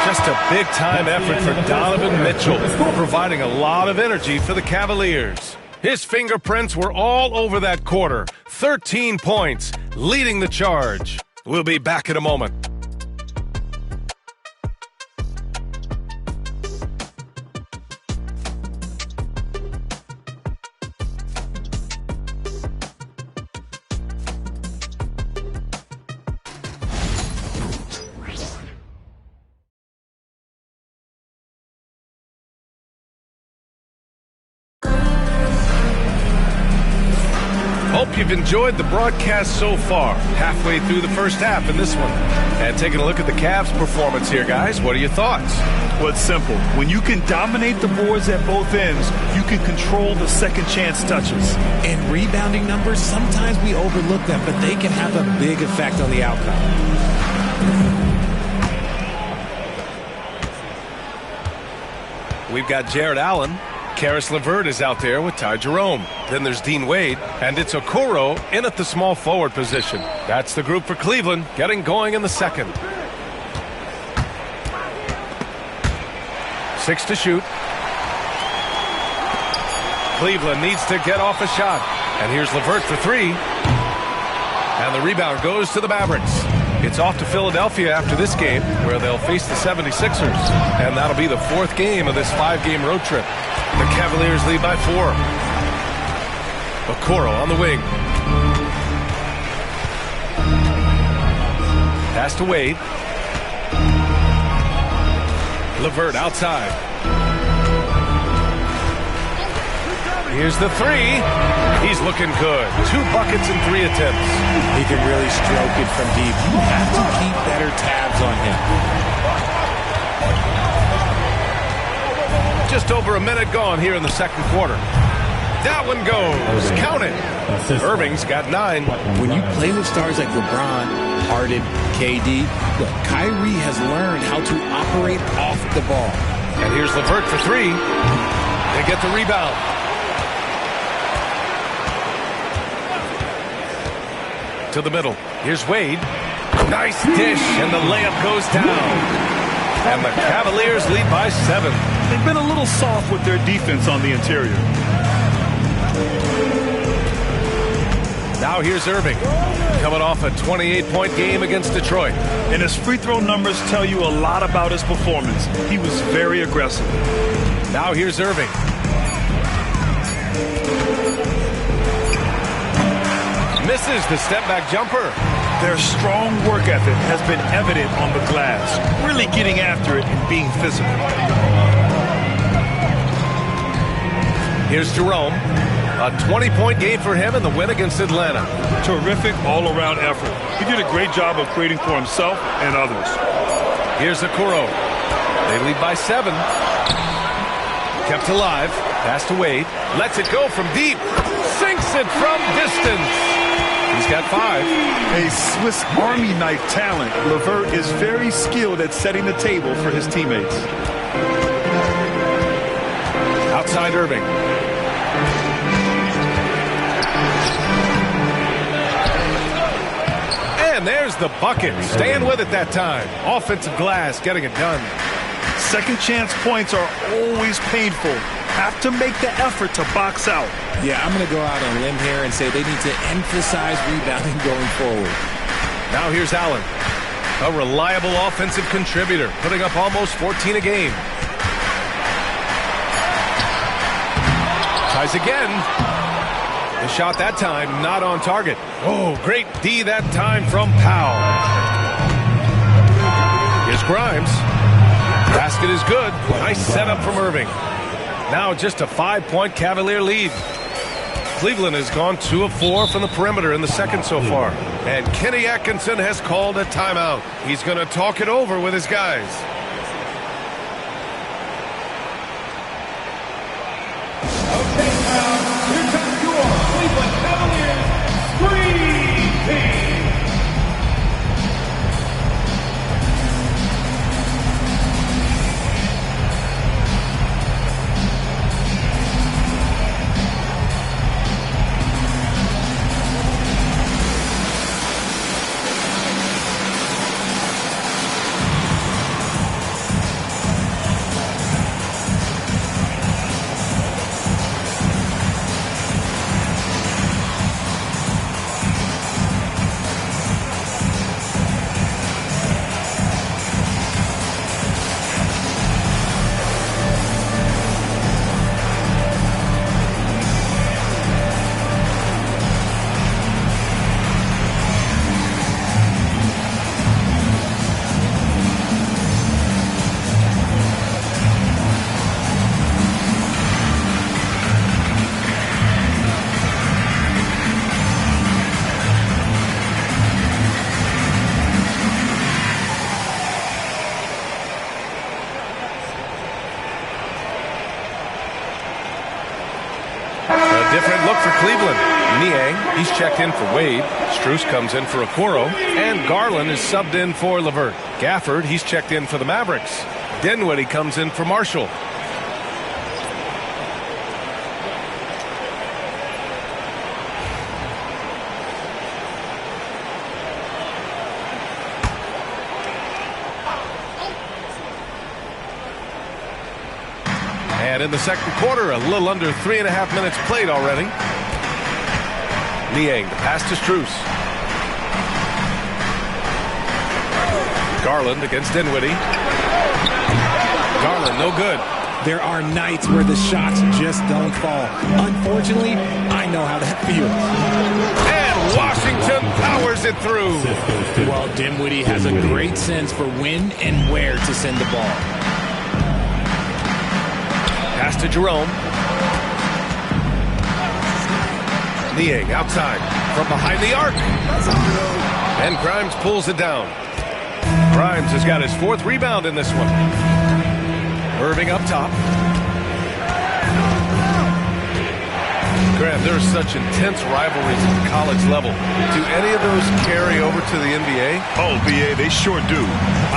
Just a big-time effort for Donovan Mitchell, providing a lot of energy for the Cavaliers. His fingerprints were all over that quarter. 13 points, leading the charge. We'll be back in a moment. Hope you've enjoyed the broadcast so far. Halfway through the first half in this one. And taking a look at the Cavs' performance here, guys. What are your thoughts? Well, it's simple. When you can dominate the boards at both ends, you can control the second chance touches. And rebounding numbers, sometimes we overlook them, but they can have a big effect on the outcome. We've got Jared Allen. Karis LeVert is out there with Ty Jerome. Then there's Dean Wade, and it's Okoro in at the small forward position. That's the group for Cleveland, getting going in the second. 6 to shoot. Cleveland needs to get off a shot. And here's LeVert for 3. And the rebound goes to the Mavericks. It's off to Philadelphia after this game, where they'll face the 76ers. And that'll be the 4th game of this 5-game road trip. The Cavaliers lead by 4. Okoro on the wing. Pass to Wade. LeVert outside. Here's the 3. He's looking good. 2 buckets in 3 attempts. He can really stroke it from deep. You have to keep better tabs on him. Just over a minute gone here in the second quarter. That one goes. Count it. Irving's got 9. When you play with stars like LeBron, Harden, KD, look, Kyrie has learned how to operate off the ball. And here's LeVert for 3. They get the rebound. To the middle. Here's Wade. Nice dish, and the layup goes down. And the Cavaliers lead by 7. They've been a little soft with their defense on the interior. Now here's Irving, coming off a 28-point game against Detroit. And his free throw numbers tell you a lot about his performance. He was very aggressive. Now here's Irving. Misses the step-back jumper. Their strong work ethic has been evident on the glass, really getting after it and being physical. Here's Jerome. A 20-point game for him in the win against Atlanta. Terrific all-around effort. He did a great job of creating for himself and others. Here's Okoro. They lead by 7. Kept alive. Pass to Wade. Lets it go from deep. Sinks it from distance. He's got 5. A Swiss Army knife talent. LeVert is very skilled at setting the table for his teammates. Outside Irving. And there's the bucket. Staying with it that time. Offensive glass getting it done. Second chance points are always painful. have to make the effort to box out. Yeah, I'm going to go out on a limb here and say they need to emphasize rebounding going forward. Now here's Allen, a reliable offensive contributor, putting up almost 14 a game. Tries again. The shot that time not on target. Oh, great D that time from Powell. Here's Grimes. Basket is good. Nice setup from Irving. Now just a 5-point Cavalier lead. Cleveland has gone 2 of 4 from the perimeter in the second so far. And Kenny Atkinson has called a timeout. He's going to talk it over with his guys. Okay, now, here comes your Cleveland Cavaliers Dream Team. Different look for Cleveland. Niang, he's checked in for Wade. Strus comes in for Okoro. And Garland is subbed in for Levert. Gafford, he's checked in for the Mavericks. Dinwiddie comes in for Marshall. And in the second quarter, a little under 3.5 minutes played already. Niang, the pass to Strus. Garland against Dinwiddie. Garland, no good. There are nights where the shots just don't fall. Unfortunately, I know how that feels. And Washington powers it through. Well, Dinwiddie has a great sense for when and where to send the ball. Pass to Jerome. Niang outside from behind the arc. And Grimes pulls it down. Grimes has got his 4th rebound in this one. Irving up top. Graham, there's such intense rivalries at the college level. Do any of those carry over to the NBA? Oh, BA, they sure do.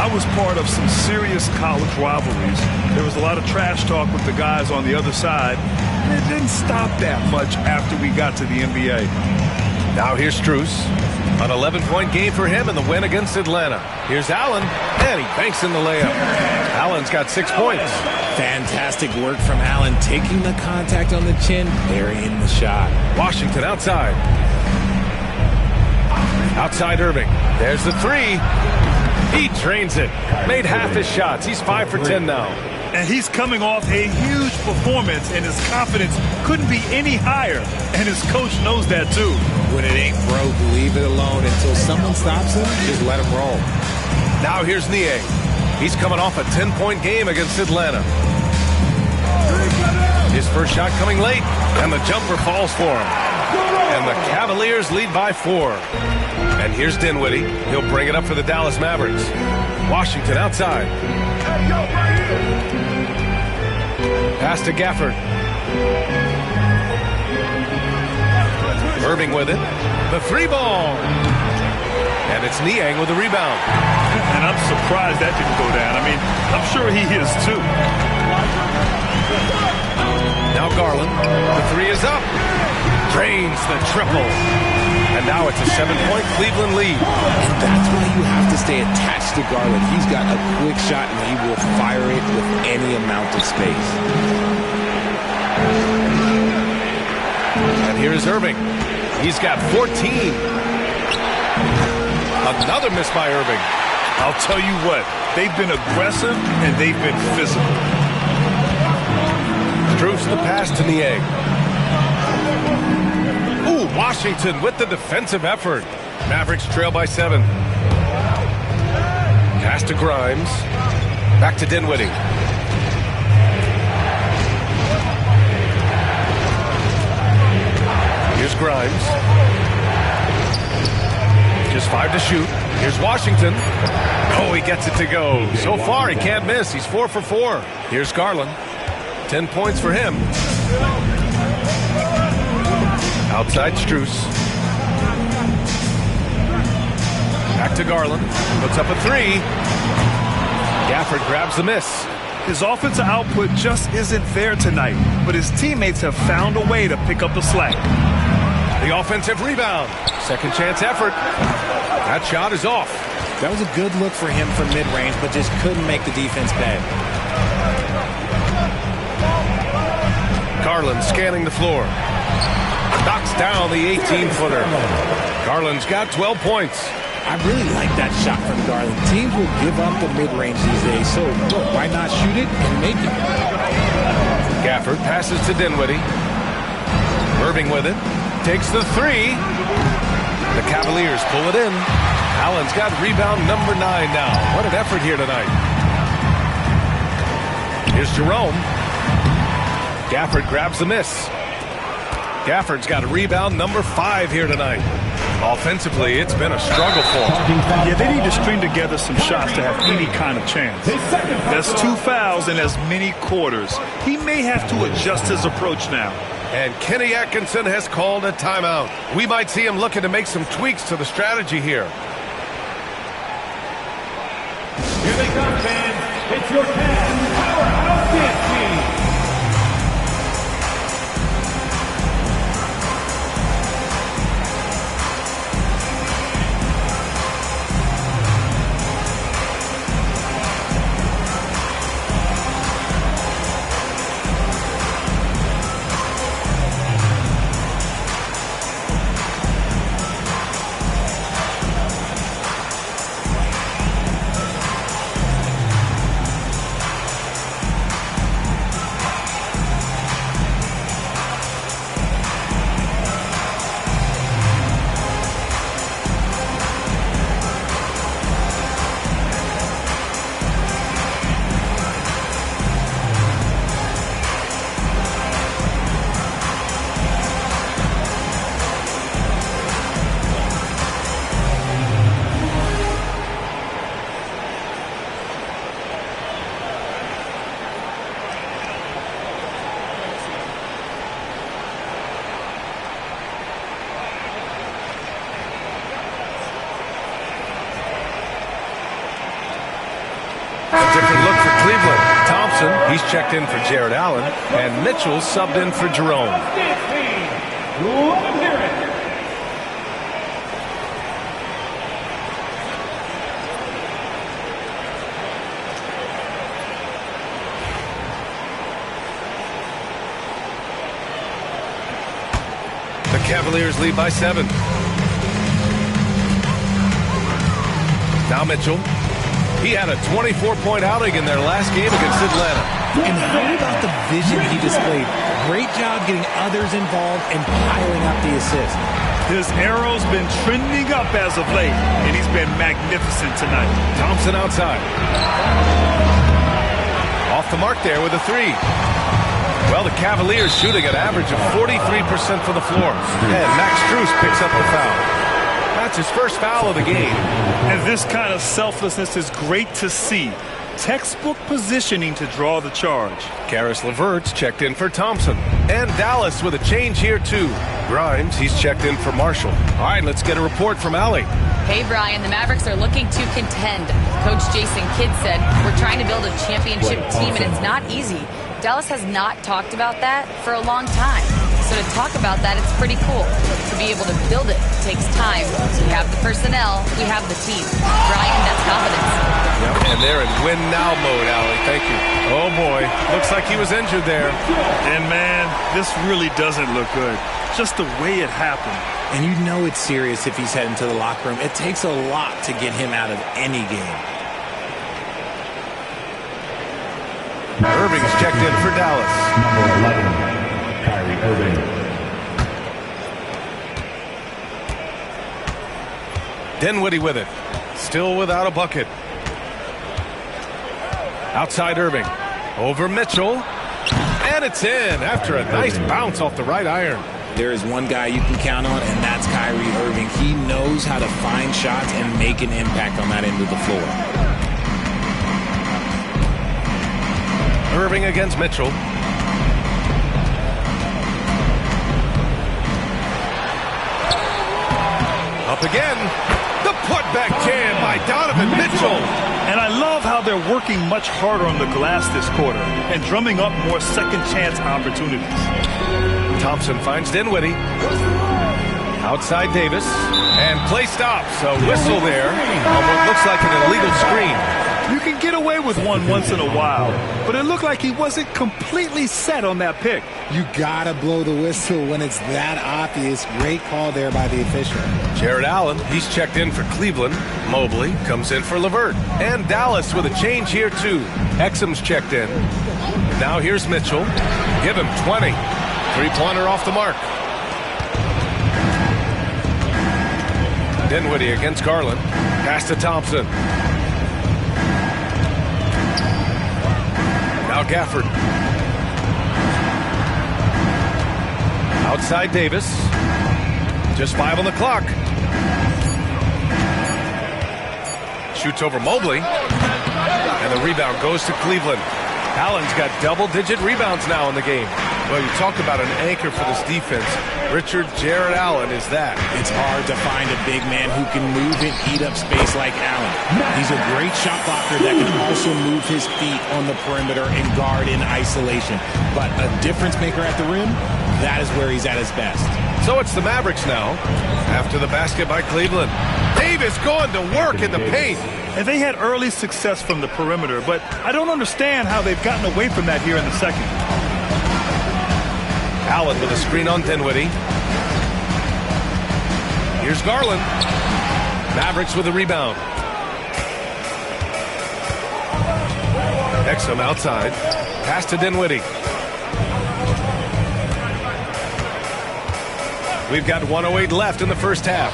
I was part of some serious college rivalries. There was a lot of trash talk with the guys on the other side, and it didn't stop that much after we got to the NBA. Now here's Strus. An 11-point game for him in the win against Atlanta. Here's Allen, and he banks in the layup. Allen's got 6 points. Fantastic work from Allen, taking the contact on the chin, burying the shot. Washington outside. Outside Irving. There's the 3. He drains it. Made half his shots. He's 5 for 10 now. And he's coming off a huge performance, and his confidence couldn't be any higher. And his coach knows that, too. When it ain't broke, leave it alone. Until someone stops him, just let him roll. Now here's Niang. He's coming off a 10-point game against Atlanta. His first shot coming late, and the jumper falls for him. And the Cavaliers lead by 4. And here's Dinwiddie. He'll bring it up for the Dallas Mavericks. Washington outside. Pass to Gafford. Irving with it. The 3-ball. And it's Niang with the rebound. And I'm surprised that didn't go down. I mean, I'm sure he is too. Now Garland. The 3 is up. Drains the triple. And now it's a 7-point Cleveland lead. And that's why you have to stay attached to Garland. He's got a quick shot, and he will fire it with any amount of space. And here's Irving. He's got 14. Another miss by Irving. I'll tell you what, they've been aggressive and they've been physical. Strus the pass to Niang. Ooh, Washington with the defensive effort. Mavericks trail by 7. Pass to Grimes. Back to Dinwiddie. Here's Grimes. Just 5 to shoot. Here's Washington. Oh, he gets it to go. So far, he can't miss. He's 4 for 4. Here's Garland. 10 points for him. Outside Strus. Back to Garland. Puts up a 3. Gafford grabs the miss. His offensive output just isn't there tonight, but his teammates have found a way to pick up the slack. The offensive rebound. Second chance effort. That shot is off. That was a good look for him from mid-range, but just couldn't make the defense pay. Garland scanning the floor. Knocks down the 18-footer. Garland's got 12 points. I really like that shot from Garland. Teams will give up the mid-range these days, so look, why not shoot it and make it? Gafford passes to Dinwiddie. Irving with it. Takes the 3. The Cavaliers pull it in. Allen's got rebound number 9 now. What an effort here tonight. Here's Jerome. Gafford grabs the miss. Gafford's got a rebound number 5 here tonight. Offensively, it's been a struggle for him. Yeah, they need to string together some shots to have any kind of chance. That's 2 fouls in as many quarters. He may have to adjust his approach now. And Kenny Atkinson has called a timeout. We might see him looking to make some tweaks to the strategy here. Here they come, fans. It's your Cavs powerhouse dance team. Different look for Cleveland. Thompson, he's checked in for Jared Allen, and Mitchell subbed in for Jerome. The Cavaliers lead by 7. Now Mitchell. He had a 24-point outing in their last game against Atlanta. And how about the vision he displayed? Great job getting others involved and piling up the assist. His arrow's been trending up as of late, and he's been magnificent tonight. Thompson outside. Off the mark there with a 3. Well, the Cavaliers shooting an average of 43% from the floor. And Max Strus picks up the foul. That's his first foul of the game. And this kind of selflessness is great to see. Textbook positioning to draw the charge. Karis LeVert's checked in for Thompson. And Dallas with a change here, too. Grimes, he's checked in for Marshall. All right, let's get a report from Allie. Hey, Brian, the Mavericks are looking to contend. Coach Jason Kidd said, we're trying to build a championship team, and it's not easy. Dallas has not talked about that for a long time. So to talk about that, it's pretty cool. To be able to build it takes time. We have the personnel, we have the team. Brian, that's confidence. Yep, and they're in win now mode, Allie. Thank you. Oh boy, looks like he was injured there. And man, this really doesn't look good. Just the way it happened. And you know it's serious if he's heading to the locker room. It takes a lot to get him out of any game. Irving's checked in for Dallas. Number 11, Kyrie Irving. Dinwiddie with it. Still without a bucket. Outside Irving. Over Mitchell. And it's in after a nice bounce off the right iron. There is one guy you can count on, and that's Kyrie Irving. He knows how to find shots and make an impact on that end of the floor. Irving against Mitchell. Up again. The putback jam by Donovan Mitchell. And I love how they're working much harder on the glass this quarter and drumming up more second chance opportunities. Thompson finds Dinwiddie. Outside Davis. And play stops. A whistle there on what looks like an illegal screen. You can get away with one once in a while, but it looked like he wasn't completely set on that pick. You gotta blow the whistle when it's that obvious. Great call there by the official. Jared Allen, he's checked in for Cleveland. Mobley comes in for LeVert. And Dallas with a change here too. Exum's checked in. Now here's Mitchell. Give him 20. Three-pointer off the mark. Dinwiddie against Garland. Pass to Thompson. Now Gafford. Outside Davis. Just 5 on the clock. Shoots over Mobley. And the rebound goes to Cleveland. Allen's got double-digit rebounds now in the game. Well, you talk about an anchor for this defense. Jared Allen is that. It's hard to find a big man who can move and eat up space like Allen. He's a great shot blocker that can also move his feet on the perimeter and guard in isolation. But a difference maker at the rim, that is where he's at his best. So it's the Mavericks now. After the basket by Cleveland. Davis going to work in the paint. And they had early success from the perimeter, but I don't understand how they've gotten away from that here in the second. Allen with a screen on Dinwiddie. Here's Garland. Mavericks with a rebound. Exum outside. Pass to Dinwiddie. We've got 1:08 left in the first half.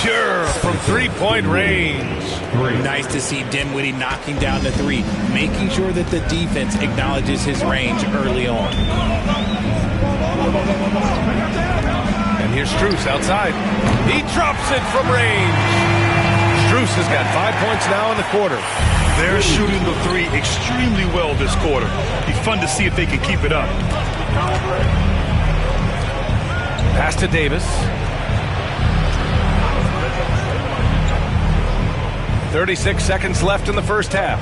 Pure from three-point range. Nice to see Dinwiddie knocking down the three, making sure that the defense acknowledges his range early on. And here's Strus outside. He drops it from range. Strus has got 5 points now in the quarter. They're shooting the three extremely well this quarter. Be fun to see if they can keep it up. Pass to Davis. 36 seconds left in the first half.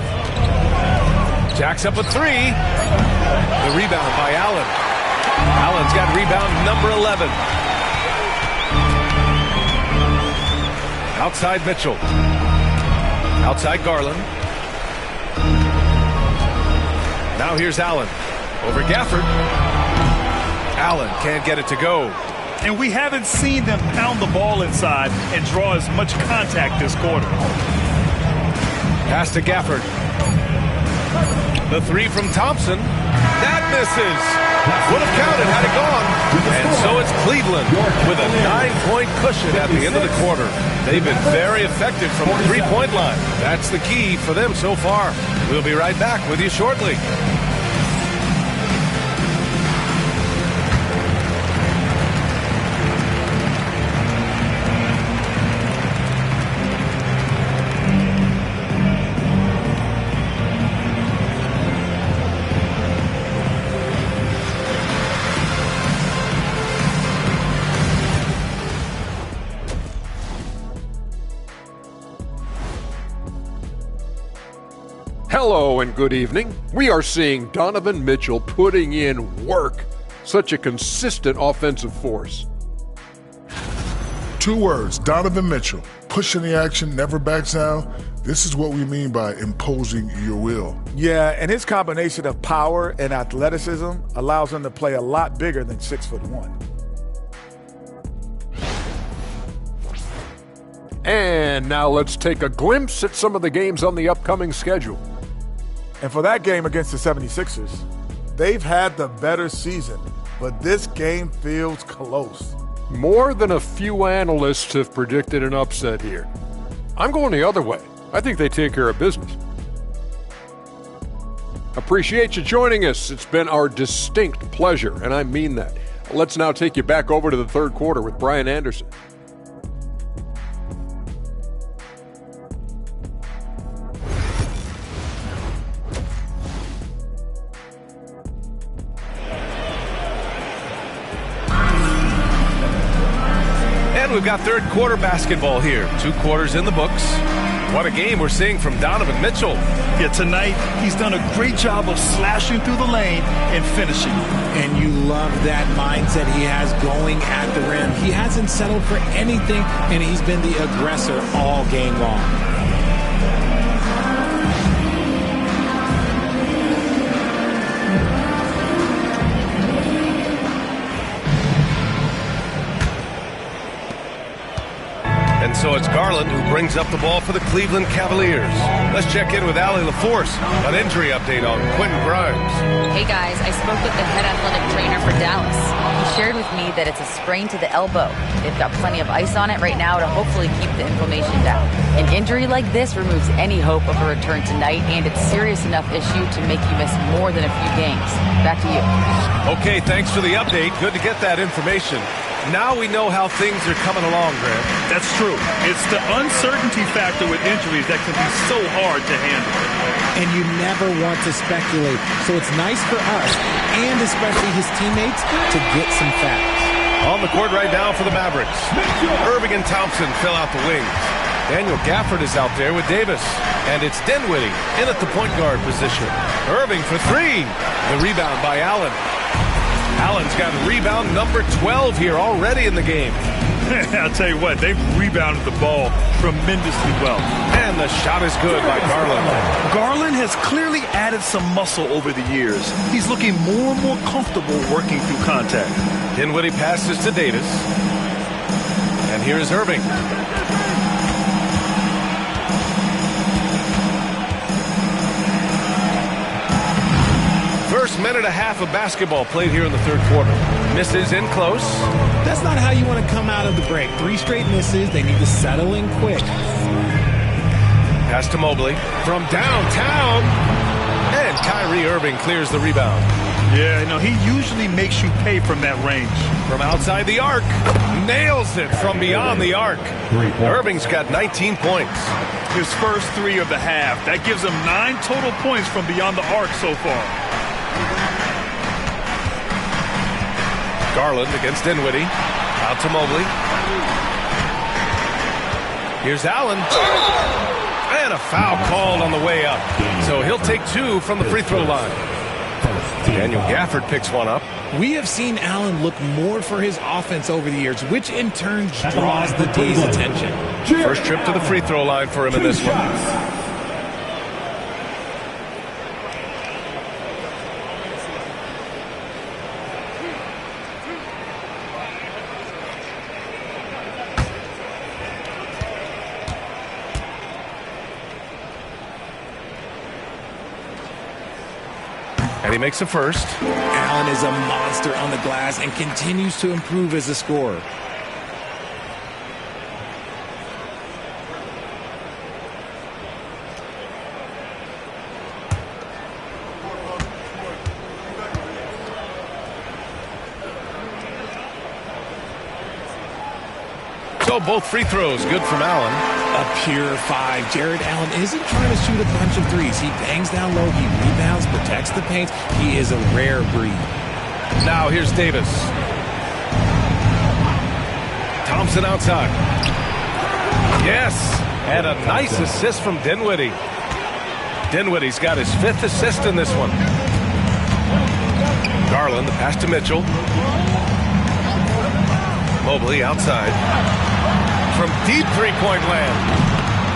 Jacks up a three. The rebound by Allen. Allen's got rebound number 11. Outside Mitchell. Outside Garland. Now here's Allen. Over Gafford. Allen can't get it to go. And we haven't seen them pound the ball inside and draw as much contact this quarter. Pass to Gafford. The three from Thompson. That misses. Would have counted had it gone. And so it's Cleveland with a 9-point cushion at the end of the quarter. They've been very effective from the three-point line. That's the key for them so far. We'll be right back with you shortly. Hello and good evening. We are seeing Donovan Mitchell putting in work. Such a consistent offensive force. 2 words, Donovan Mitchell. Pushing the action, never backs down. This is what we mean by imposing your will. Yeah, and his combination of power and athleticism allows him to play a lot bigger than 6'1". And now let's take a glimpse at some of the games on the upcoming schedule. And for that game against the 76ers, they've had the better season, but this game feels close. More than a few analysts have predicted an upset here. I'm going the other way. I think they take care of business. Appreciate you joining us. It's been our distinct pleasure, and I mean that. Let's now take you back over to the third quarter with Brian Anderson. We've got third quarter basketball here. 2 quarters in the books. What a game we're seeing from Donovan Mitchell. Yeah, tonight he's done a great job of slashing through the lane and finishing. And you love that mindset he has going at the rim. He hasn't settled for anything, and he's been the aggressor all game long. And so it's Garland who brings up the ball for the Cleveland Cavaliers. Let's check in with Allie LaForce, an injury update on Quentin Grimes. Hey guys, I spoke with the head athletic trainer for Dallas. He shared with me that it's a sprain to the elbow. They've got plenty of ice on it right now to hopefully keep the inflammation down. An injury like this removes any hope of a return tonight, and it's a serious enough issue to make you miss more than a few games. Back to you. Okay, thanks for the update. Good to get that information. Now we know how things are coming along, Grant. That's true. It's the uncertainty factor with injuries that can be so hard to handle. And you never want to speculate. So it's nice for us, and especially his teammates, to get some facts. On the court right now for the Mavericks. Irving and Thompson fill out the wings. Daniel Gafford is out there with Davis. And it's Dinwiddie in at the point guard position. Irving for 3. The rebound by Allen. Allen's got rebound number 12 here already in the game. I'll tell you what, they've rebounded the ball tremendously well. And the shot is good by Garland. Garland has clearly added some muscle over the years. He's looking more and more comfortable working through contact. Dinwiddie passes to Davis. And here's Irving. First minute and a half of basketball played here in the third quarter. Misses in close. That's not how you want to come out of the break. 3 straight misses. They need to settle in quick. Pass to Mobley from downtown. And Kyrie Irving clears the rebound. Yeah, no, he usually makes you pay from that range. From outside the arc. Nails it from beyond the arc. Irving's got 19 points. His first 3 of the half. That gives him 9 total points from beyond the arc so far. Garland against Dinwiddie. Out to Mobley. Here's Allen. And a foul called on the way up. So he'll take 2 from the free throw line. Daniel Gafford picks one up. We have seen Allen look more for his offense over the years, which in turn draws the D's attention. First trip to the free throw line for him in this one. And he makes a first. Allen is a monster on the glass and continues to improve as a scorer. So both free throws good from Allen. A pure 5. Jared Allen isn't trying to shoot a bunch of threes. He bangs down low, he rebounds, protects the paint. He is a rare breed. Now here's Davis. Thompson outside. Yes, and a nice assist from Dinwiddie. Dinwiddie's got his 5th assist in this one. Garland, the pass to Mitchell. Mobley outside. From deep three-point land.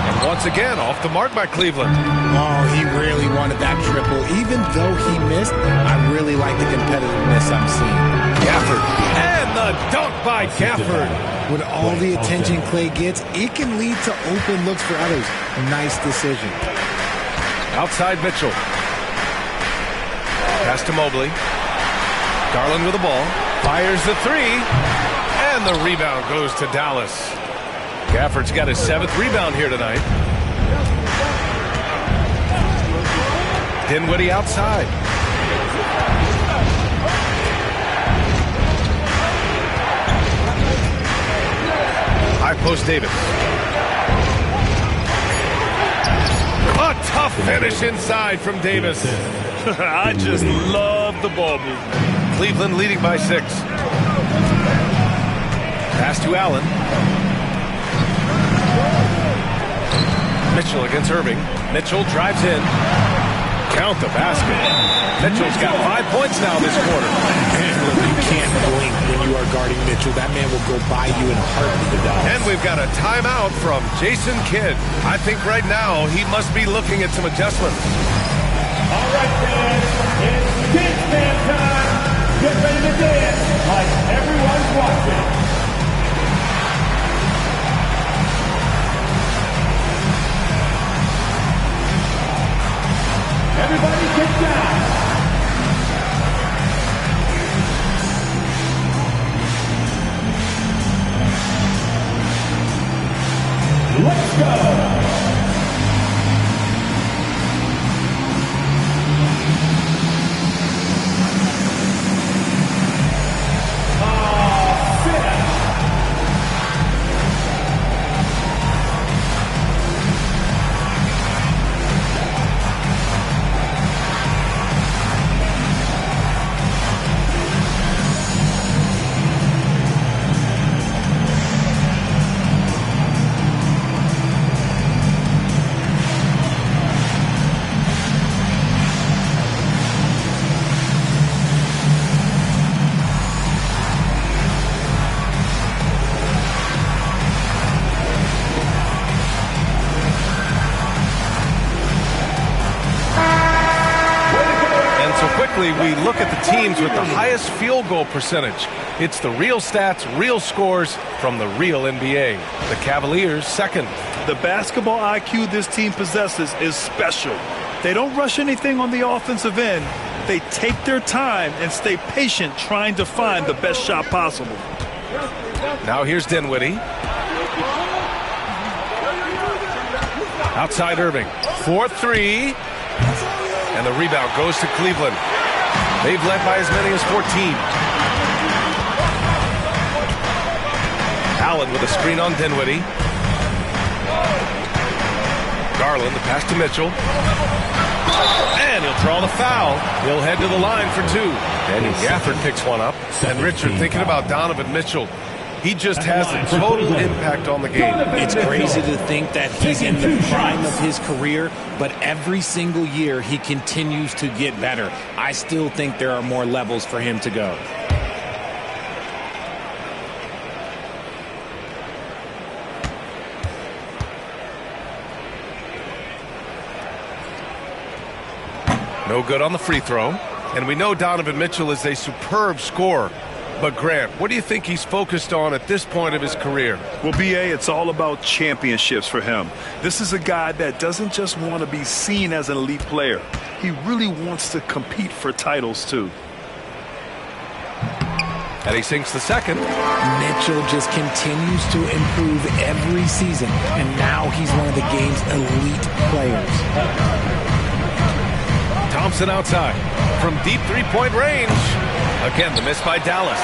And once again, off the mark by Cleveland. Oh, he really wanted that triple. Even though he missed, I really like the competitiveness I'm seeing. Gafford. And the dunk by Gafford. With all the attention Clay gets, it can lead to open looks for others. Nice decision. Outside Mitchell. Pass to Mobley. Garland with the ball. Fires the three. And the rebound goes to Dallas. Gafford's got his 7th rebound here tonight. Dinwiddie outside. High post Davis. A tough finish inside from Davis. I just love the ball movement. Cleveland leading by 6. Pass to Allen. Mitchell against Irving. Mitchell drives in. Count the basket. Mitchell's got 5 points now this quarter. And look, you can't blink when you are guarding Mitchell. That man will go by you in a heartbeat. And we've got a timeout from Jason Kidd. I think right now he must be looking at some adjustments. All right, fans, it's Kids Man time. Get ready to dance like everyone's watching. Everybody get down. Let's go. We look at the teams with the highest field goal percentage. It's the real stats, real scores from the real NBA. The Cavaliers second. The basketball IQ this team possesses is special. They don't rush anything on the offensive end. They take their time and stay patient trying to find the best shot possible. Now here's Dinwiddie. Outside Irving. 4-3. And the rebound goes to Cleveland. They've led by as many as 14. Allen with a screen on Dinwiddie. Garland, the pass to Mitchell. And he'll draw the foul. He'll head to the line for 2. Daniel Gafford picks one up. And Richard, thinking about Donovan Mitchell, he just has a total impact on the game. It's crazy to think that he's in the prime of his career, but every single year he continues to get better. I still think there are more levels for him to go. No good on the free throw. And we know Donovan Mitchell is a superb scorer. But Grant, what do you think he's focused on at this point of his career? Well, B.A., it's all about championships for him. This is a guy that doesn't just want to be seen as an elite player. He really wants to compete for titles, too. And he sinks the second. Mitchell just continues to improve every season, and now he's one of the game's elite players. Thompson outside from deep three-point range. Again, the miss by Dallas.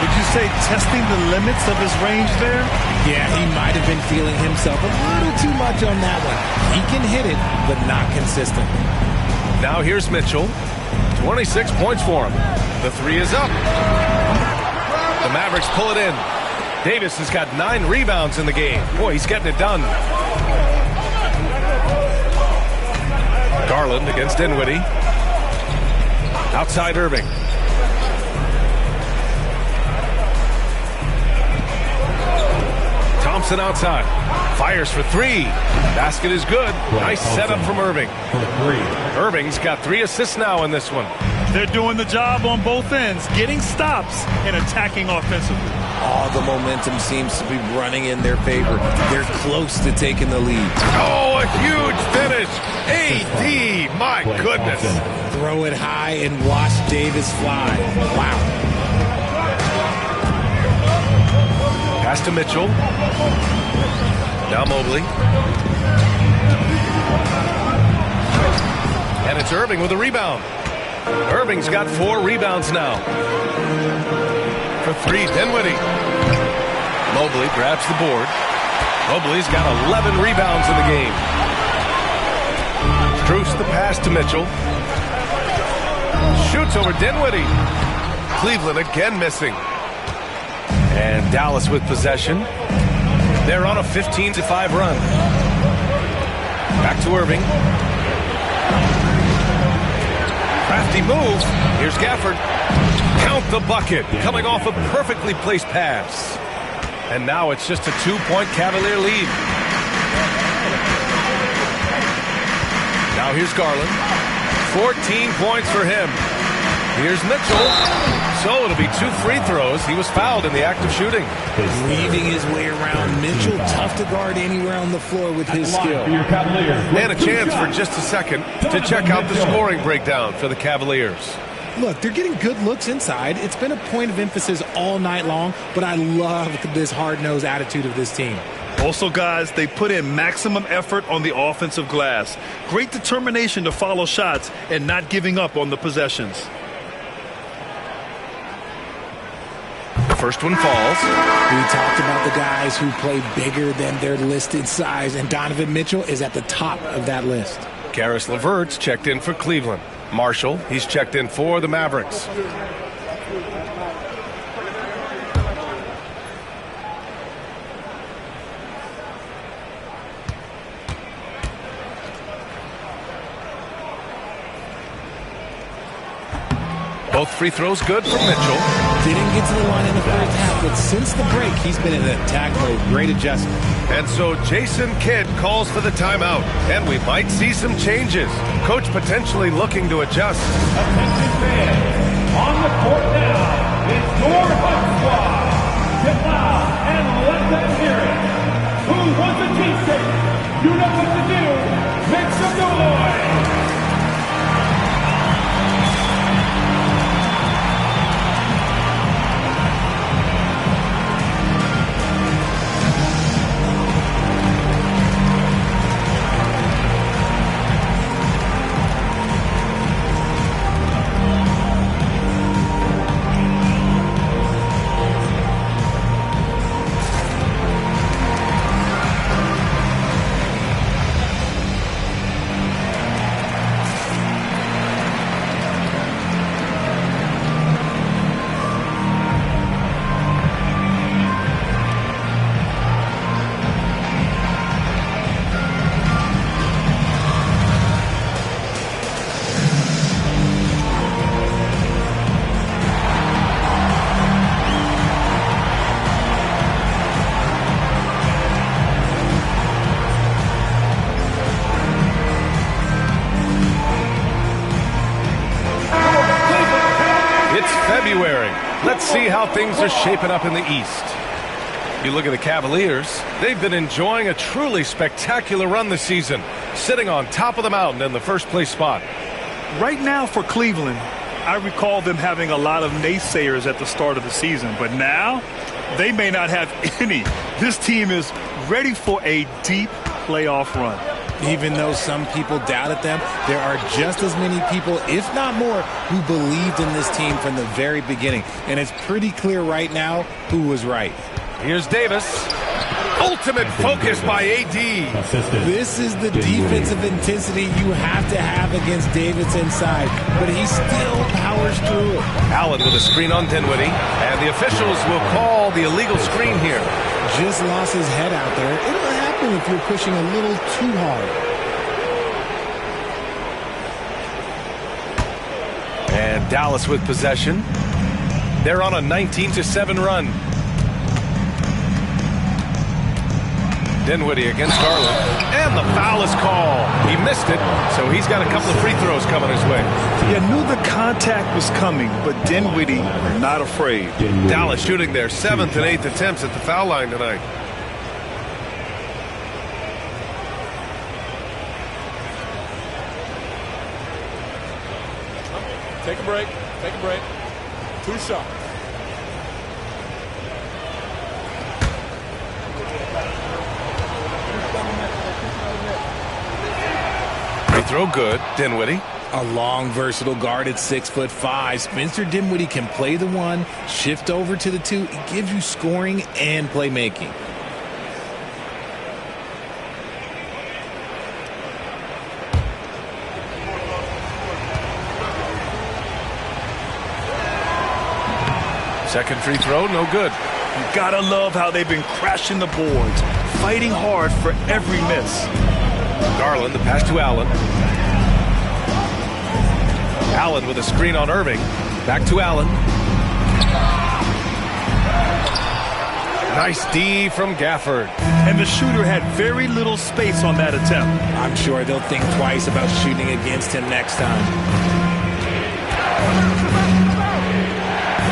Would you say testing the limits of his range there? Yeah, he might have been feeling himself a little too much on that one. He can hit it, but not consistent. Now here's Mitchell. 26 points for him. The three is up. The Mavericks pull it in. Davis has got 9 rebounds in the game. Boy, he's getting it done. Garland against Dinwiddie. Outside Irving. Thompson outside. Fires for three. Basket is good. Nice setup from Irving. Irving's got 3 assists now in this one. They're doing the job on both ends, getting stops and attacking offensively. All the momentum seems to be running in their favor. They're close to taking the lead. Oh, a huge finish. AD, my goodness. Throw it high and watch Davis fly. Wow. Pass to Mitchell. Now Mobley. And it's Irving with a rebound. Irving's got 4 rebounds now. For 3, Dinwiddie. Mobley grabs the board. Mobley's got 11 rebounds in the game. Strus the pass to Mitchell. Shoots over Dinwiddie. Cleveland again missing. And Dallas with possession. They're on a 15-5 run. Back to Irving. Crafty move. Here's Gafford. Count the bucket. Coming off a perfectly placed pass. And now it's just a 2-point Cavalier lead. Now here's Garland. 14 points for him. Here's Mitchell. So it'll be 2 free throws. He was fouled in the act of shooting. Weaving his way around. Mitchell, tough to guard anywhere on the floor with his skill. And a chance for just a second to check out the scoring breakdown for the Cavaliers. Look, they're getting good looks inside. It's been a point of emphasis all night long, but I love this hard-nosed attitude of this team. Also, guys, they put in maximum effort on the offensive glass. Great determination to follow shots and not giving up on the possessions. The first one falls. We talked about the guys who play bigger than their listed size, and Donovan Mitchell is at the top of that list. Karis LeVert's checked in for Cleveland. Marshall, he's checked in for the Mavericks. Both free throws good from Mitchell. Didn't get to the line in the first half, but since the break, he's been in attack mode. Great adjustment. And so Jason Kidd calls for the timeout, and we might see some changes. Coach potentially looking to adjust. Attention fans, on the court now is your hot squad. Get loud and let them hear it. Who wants a cheesesteak? You know what to do. Make some noise. February. Let's see how things are shaping up in the East. You look at the Cavaliers, they've been enjoying a truly spectacular run this season, sitting on top of the mountain in the first place spot. Right now for Cleveland, I recall them having a lot of naysayers at the start of the season, but now they may not have any. This team is ready for a deep playoff run. Even though some people doubted them, there are just as many people, if not more, who believed in this team from the very beginning. And it's pretty clear right now who was right. Here's Davis. Ultimate focus by AD. This is the defensive intensity you have to have against Davis inside, but he still powers through it. Allen with a screen on Dinwiddie, and the officials will call the illegal screen here. Just lost his head out there. It'll happen if you're pushing a little too hard. And Dallas with possession. They're on a 19-7 run. Dinwiddie against Garland. And the foul is called. He missed it, so he's got a couple of free throws coming his way. Yeah, knew the contact was coming, but Dinwiddie not afraid. Dallas shooting their 7th and 8th attempts at the foul line tonight. Take a break. Take a break. 2 shots. Free throw good. Dinwiddie. A long, versatile guard at 6'5". Spencer Dinwiddie can play the 1, shift over to the 2. It gives you scoring and playmaking. Second free throw, no good. You gotta love how they've been crashing the boards, fighting hard for every miss. Garland, the pass to Allen. Allen with a screen on Irving. Back to Allen. Nice D from Gafford. And the shooter had very little space on that attempt. I'm sure they'll think twice about shooting against him next time.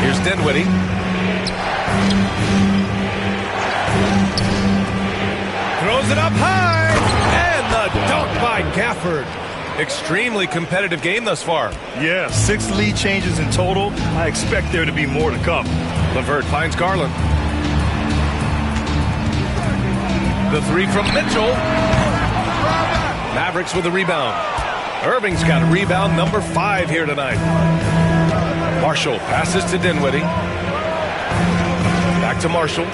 Here's Dinwiddie. Throws it up high. And the dunk by Gafford. Extremely competitive game thus far. Yeah, 6 lead changes in total. I expect there to be more to come. LeVert finds Garland. The 3 from Mitchell. Mavericks with a rebound. Irving's got a rebound number 5 here tonight. Marshall passes to Dinwiddie. Back to Marshall.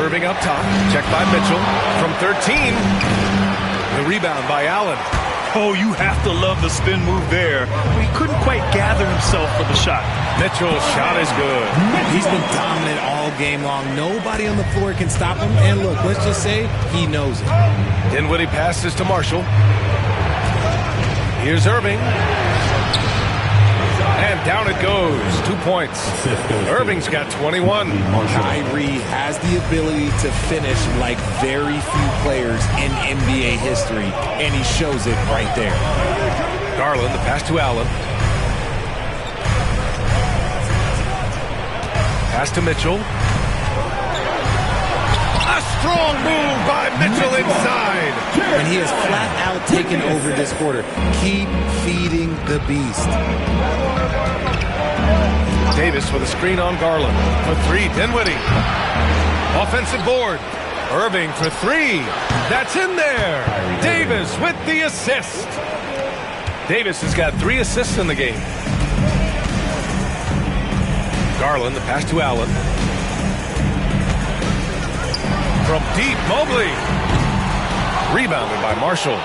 Irving up top. Checked by Mitchell. From 13. The rebound by Allen. Oh, you have to love the spin move there. But he couldn't quite gather himself for the shot. Mitchell's shot is good. He's been dominant all game long. Nobody on the floor can stop him. And look, let's just say he knows it. Dinwiddie passes to Marshall. Here's Irving. And down it goes. 2 points. Irving's got 21. Kyrie has the ability to finish like very few players in NBA history, and he shows it right there. Garland, the pass to Allen. Pass to Mitchell. A strong move by Mitchell inside. And he has flat out taken over this quarter. Keep feeding the beast. Davis with a screen on Garland. For 3, Dinwiddie. Offensive board. Irving for 3. That's in there. Davis with the assist. Davis has got 3 assists in the game. Garland, the pass to Allen. From deep, Mobley. Rebounded by Marshall.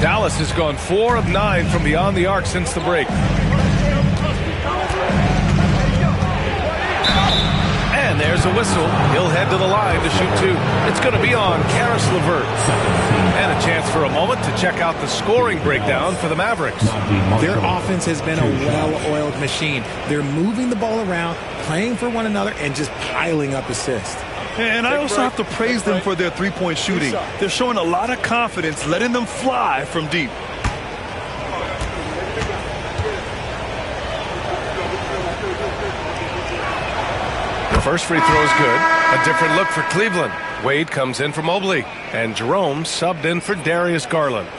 Dallas has gone 4 of 9 from beyond the arc since the break. And there's a whistle. He'll head to the line to shoot 2. It's going to be on Karis LeVert. And a chance for a moment to check out the scoring breakdown for the Mavericks. Their offense has been a well-oiled machine. They're moving the ball around, playing for one another, and just piling up assists. And I also have to praise them for their 3-point shooting. They're showing a lot of confidence, letting them fly from deep. The first free throw is good. A different look for Cleveland. Wade comes in for Mobley. And Jerome subbed in for Darius Garland.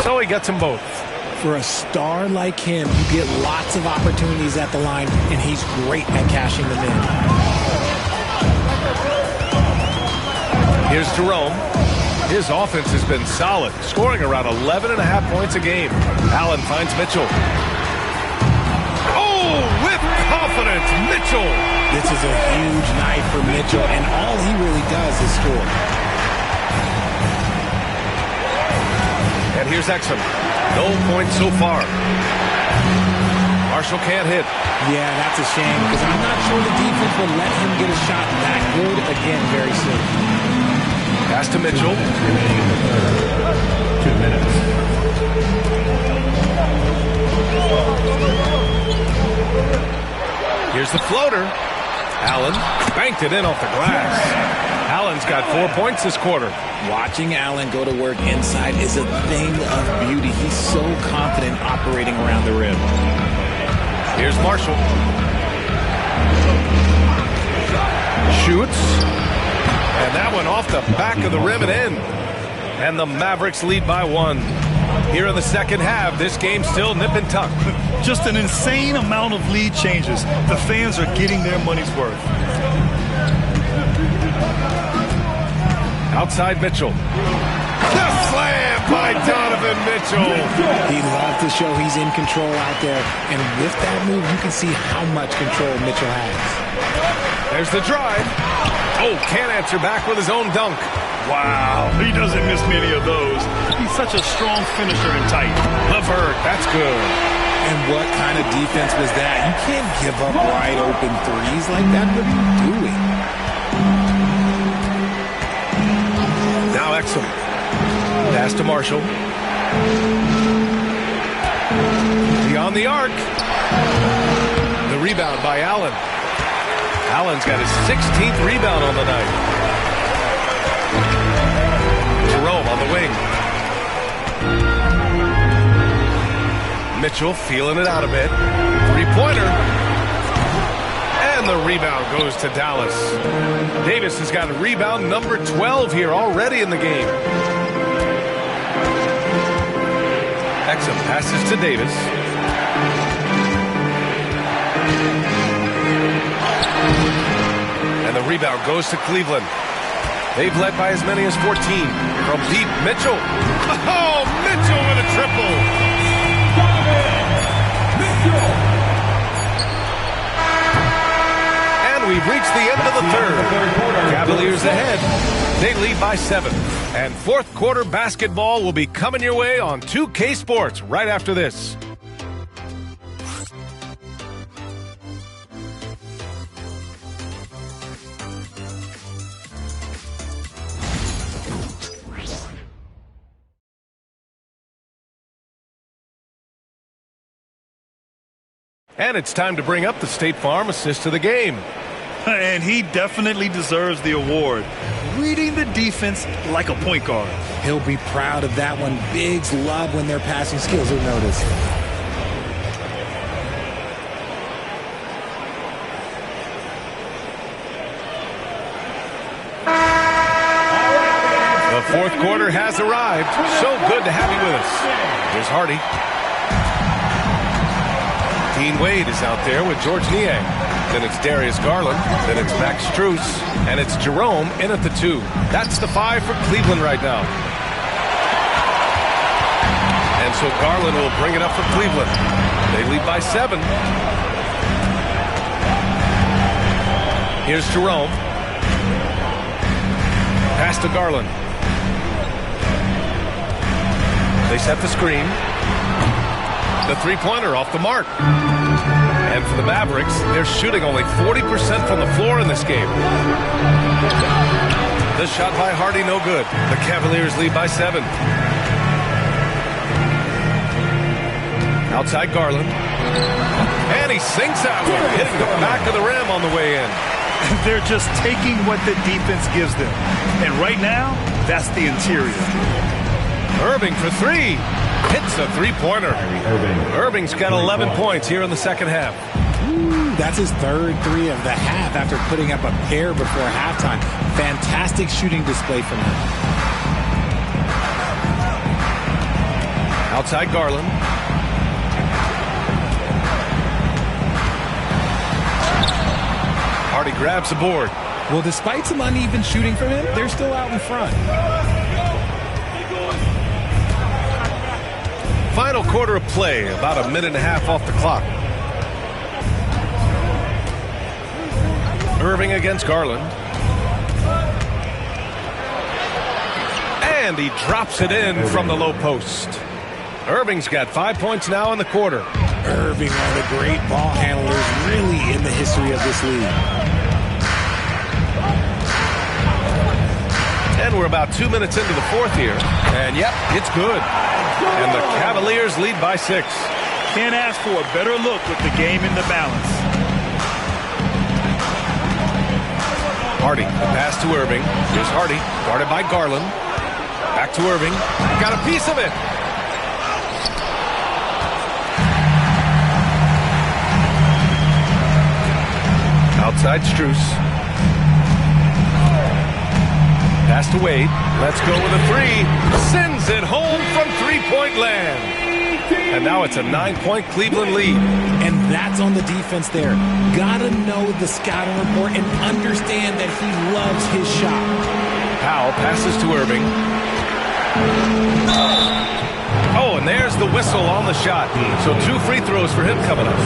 So he gets them both. For a star like him, you get lots of opportunities at the line, and he's great at cashing them in. Here's Jerome. His offense has been solid, scoring around 11.5 points a game. Allen finds Mitchell. Oh, with confidence, Mitchell. This is a huge night for Mitchell, and all he really does is score. And here's Exum. No points so far. Marshall can't hit. Yeah, that's a shame because I'm not sure the defense will let him get a shot that good again very soon. Pass to Mitchell. 2 minutes. Here's the floater. Allen banked it in off the glass. Allen's got 4 points this quarter. Watching Allen go to work inside is a thing of beauty. He's so confident operating around the rim. Here's Marshall. Shoots. And that one off the back of the rim and in. And the Mavericks lead by 1. Here in the second half, this game's still nip and tuck. Just an insane amount of lead changes. The fans are getting their money's worth. Outside Mitchell. The slam by Donovan Mitchell. He loves to show he's in control out there. And with that move, you can see how much control Mitchell has. There's the drive. Oh, can't answer back with his own dunk. Wow, he doesn't miss many of those. He's such a strong finisher and tight. Levert, that's good. And what kind of defense was that? You can't give up wide open threes like that. What are you doing? Now Exum. Pass to Marshall. Beyond the arc. The rebound by Allen. Allen's got his 16th rebound on the night. Jerome on the wing. Mitchell feeling it out a bit. Three-pointer. And the rebound goes to Dallas. Davis has got a rebound number 12 here already in the game. Exum passes to Davis. And the rebound goes to Cleveland. They've led by as many as 14. From deep, Mitchell. Oh, Mitchell with a triple. And we've reached the end of the third. Cavaliers ahead. They lead by 7. And fourth quarter basketball will be coming your way on 2K Sports right after this. And it's time to bring up the State Farm assist to the game. And he definitely deserves the award. Reading the defense like a point guard. He'll be proud of that one. Bigs love when their passing skills are noticed. The fourth quarter has arrived. So good to have you with us. Here's Hardy. Dean Wade is out there with George Niang. Then it's Darius Garland. Then it's Max Strus. And it's Jerome in at the 2. That's the 5 for Cleveland right now. And so Garland will bring it up for Cleveland. They lead by 7. Here's Jerome. Pass to Garland. They set the screen. The three-pointer off the mark. And for the Mavericks, they're shooting only 40% from the floor in this game. The shot by Hardy, no good. The Cavaliers lead by 7. Outside Garland. And he sinks that one, hitting the back of the rim on the way in. They're just taking what the defense gives them. And right now, that's the interior. Irving for 3. Hits a three-pointer. Irving's got 11 points here in the second half. Ooh, that's his third 3 of the half after putting up a pair before halftime. Fantastic shooting display from him. Outside Garland. Hardy grabs the board. Well, despite some uneven shooting from him, they're still out in front. Final quarter of play, about a minute and a half off the clock. Irving against Garland. And he drops it in from the low post. Irving's got 5 points now in the quarter. Irving, one of the great ball handlers really in the history of this league. And we're about 2 minutes into the fourth here. And yep, it's good. And the Cavaliers lead by 6. Can't ask for a better look with the game in the balance. Hardy, the pass to Irving. Here's Hardy, guarded by Garland. Back to Irving. Got a piece of it. Outside Strus. Pass to Wade. Let's go with a 3. Sends it home from three-point land. And now it's a 9-point Cleveland lead. And that's on the defense there. Gotta know the scouting report and understand that he loves his shot. Powell passes to Irving. Oh, and there's the whistle on the shot. So 2 free throws for him coming up.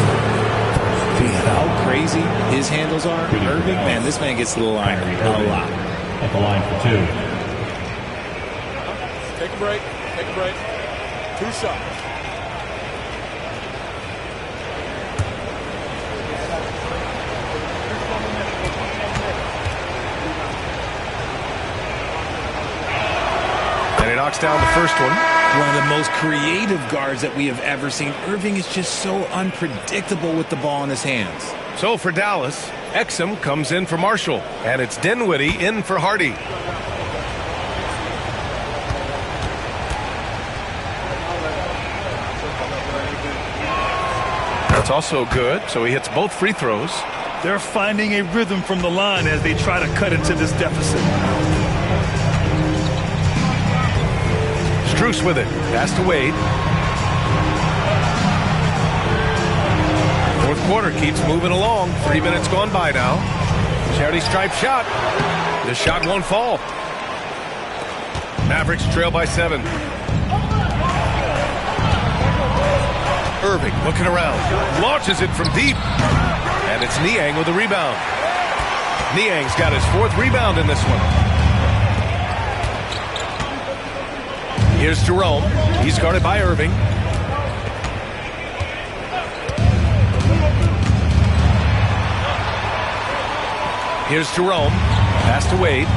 How crazy his handles are. Irving, man, this man gets to the line a lot. At the line for 2. Take a break. Take a break. 2 shots. And he knocks down the first one. One of the most creative guards that we have ever seen. Irving is just so unpredictable with the ball in his hands. So for Dallas, Exum comes in for Marshall. And it's Dinwiddie in for Hardy. That's also good. So he hits both free throws. They're finding a rhythm from the line as they try to cut into this deficit. Strus with it. Pass to Wade. Fourth quarter keeps moving along. 3 minutes gone by now. Charity stripe shot. This shot won't fall. Mavericks trail by 7. Irving looking around. Launches it from deep. And it's Niang with the rebound. Niang's got his 4th rebound in this one. Here's Jerome. He's guarded by Irving. Here's Jerome. Pass to Wade.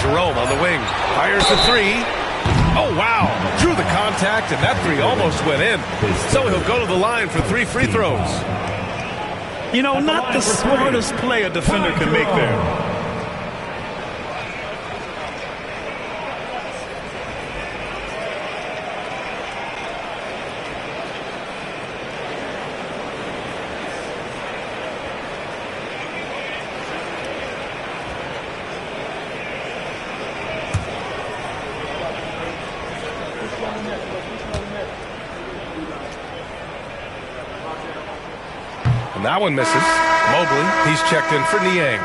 Jerome on the wing. Fires the 3. Oh, wow. Drew the contact, and that 3 almost went in. So he'll go to the line for 3 free throws. You know, not the smartest play a defender can make there. And that one misses. Mobley, he's checked in for Niang.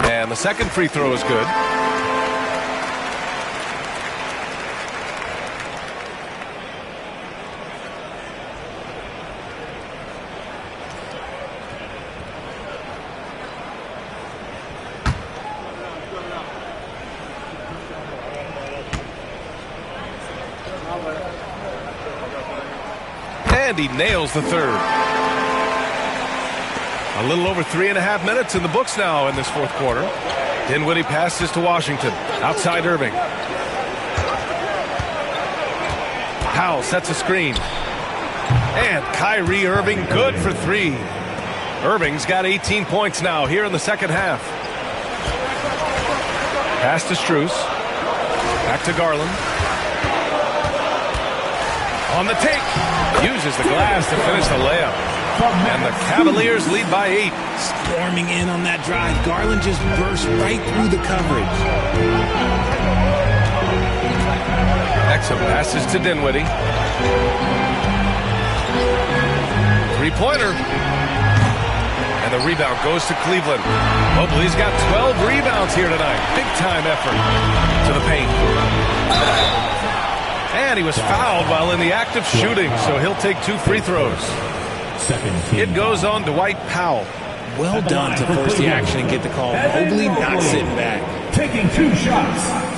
And the second free throw is good. And he nails the 3rd. A little over 3.5 minutes in the books now in this 4th quarter. Dinwiddie passes to Washington. Outside Irving. Powell sets a screen. And Kyrie Irving good for 3. Irving's got 18 points now here in the second half. Pass to Strus. Back to Garland. On the take. Uses the glass to finish the layup. And the Cavaliers lead by 8. Storming in on that drive. Garland just burst right through the coverage. Exum passes to Dinwiddie. 3-pointer. And the rebound goes to Cleveland. Mobley's got 12 rebounds here tonight. Big time effort to the paint. And he was fouled while in the act of shooting, so he'll take 2 free throws. It goes on Dwight Powell. Well done to force the action and get the call. Mobley not sitting back. Taking 2 shots.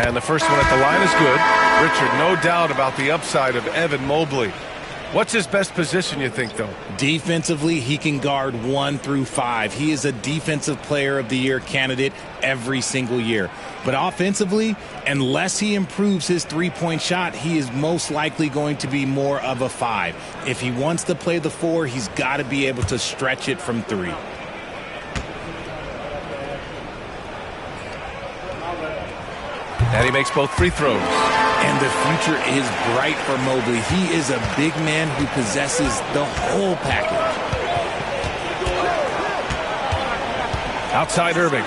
And the first one at the line is good. Richard, no doubt about the upside of Evan Mobley. What's his best position, you think, though? Defensively, he can guard 1 through 5. He is a Defensive Player of the Year candidate every single year. But offensively, unless he improves his three-point shot, he is most likely going to be more of a 5. If he wants to play the 4, he's got to be able to stretch it from 3. And he makes both free throws. And the future is bright for Mobley. He is a big man who possesses the whole package. Outside Irving.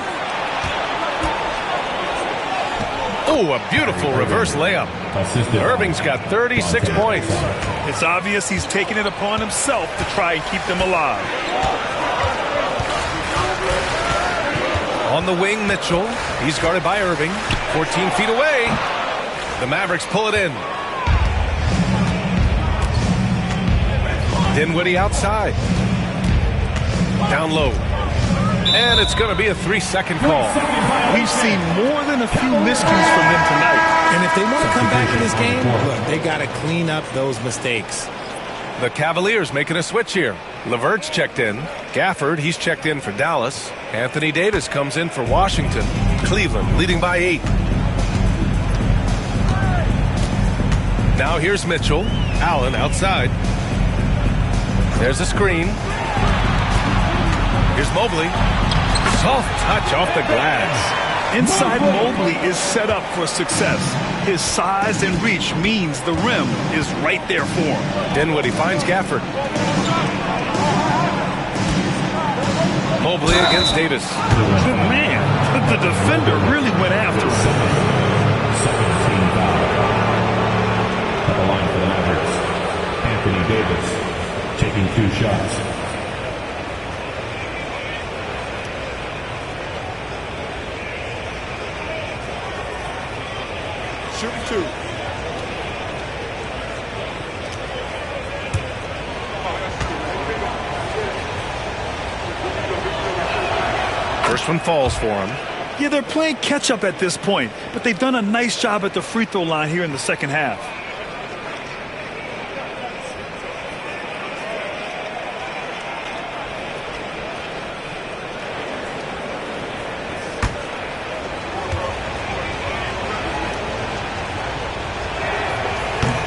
Oh, a beautiful reverse layup. Irving's got 36 points. It's obvious he's taking it upon himself to try and keep them alive. On the wing, Mitchell. He's guarded by Irving. 14 feet away. The Mavericks pull it in. Dinwiddie outside. Down low. And it's going to be a 3-second call. We've seen more than a few miscues from them tonight. And if they want to come back in this game, look, they got to clean up those mistakes. The Cavaliers making a switch here. LeVert's checked in. Gafford, he's checked in for Dallas. Anthony Davis comes in for Washington. Cleveland leading by 8. Now here's Mitchell. Allen outside. There's a screen. Here's Mobley. Soft touch off the glass. Inside Mobley is set up for success. His size and reach means the rim is right there for him. Dinwiddie finds Gafford. Mobley against Davis. Man, the defender really went after him. Second team foul. At the line for the Mavericks, Anthony Davis taking 2 shots. Shooting 2. First one falls for him. Yeah, they're playing catch-up at this point, but they've done a nice job at the free throw line here in the second half.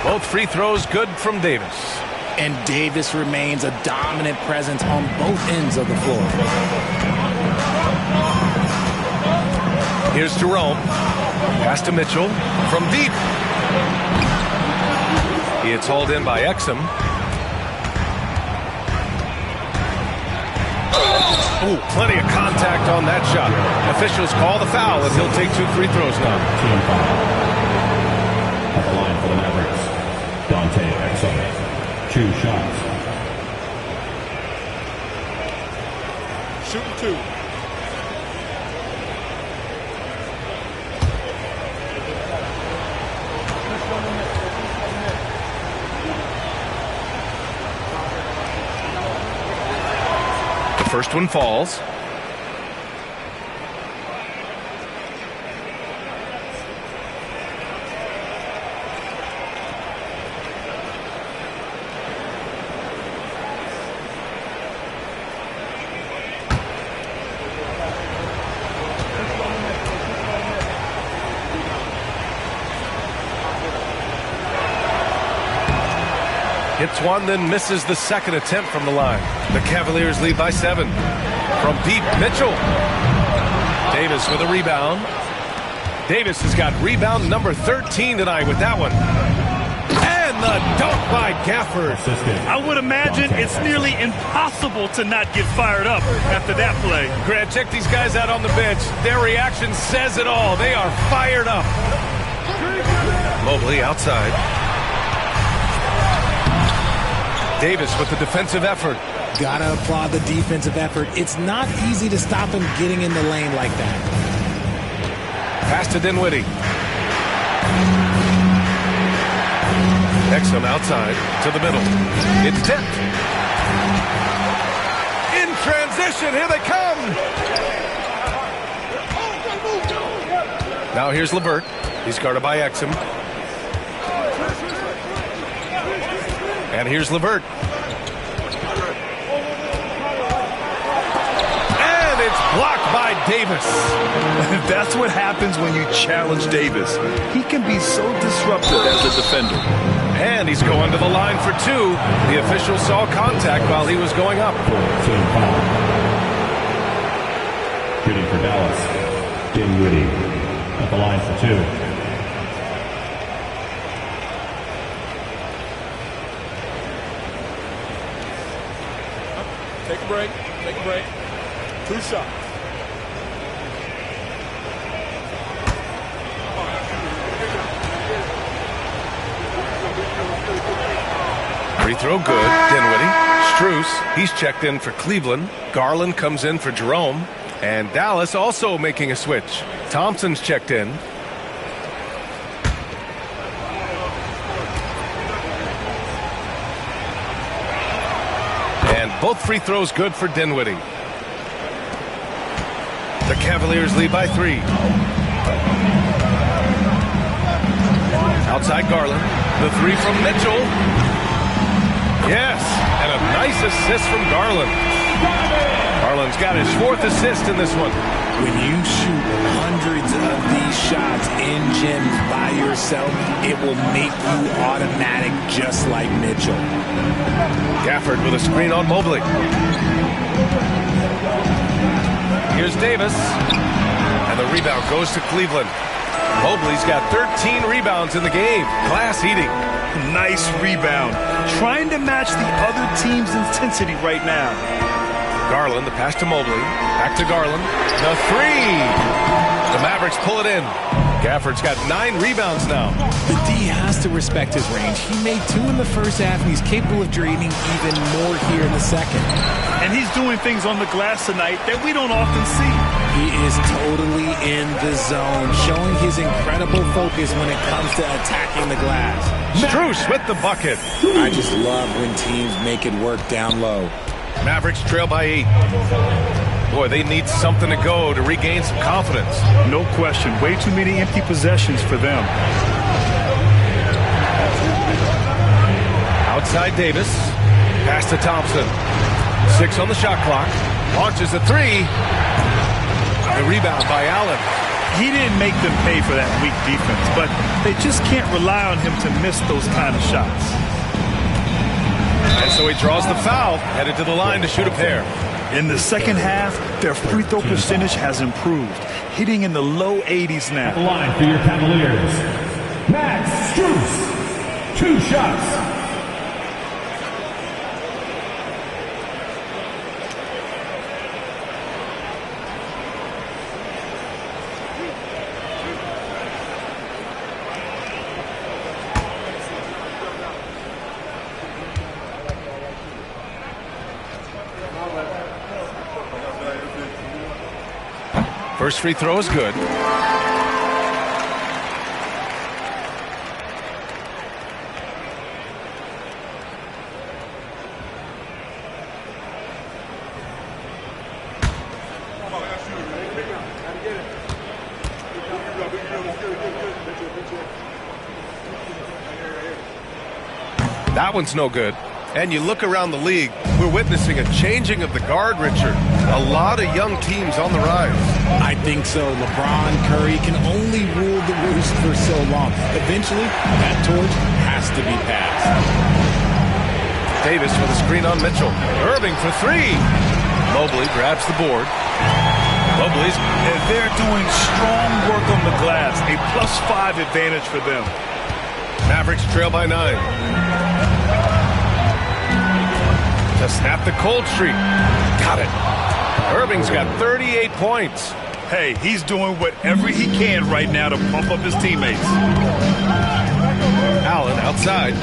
Both free throws good from Davis. And Davis remains a dominant presence on both ends of the floor. Here's Jerome. Pass to Mitchell from deep. It's hauled in by Exum. Ooh, plenty of contact on that shot. Officials call the foul, and he'll take 2 free throws now. Team foul. At the line for the Mavericks, Dante Exum. 2 shots. Shooting 2. The first one falls. Hits one, then misses the second attempt from the line. The Cavaliers lead by 7. From deep, Mitchell. Davis with a rebound. Davis has got rebound number 13 tonight with that one. And the dunk by Gafford. I would imagine it's nearly impossible to not get fired up after that play. Grant, check these guys out on the bench. Their reaction says it all. They are fired up. Mobley outside. Davis with the defensive effort. Gotta applaud the defensive effort. It's not easy to stop him getting in the lane like that. Pass to Dinwiddie. Exum outside to the middle. It's tipped. In transition, here they come. Now here's LeVert. He's guarded by Exum. And here's LeVert. And it's blocked by Davis. That's what happens when you challenge Davis. He can be so disruptive as a defender. And he's going to the line for two. The official saw contact while he was going up. Shooting for Dallas, Dinwiddie at the line for two. Take a break. Take a break. 2 shots. Free throw good. Dinwiddie. Strus, he's checked in for Cleveland. Garland comes in for Jerome. And Dallas also making a switch. Thompson's checked in. And both free throws good for Dinwiddie. The Cavaliers lead by 3. Outside Garland. The 3 from Mitchell. Yes, and a nice assist from Garland. Garland's got his 4th assist in this one. When you shoot hundreds of these shots in gyms by yourself, it will make you automatic just like Mitchell. Gafford with a screen on Mobley. Here's Davis. And the rebound goes to Cleveland. Mobley's got 13 rebounds in the game. Glass eating. Nice rebound. Trying to match the other team's intensity right now. Garland, the pass to Mobley. Back to Garland. The 3. The Mavericks pull it in. Gafford's got 9 rebounds now. The D has to respect his range. He made 2 in the first half, and he's capable of draining even more here in the second. And he's doing things on the glass tonight that we don't often see. He is totally in the zone, showing his incredible focus when it comes to attacking the glass. Strus with the bucket. I just love when teams make it work down low. Mavericks trail by 8. Boy, they need something to go to regain some confidence. No question. Way too many empty possessions for them. Outside Davis. Pass to Thompson. 6 on the shot clock. Launches a 3. The rebound by Allen. He didn't make them pay for that weak defense, but they just can't rely on him to miss those kind of shots. And so he draws the foul, headed to the line to shoot a pair. In the second half, their free throw percentage has improved, hitting in the low 80s now. At the line for your Cavaliers, Max Strus, 2 shots. First free throw is good. That one's no good. And you look around the league, we're witnessing a changing of the guard, Richard. A lot of young teams on the rise. I think so. LeBron, Curry can only rule the roost for so long. Eventually, that torch has to be passed. Davis with a screen on Mitchell. Irving for 3. Mobley grabs the board. Mobley's. And they're doing strong work on the glass. A +5 advantage for them. Mavericks trail by 9. To snap the cold streak. Got it. Irving's got 38 points. Hey, he's doing whatever he can right now to pump up his teammates. Allen outside.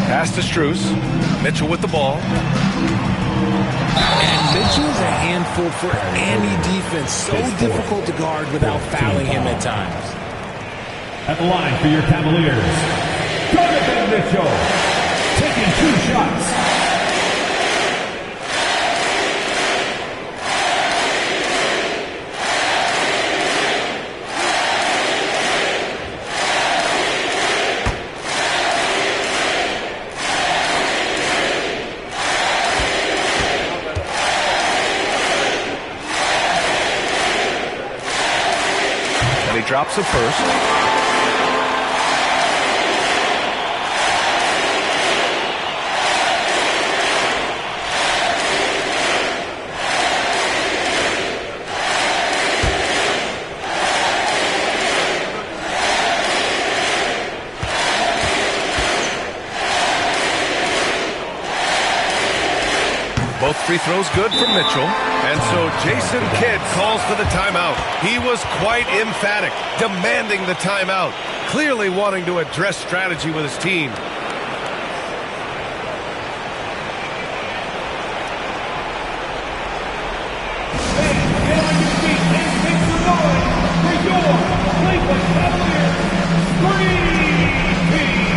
Pass to Strus. Mitchell with the ball. And Mitchell's a handful for any defense. So difficult to guard without fouling him at times. At the line for your Cavaliers, Donovan Mitchell, taking 2 shots. And he drops the first. Both free throws good for Mitchell. And so Jason Kidd calls for the timeout. He was quite emphatic, demanding the timeout, clearly wanting to address strategy with his team. Get on your feet and make some noise for your Cleveland Cavaliers Scream Team!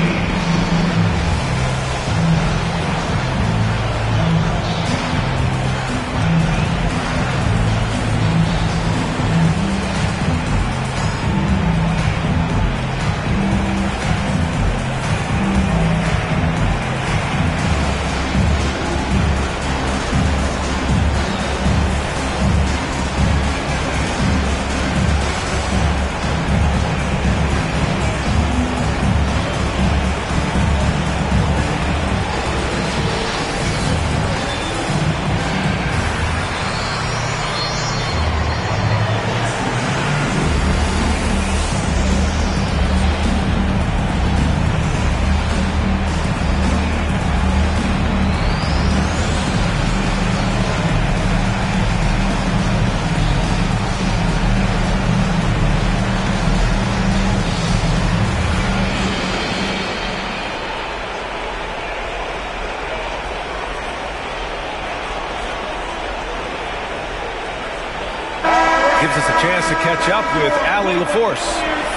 Gives us a chance to catch up with Allie LaForce.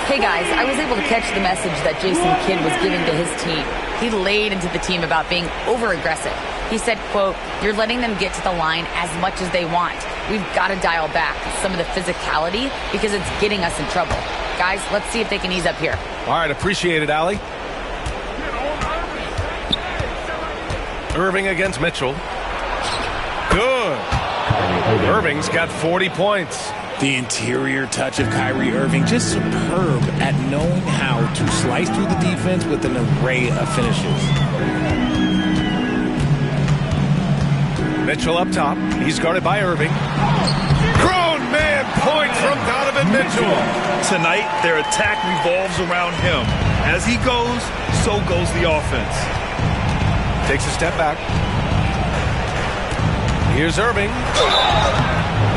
Hey guys, I was able to catch the message that Jason Kidd was giving to his team. He laid into the team about being over-aggressive. He said, quote, "You're letting them get to the line as much as they want. We've got to dial back some of the physicality because it's getting us in trouble. Guys, let's see if they can ease up here." All right, appreciate it, Allie. Irving against Mitchell. Good. Irving's got 40 points. The interior touch of Kyrie Irving, just superb at knowing how to slice through the defense with an array of finishes. Mitchell up top. He's guarded by Irving. Grown man point from Donovan Mitchell. Tonight, their attack revolves around him. As he goes, so goes the offense. Takes a step back. Here's Irving.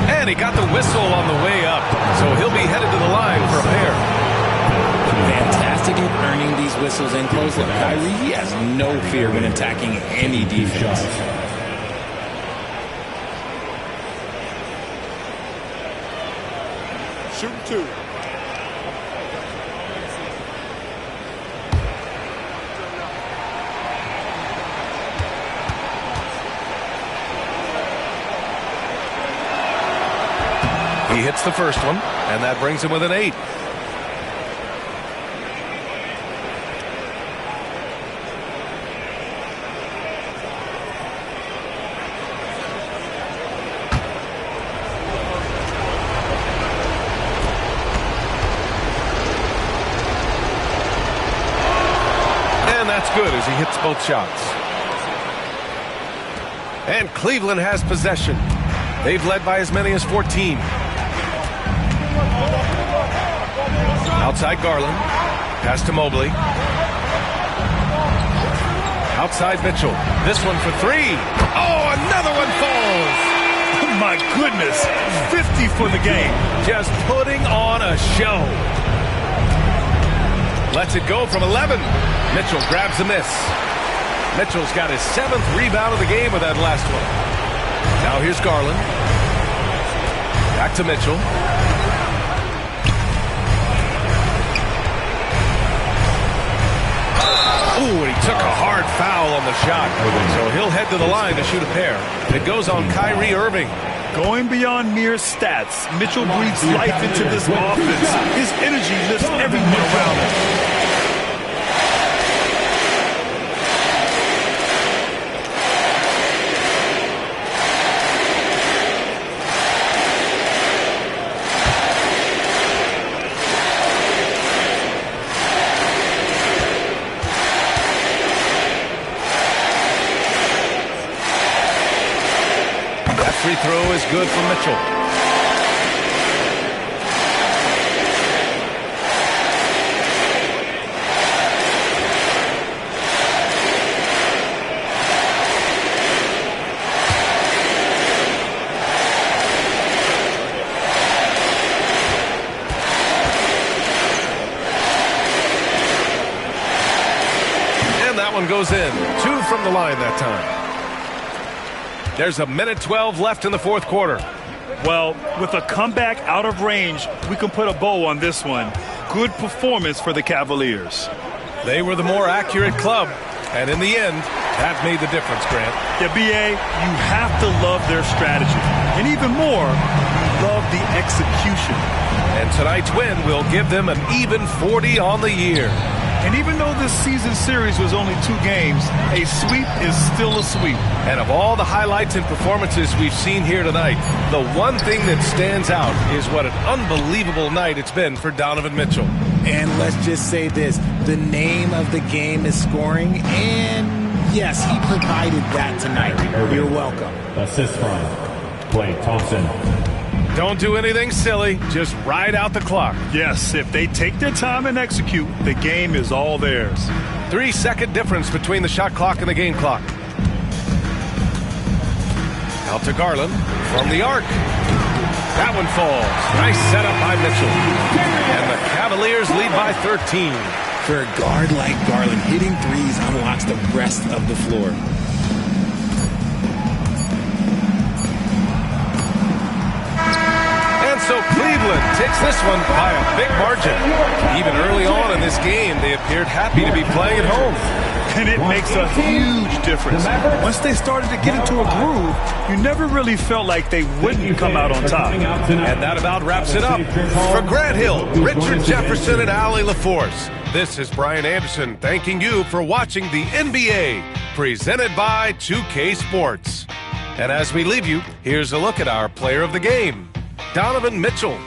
And he got the whistle on the way up. So he'll be headed to the line for a pair. Fantastic at earning these whistles in close look. Kyrie, he has no fear when attacking any defense. Shooting 2. He hits the first one, and that brings him with an 8. And that's good as he hits both shots. And Cleveland has possession. They've led by as many as 14. Outside Garland. Pass to Mobley. Outside Mitchell. This one for three. Oh, another one falls. Oh, my goodness. 50 for the game. Just putting on a show. Lets it go from 11. Mitchell grabs the miss. Mitchell's got his 7th rebound of the game with that last one. Now here's Garland. Back to Mitchell. Ooh, and he took a hard foul on the shot. So he'll head to the line to shoot a pair. It goes on Kyrie Irving. Going beyond mere stats, Mitchell breathes life into this offense. His energy lifts everyone around him. Free throw is good for Mitchell. And that one goes in. 2 from the line that time. There's a minute 12 left in the fourth quarter. Well, with a comeback out of range, we can put a bow on this one. Good performance for the Cavaliers. They were the more accurate club, and in the end, that made the difference, Grant. Yeah, B.A., you have to love their strategy. And even more, you love the execution. And tonight's win will give them an even 40 on the year. And even though this season series was only 2 games, a sweep is still a sweep. And of all the highlights and performances we've seen here tonight, the one thing that stands out is what an unbelievable night it's been for Donovan Mitchell. And let's just say this, the name of the game is scoring, and yes, he provided that tonight. You're welcome. Assist from Klay Thompson. Don't do anything silly. Just ride out the clock. Yes, if they take their time and execute, the game is all theirs. 3-second difference between the shot clock and the game clock. Out to Garland from the arc. That one falls. Nice setup by Mitchell. And the Cavaliers lead by 13. For a guard like Garland, hitting threes unlocks the rest of the floor. So Cleveland takes this one by a big margin. Even early on in this game, they appeared happy to be playing at home. And it makes a huge difference. Once they started to get into a groove, you never really felt like they wouldn't come out on top. And that about wraps it up. For Grant Hill, Richard Jefferson, and Allie LaForce, this is Brian Anderson thanking you for watching the NBA, presented by 2K Sports. And as we leave you, here's a look at our player of the game, Donovan Mitchell.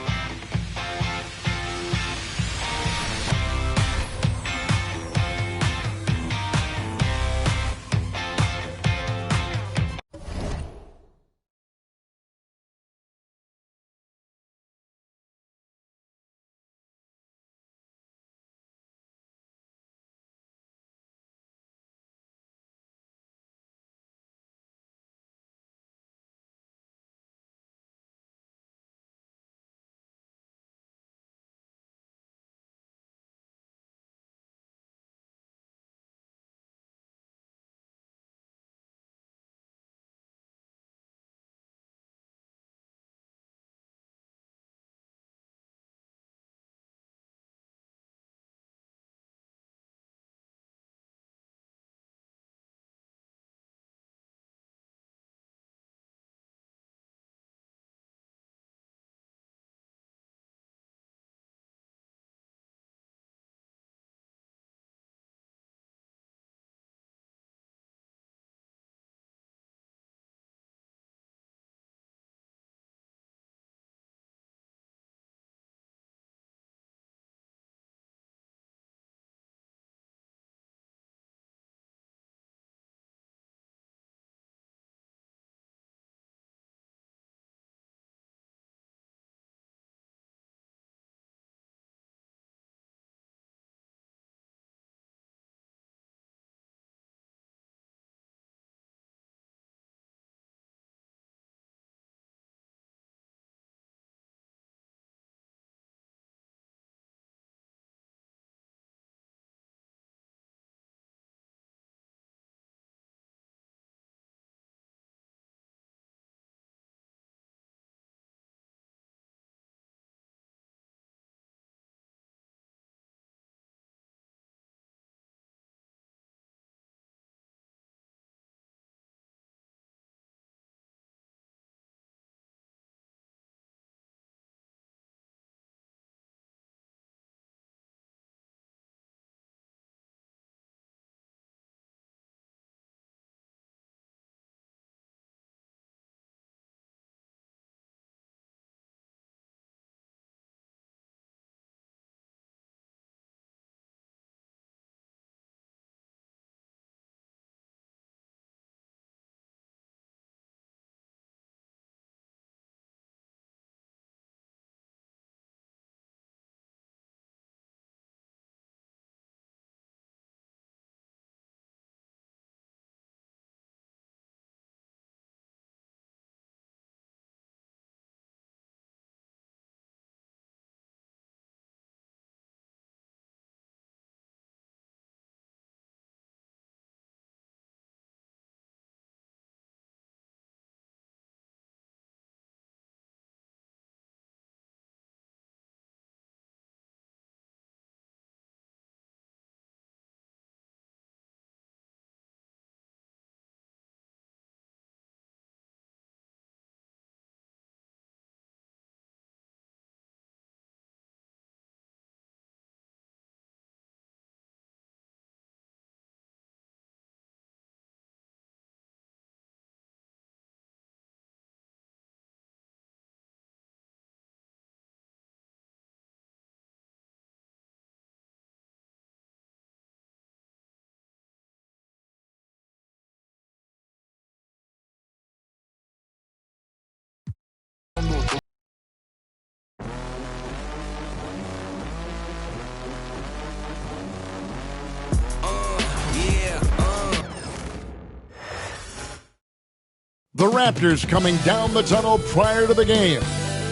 The Raptors coming down the tunnel prior to the game.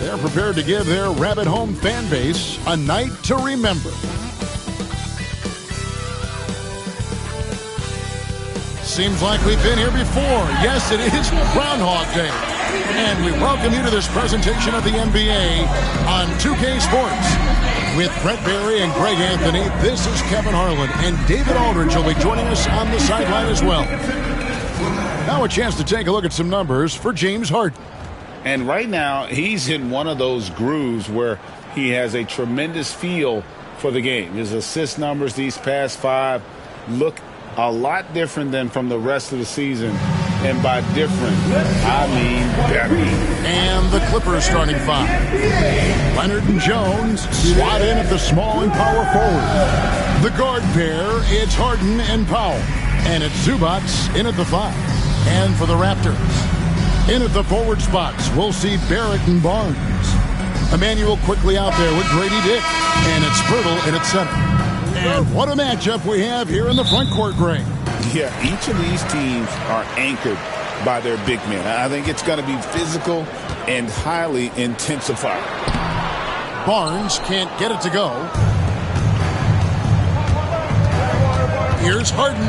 They're prepared to give their Rabbit Home fan base a night to remember. Seems like we've been here before. Yes, it is Groundhog Day. And we welcome you to this presentation of the NBA on 2K Sports. With Brett Barry and Greg Anthony, this is Kevin Harlan, and David Aldridge will be joining us on the sideline as well. Now a chance to take a look at some numbers for James Harden. And right now, he's in one of those grooves where he has a tremendous feel for the game. His assist numbers these past 5 look a lot different than from the rest of the season. And by different, I mean better. And the Clippers starting 5. Leonard and Jones slot in at the small and power forward. The guard pair, it's Harden and Powell. And it's Zubac in at the 5. And for the Raptors, in at the forward spots, we'll see Barrett and Barnes. Emmanuel quickly out there with Grady Dick. And it's Pirtle in at center. And what a matchup we have here in the front court, Greg. Yeah, each of these teams are anchored by their big men. I think it's going to be physical and highly intensified. Barnes can't get it to go. Here's Harden.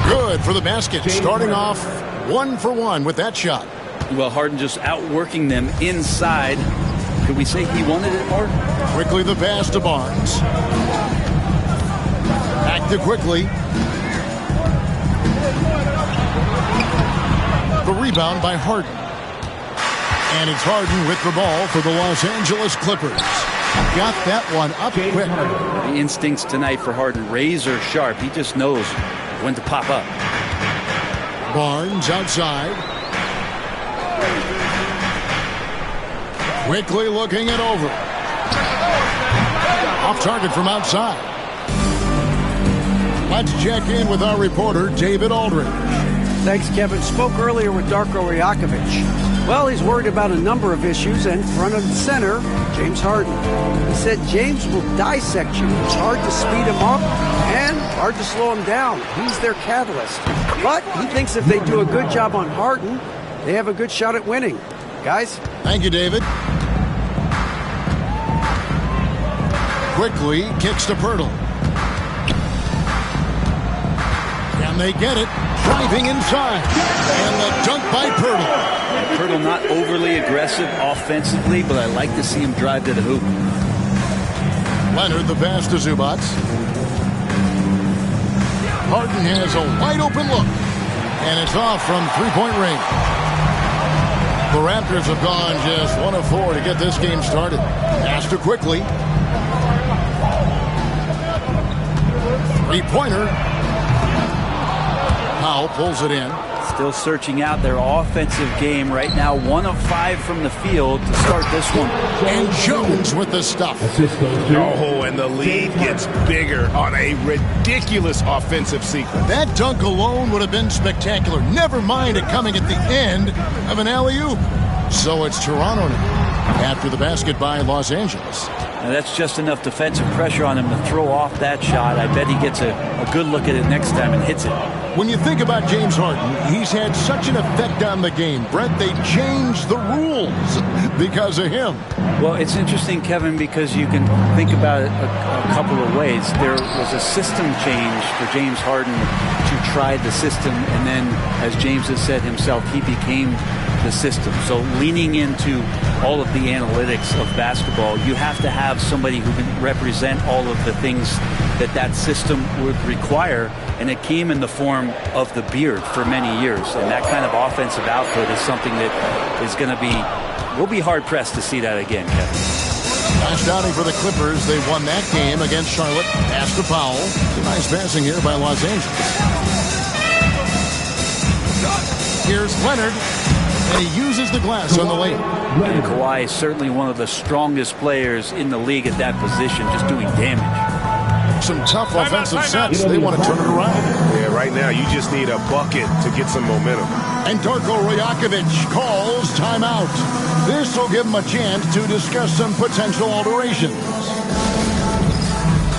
Good for the basket. Starting off 1 for 1 with that shot. Well, Harden just outworking them inside. Could we say he wanted it more? Quickly the pass to Barnes. Back to Quickly. The rebound by Harden. And it's Harden with the ball for the Los Angeles Clippers. Got that one up quick. The instincts tonight for Harden, razor sharp. He just knows when to pop up. Barnes outside. Quickly looking it over. Off target from outside. Let's check in with our reporter, David Aldridge. Thanks, Kevin. Spoke earlier with Darko Rajakovic. Well, he's worried about a number of issues, and front of the center, James Harden. He said James will dissect you. It's hard to speed him up and hard to slow him down. He's their catalyst. But he thinks if they do a good job on Harden, they have a good shot at winning. Guys? Thank you, David. Quickly kicks to Pirtle. And they get it. Driving inside. And the dunk by Pirtle. Pirtle not overly aggressive offensively, but I like to see him drive to the hoop. Leonard the pass to Zubac. Harden has a wide open look. And it's off from three-point range. The Raptors have gone just 1 of 4 to get this game started. Pass to Quickly. Three-pointer. Powell pulls it in. Still searching out their offensive game right now. 1 of 5 from the field to start this one. And Jones with the stuff. Oh, and the lead gets bigger on a ridiculous offensive sequence. That dunk alone would have been spectacular. Never mind it coming at the end of an alley-oop. So it's Toronto now after the basket by Los Angeles. Now that's just enough defensive pressure on him to throw off that shot. I bet he gets a good look at it next time and hits it. When you think about James Harden, he's had such an effect on the game. Brett, they changed the rules because of him. Well, it's interesting, Kevin, because you can think about it a couple of ways. There was a system change for James Harden to try the system, and then, as James has said himself, he became the system. So leaning into all of the analytics of basketball, you have to have somebody who can represent all of the things that system would require, and it came in the form of the beard for many years. And that kind of offensive output is something that is going to be, we'll be hard-pressed to see that again, Kevin. Last outing for the Clippers, they won that game against Charlotte. Pass to Powell. Nice passing here by Los Angeles. Here's Leonard, and he uses the glass on the lane. And Kawhi is certainly one of the strongest players in the league at that position, just doing damage. Some tough offensive sets. They want to turn it around. Yeah, right now you just need a bucket to get some momentum. And Darko Rajakovic calls timeout. This will give him a chance to discuss some potential alterations.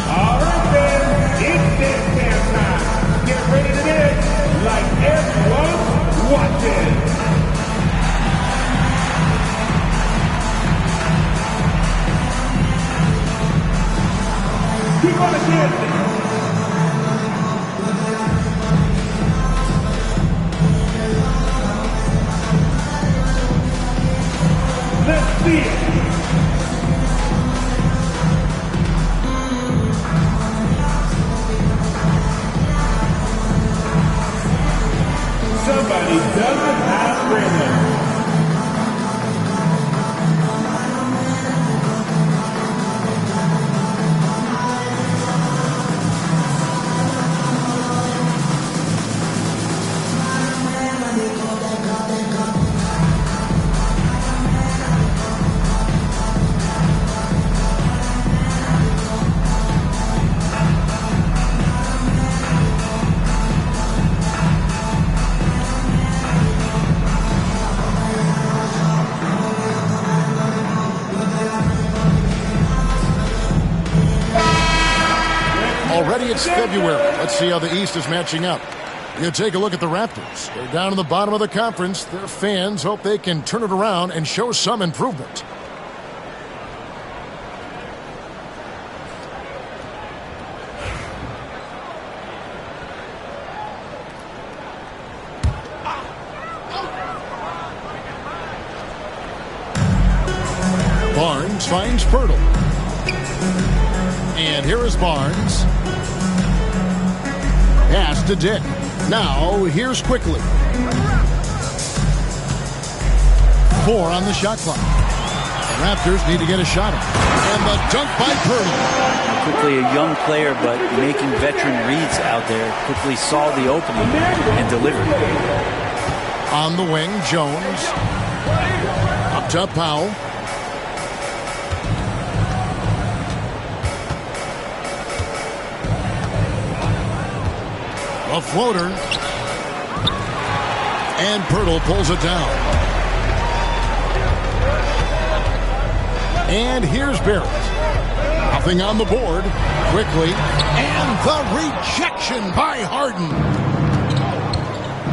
All right, then. It's dance time. Get ready to dance like everyone's watching. Keep on dancing. Let's see it. Somebody doesn't have rhythm. Already it's February. Let's see how the East is matching up. You take a look at the Raptors. They're down in the bottom of the conference. Their fans hope they can turn it around and show some improvement. Barnes finds Pirtle. And here is Barnes. Pass to Dick. Now, here's Quickly. 4 on the shot clock. The Raptors need to get a shot up. And the dunk by Pirtle. Quickly a young player, but making veteran reads out there. Quickly saw the opening and delivered. On the wing, Jones. Up top, Powell. A floater. And Pirtle pulls it down. And here's Barrett. Nothing on the board. Quickly. And the rejection by Harden.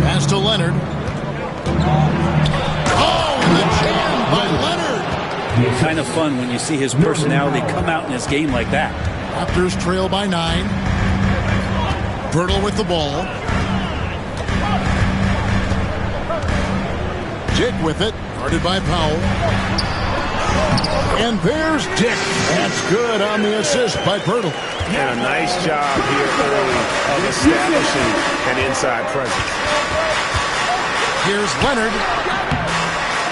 Pass to Leonard. Oh, and the jam by Leonard. Kind of fun when you see his personality come out in his game like that. Raptors trail by 9. Pirtle with the ball. Dick with it. Guarded by Powell. And there's Dick. That's good on the assist by Pirtle. And a nice job here early of establishing an inside presence. Here's Leonard.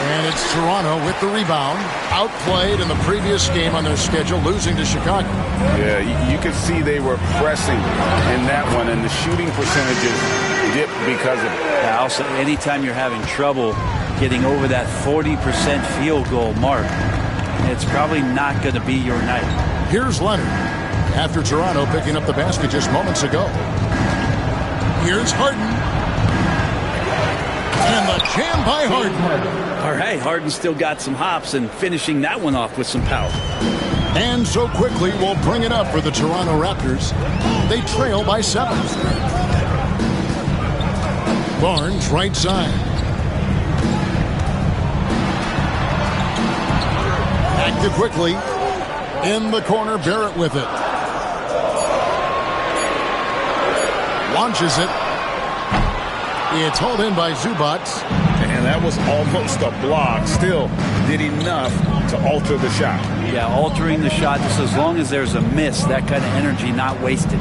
And it's Toronto with the rebound. Outplayed in the previous game on their schedule, losing to Chicago. Yeah, you could see they were pressing in that one, and the shooting percentages dipped because of it. Yeah, also, anytime you're having trouble getting over that 40% field goal mark, it's probably not going to be your night. Here's Leonard. After Toronto picking up the basket just moments ago. Here's Harden. And the jam by Harden. All right, Harden still got some hops and finishing that one off with some power. And so Quickly will bring it up for the Toronto Raptors. They trail by 7. Barnes right side. Back to Quickly. In the corner, Barrett with it. Launches it. It's hauled in by Zubac. And that was almost a block. Still did enough to alter the shot. Yeah, altering the shot just as long as there's a miss. That kind of energy not wasted.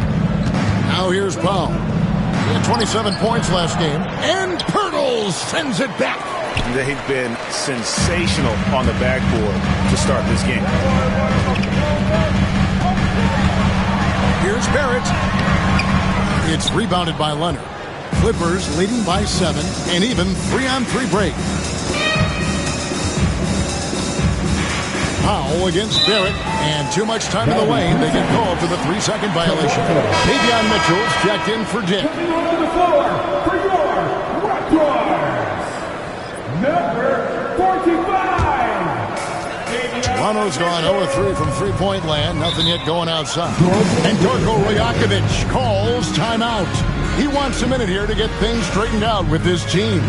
Now here's Powell. He had 27 points last game. And Pirtle sends it back. They've been sensational on the backboard to start this game. Here's Barrett. It's rebounded by Leonard. Clippers leading by 7, and even 3-on-3 break. Powell against Barrett, and too much time in the lane. They get called for the 3-second violation. Davion Mitchell's checked in for Dick. On the floor for your Raptors, number 45. Toronto's gone 0-3 from three-point land. Nothing yet going outside. And Darko Rajakovic calls timeout. He wants a minute here to get things straightened out with his team.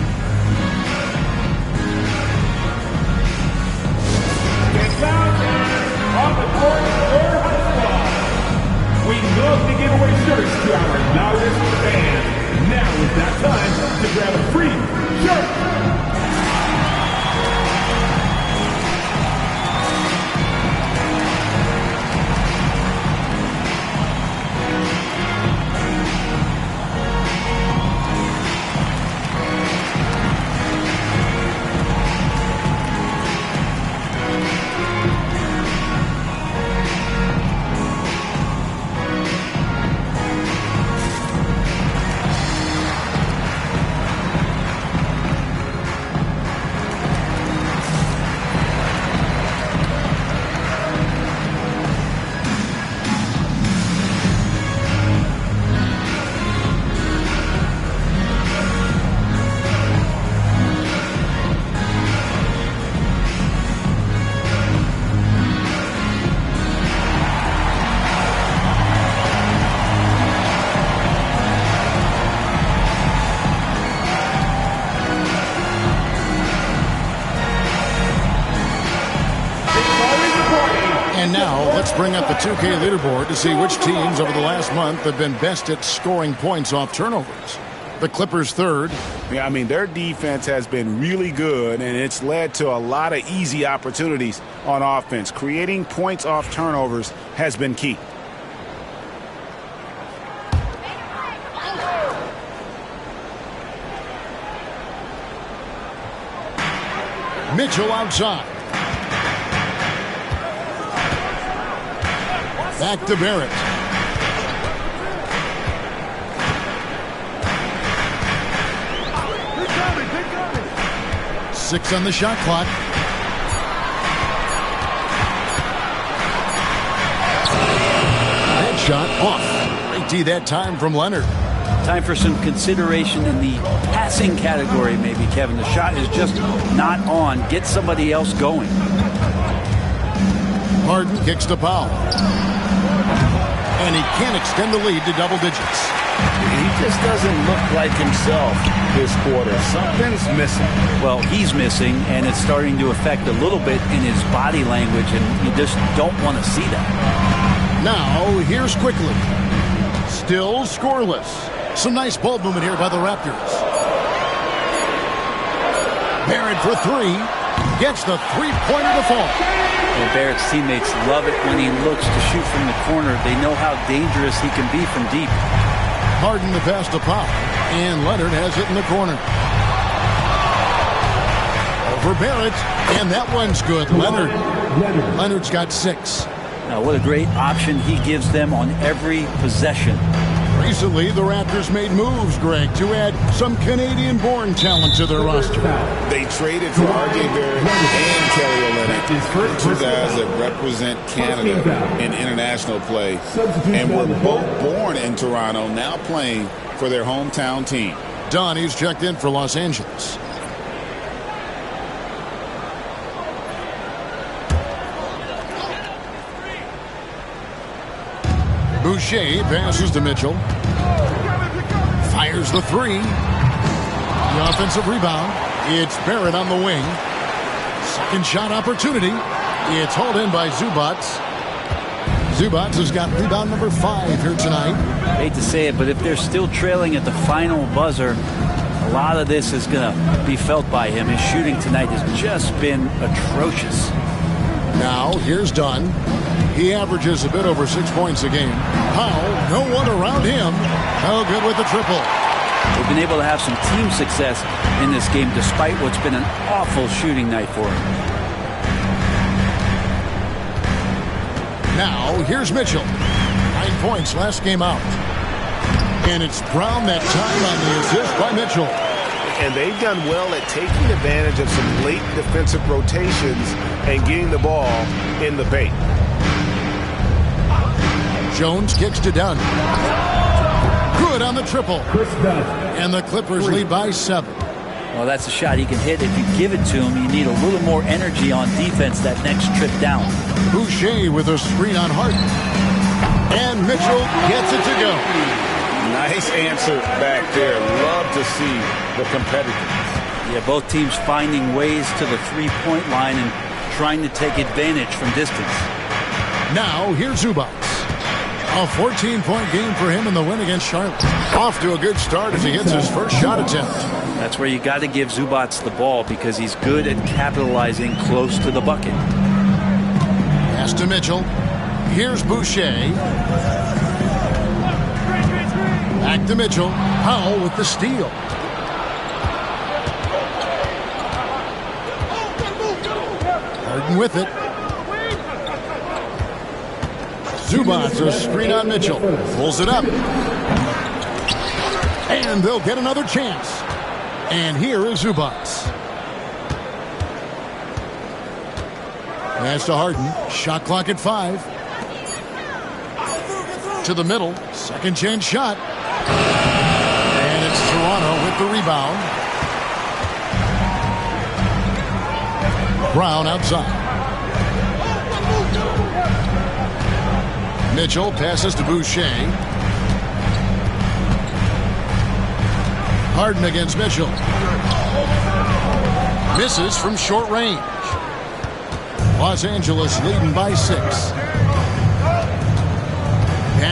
Let's bring up the 2K leaderboard to see which teams over the last month have been best at scoring points off turnovers. The Clippers third. Yeah, I mean, their defense has been really good, and it's led to a lot of easy opportunities on offense. Creating points off turnovers has been key. Mitchell outside. Back to Barrett. Six on the shot clock. Headshot off. Great D that time from Leonard. Time for some consideration in the passing category, maybe, Kevin. The shot is just not on. Get somebody else going. Harden kicks to Powell. And he can't extend the lead to double digits. He just doesn't look like himself this quarter. Something's missing. Well, he's missing, and it's starting to affect a little bit in his body language, and you just don't want to see that. Now, here's quickly. Still scoreless. Some nice ball movement here by the Raptors. Barrett for three. Gets the three-pointer to fall. Well, Barrett's teammates love it when he looks to shoot from the corner. They know how dangerous he can be from deep. Harden the pass to Pop. And Leonard has it in the corner. Over Barrett. And that one's good. Leonard's got 6. Now, what a great option he gives them on every possession. Recently, the Raptors made moves, Greg, to add some Canadian-born talent to their roster. They traded for R.J. Barrett and Kelly Olynyk, two guys that represent Canada in international play, and were both born in Toronto, now playing for their hometown team. Donnie's checked in for Los Angeles. Boucher passes to Mitchell. Fires the three. The offensive rebound. It's Barrett on the wing. Second shot opportunity. It's hauled in by Zubac. Zubac has got rebound number 5 here tonight. Hate to say it, but if they're still trailing at the final buzzer, a lot of this is going to be felt by him. His shooting tonight has just been atrocious. Now, here's Dunn. He averages a bit over 6 points a game. Powell, no one around him. No good with the triple. They've been able to have some team success in this game despite what's been an awful shooting night for him. Now, here's Mitchell. 9 points last game out. And it's Brown that time on the assist by Mitchell. And they've done well at taking advantage of some late defensive rotations and getting the ball in the paint. Jones kicks to Dunn. Good on the triple. And the Clippers lead by 7. Well, that's a shot he can hit. If you give it to him, you need a little more energy on defense that next trip down. Boucher with a screen on Harden. And Mitchell gets it to go. Nice answer back there. Love to see the competitiveness. Yeah, both teams finding ways to the three-point line and trying to take advantage from distance. Now, here's Zubac. A 14-point game for him in the win against Charlotte. Off to a good start as he hits his first shot attempt. That's where you got to give Zubac the ball because he's good at capitalizing close to the bucket. Pass to Mitchell. Here's Boucher. Back to Mitchell. Powell with the steal. Harden with it. Zubac, a screen on Mitchell. Pulls it up. And they'll get another chance. And here is Zubac. Pass to Harden. Shot clock at 5. To the middle. Second chance shot. And it's Toronto with the rebound. Brown outside. Mitchell passes to Boucher. Harden against Mitchell. Misses from short range. Los Angeles leading by 6.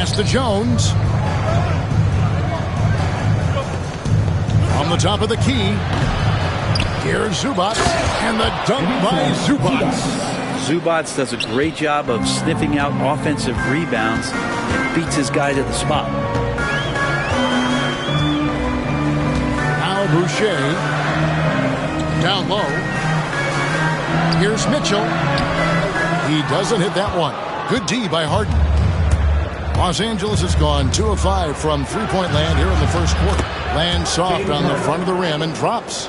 Pass to Jones. From the top of the key. Here's Zubac, and the dunk by Zubac. Zubac does a great job of sniffing out offensive rebounds. Beats his guy to the spot. Now Boucher. Down low. Here's Mitchell. He doesn't hit that one. Good D by Harden. Los Angeles has gone 2 of 5 from three-point land here in the first quarter. Lands soft on the front of the rim and drops.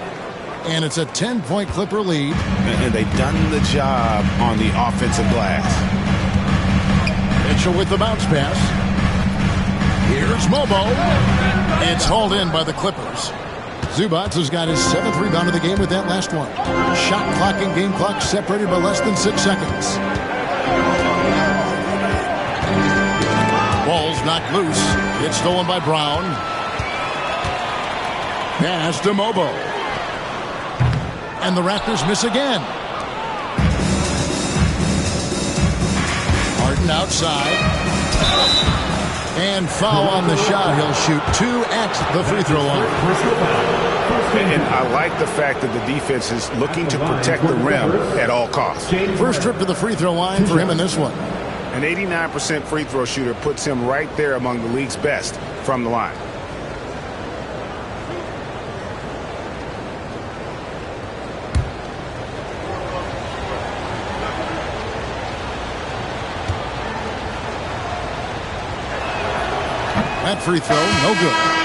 And it's a 10-point Clipper lead. And they've done the job on the offensive glass. Mitchell with the bounce pass. Here's Mobo. It's hauled in by the Clippers. Zubac has got his 7th rebound of the game with that last one. Shot clock and game clock separated by less than 6 seconds. Ball's knocked loose. It's stolen by Brown. Pass to Mobo. And the Raptors miss again. Harden outside. And foul on the shot. He'll shoot 2 at the free throw line. And I like the fact that the defense is looking to protect the rim at all costs. First trip to the free throw line for him in this one. An 89% free throw shooter puts him right there among the league's best from the line. That free throw, no good.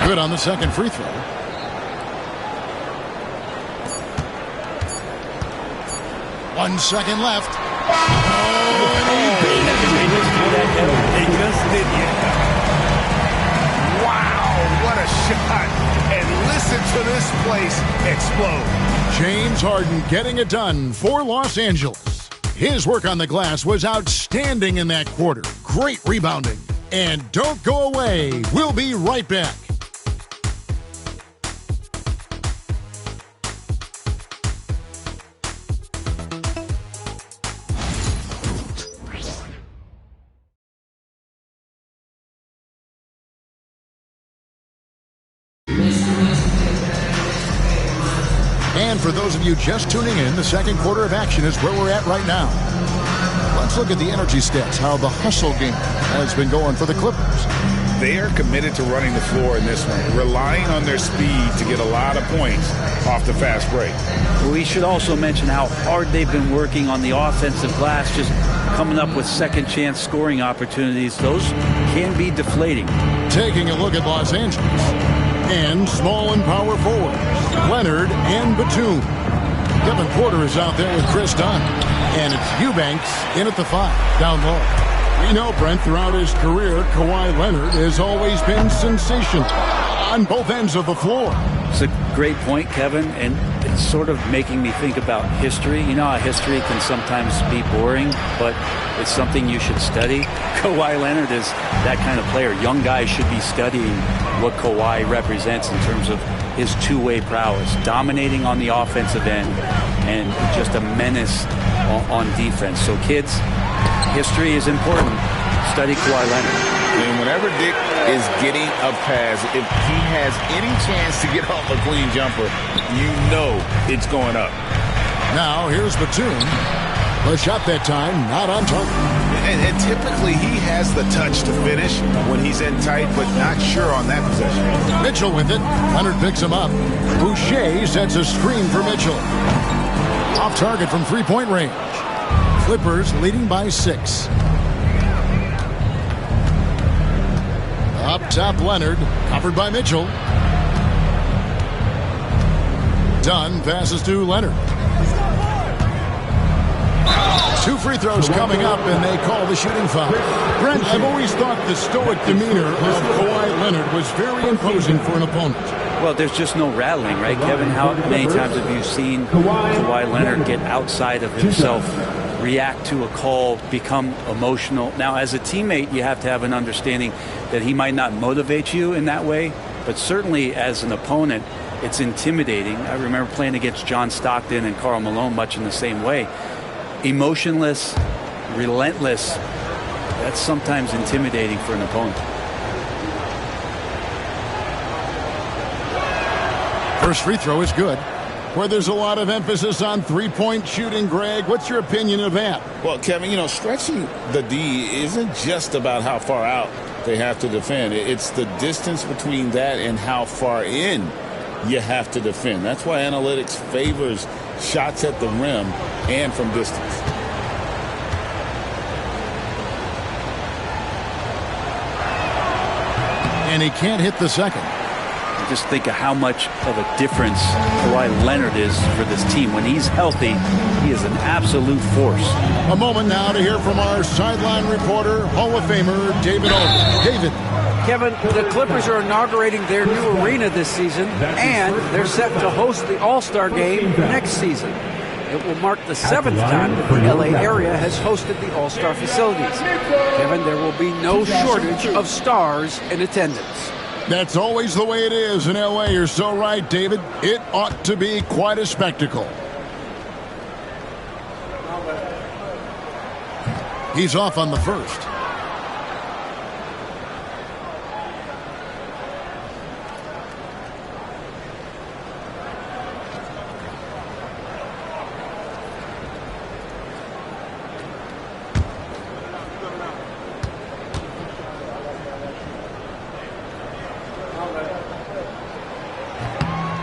Good on the second free throw. One second left. Oh, and he beat it. They just did it. Wow, what a shot. And listen to this place explode. James Harden getting it done for Los Angeles. His work on the glass was outstanding in that quarter. Great rebounding. And don't go away. We'll be right back. And for those of you just tuning in, the second quarter of action is where we're at right now. Let's look at the energy stats, how the hustle game has been going for the Clippers. They are committed to running the floor in this one, relying on their speed to get a lot of points off the fast break. We should also mention how hard they've been working on the offensive glass, just coming up with second chance scoring opportunities. Those can be deflating. Taking a look at Los Angeles. And small and power forwards, Leonard and Batum. Kevin Porter is out there with Chris Dunn. And it's Eubanks in at the 5, down low. We know, Brent, throughout his career, Kawhi Leonard has always been sensational on both ends of the floor. It's a great point, Kevin, and it's sort of making me think about history. You know how history can sometimes be boring, but it's something you should study. Kawhi Leonard is that kind of player. Young guys should be studying what Kawhi represents in terms of his two-way prowess, dominating on the offensive end, and just a menace on defense. So kids, history is important. Study Kawhi Leonard. And whenever Dick is getting a pass, if he has any chance to get off a clean jumper, you know it's going up. Now here's Batum. The shot that time not on target. And typically he has the touch to finish when he's in tight, but not sure on that possession. Mitchell with it. Leonard picks him up. Boucher sets a screen for Mitchell. Off target from three-point range. Clippers leading by 6. Up top, Leonard, covered by Mitchell. Dunn passes to Leonard. 2 free throws coming up, and they call the shooting foul. Brent, I've always thought the stoic demeanor of Kawhi Leonard was very imposing for an opponent. Well, there's just no rattling, right, Kevin? How many times have you seen Kawhi Leonard get outside of himself, react to a call, become emotional? Now, as a teammate, you have to have an understanding that he might not motivate you in that way, but certainly as an opponent, it's intimidating. I remember playing against John Stockton and Karl Malone much in the same way. Emotionless, relentless, that's sometimes intimidating for an opponent. First free throw is good. Where there's a lot of emphasis on three-point shooting, Greg, what's your opinion of that? Well, Kevin, stretching the D isn't just about how far out they have to defend. It's the distance between that and how far in you have to defend. That's why analytics favors shots at the rim and from distance. And he can't hit the second. Just think of how much of a difference Kawhi Leonard is for this team. When he's healthy, he is an absolute force. A moment now to hear from our sideline reporter, Hall of Famer David Aldridge. David. Kevin, the Clippers are inaugurating their new arena this season, and they're set to host the All-Star Game next season. It will mark the 7th time that the LA area has hosted the All-Star facilities. Kevin, there will be no shortage of stars in attendance. That's always the way it is in LA. You're so right, David. It ought to be quite a spectacle. He's off on the first.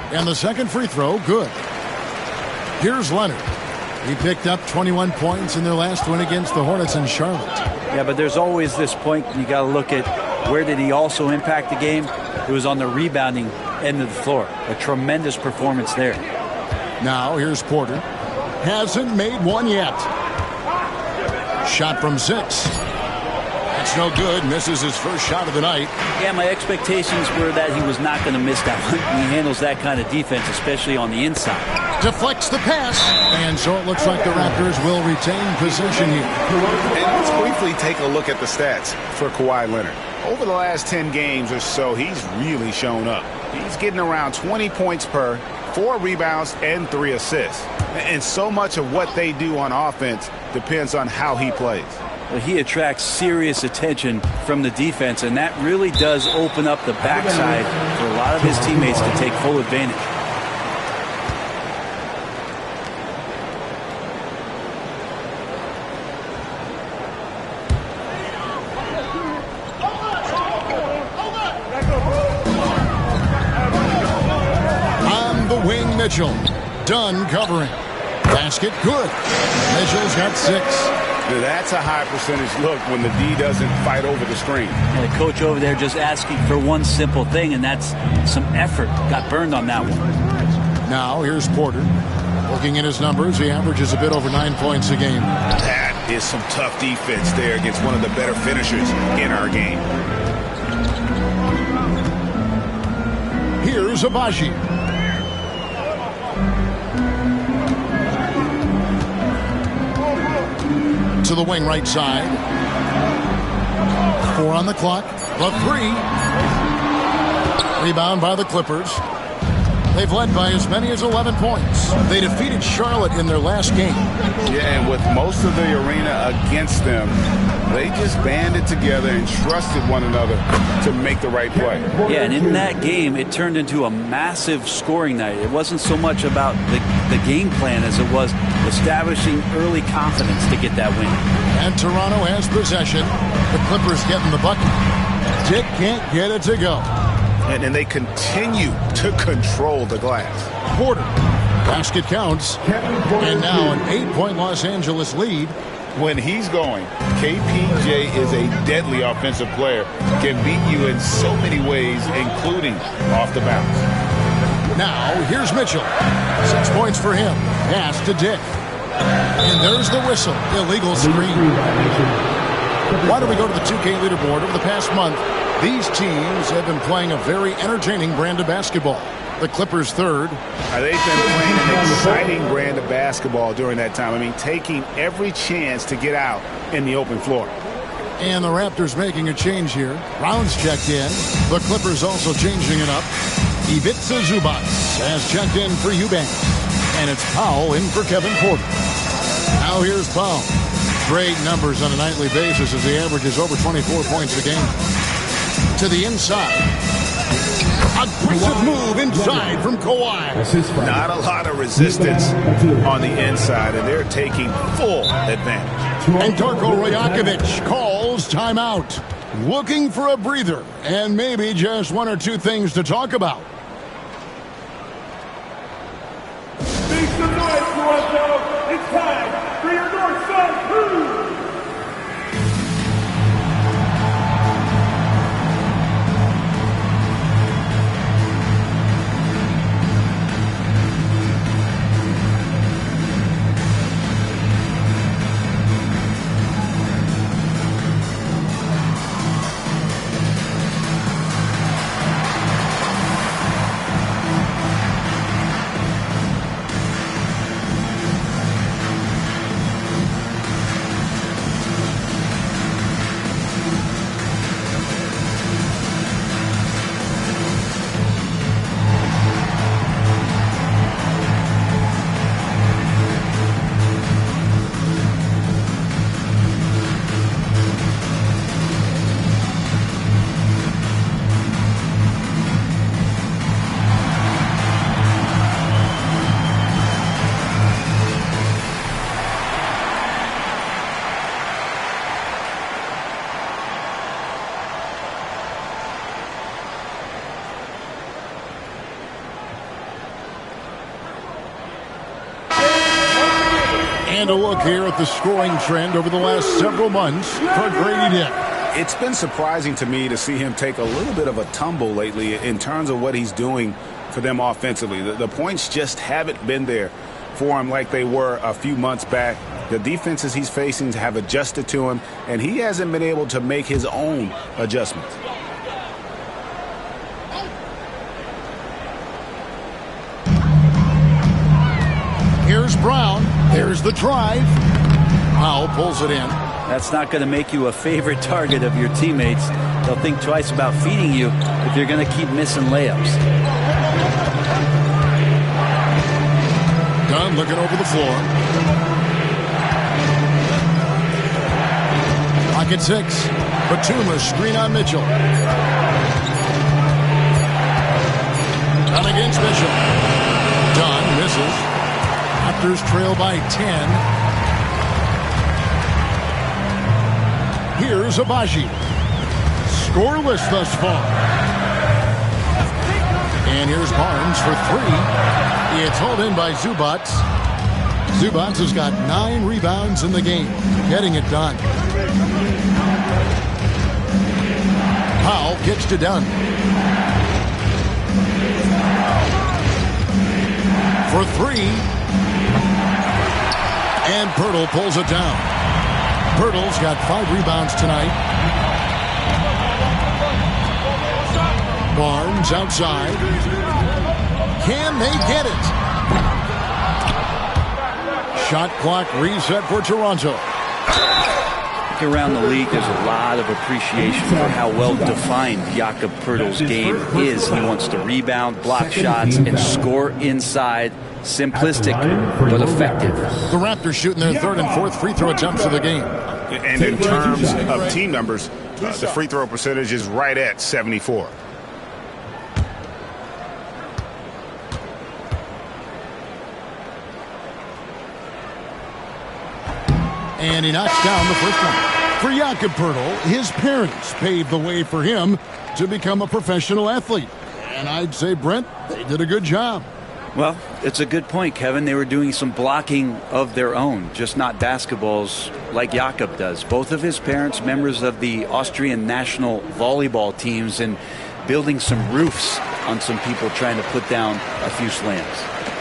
And the second free throw, good. Here's Leonard. He picked up 21 points in their last win against the Hornets in Charlotte. Yeah, but there's always this point you got to look at where did he also impact the game? It was on the rebounding end of the floor. A tremendous performance there. Now here's Porter. Hasn't made one yet. Shot from 6. That's no good. Misses his first shot of the night. Yeah, my expectations were that he was not going to miss that one. He handles that kind of defense, especially on the inside. Deflects the pass. And so it looks like the Raptors will retain possession here. And let's briefly take a look at the stats for Kawhi Leonard. Over the last 10 games or so, he's really shown up. He's getting around 20 points per, 4 rebounds, and 3 assists. And so much of what they do on offense depends on how he plays. Well, he attracts serious attention from the defense, and that really does open up the backside for a lot of his teammates to take full advantage. On the wing, Mitchell. Done covering. Basket, good. Mitchell's got 6. That's a high percentage look when the D doesn't fight over the screen. And the coach over there just asking for one simple thing, and that's some effort. Got burned on that one. Now here's Porter. Looking at his numbers, he averages a bit over 9 points a game. That is some tough defense there against one of the better finishers in our game. Here's Abaji. To the wing right side. 4 on the clock. The 3. Rebound by the Clippers. They've led by as many as 11 points. They defeated Charlotte in their last game. Yeah, and with most of the arena against them, they just banded together and trusted one another to make the right play. Yeah, and in that game, it turned into a massive scoring night. It wasn't so much about the game plan as it was establishing early confidence to get that win. And Toronto has possession. The Clippers getting the bucket. Dick can't get it to go. And they continue to control the glass. Porter. Basket counts. And now an 8-point Los Angeles lead. When he's going, KPJ is a deadly offensive player. Can beat you in so many ways, including off the bounce. Now, here's Mitchell. 6 points for him. Pass to Dick. And there's the whistle. Illegal screen. Why don't we go to the 2K leaderboard over the past month? These teams have been playing a very entertaining brand of basketball. The Clippers third. They've been playing an exciting brand of basketball during that time. I mean, taking every chance to get out in the open floor. And the Raptors making a change here. Brown's checked in. The Clippers also changing it up. Ivica Zubac has checked in for Eubanks. And it's Powell in for Kevin Porter. Now here's Powell. Great numbers on a nightly basis as he averages over 24 points a game. To the inside. Aggressive move inside from Kawhi. Not a lot of resistance on the inside, and they're taking full advantage. And Darko Rajakovic calls timeout. Looking for a breather and maybe just one or two things to talk about. Make some noise, Toronto. It's time for your North Side Crew. And a look here at the scoring trend over the last several months for Grady Dick. It's been surprising to me to see him take a little bit of a tumble lately in terms of what he's doing for them offensively. The points just haven't been there for him like they were a few months back. The defenses he's facing have adjusted to him, and he hasn't been able to make his own adjustments. Here's Brown. There's the drive. Powell pulls it in. That's not going to make you a favorite target of your teammates. They'll think twice about feeding you if you're going to keep missing layups. Dunn looking over the floor. Pocket 6. Batum screen on Mitchell. Dunn against Mitchell. Dunn misses. Raptors trail by 10. Here's Abaji. Scoreless thus far. And here's Barnes for 3. It's hauled in by Zubac. Zubac has got 9 rebounds in the game, getting it done. Powell kicks to Dunn. For 3. And Pirtle pulls it down. Pirtle's got 5 rebounds tonight. Barnes outside. Can they get it? Shot clock reset for Toronto. Around the league, there's a lot of appreciation for how well defined Jakob Pirtle's game is. He wants to rebound, block shots, and score inside. Simplistic, but effective. The Raptors shooting their 3rd and 4th free throw attempts of the game. And in terms of team numbers, the free throw percentage is right at 74. And he knocks down the first one. For Jakob Pirtle, his parents paved the way for him to become a professional athlete. And I'd say, Brent, they did a good job. Well, it's a good point, Kevin. They were doing some blocking of their own, just not basketballs like Jakob does. Both of his parents, members of the Austrian national volleyball teams, and building some roofs on some people trying to put down a few slams.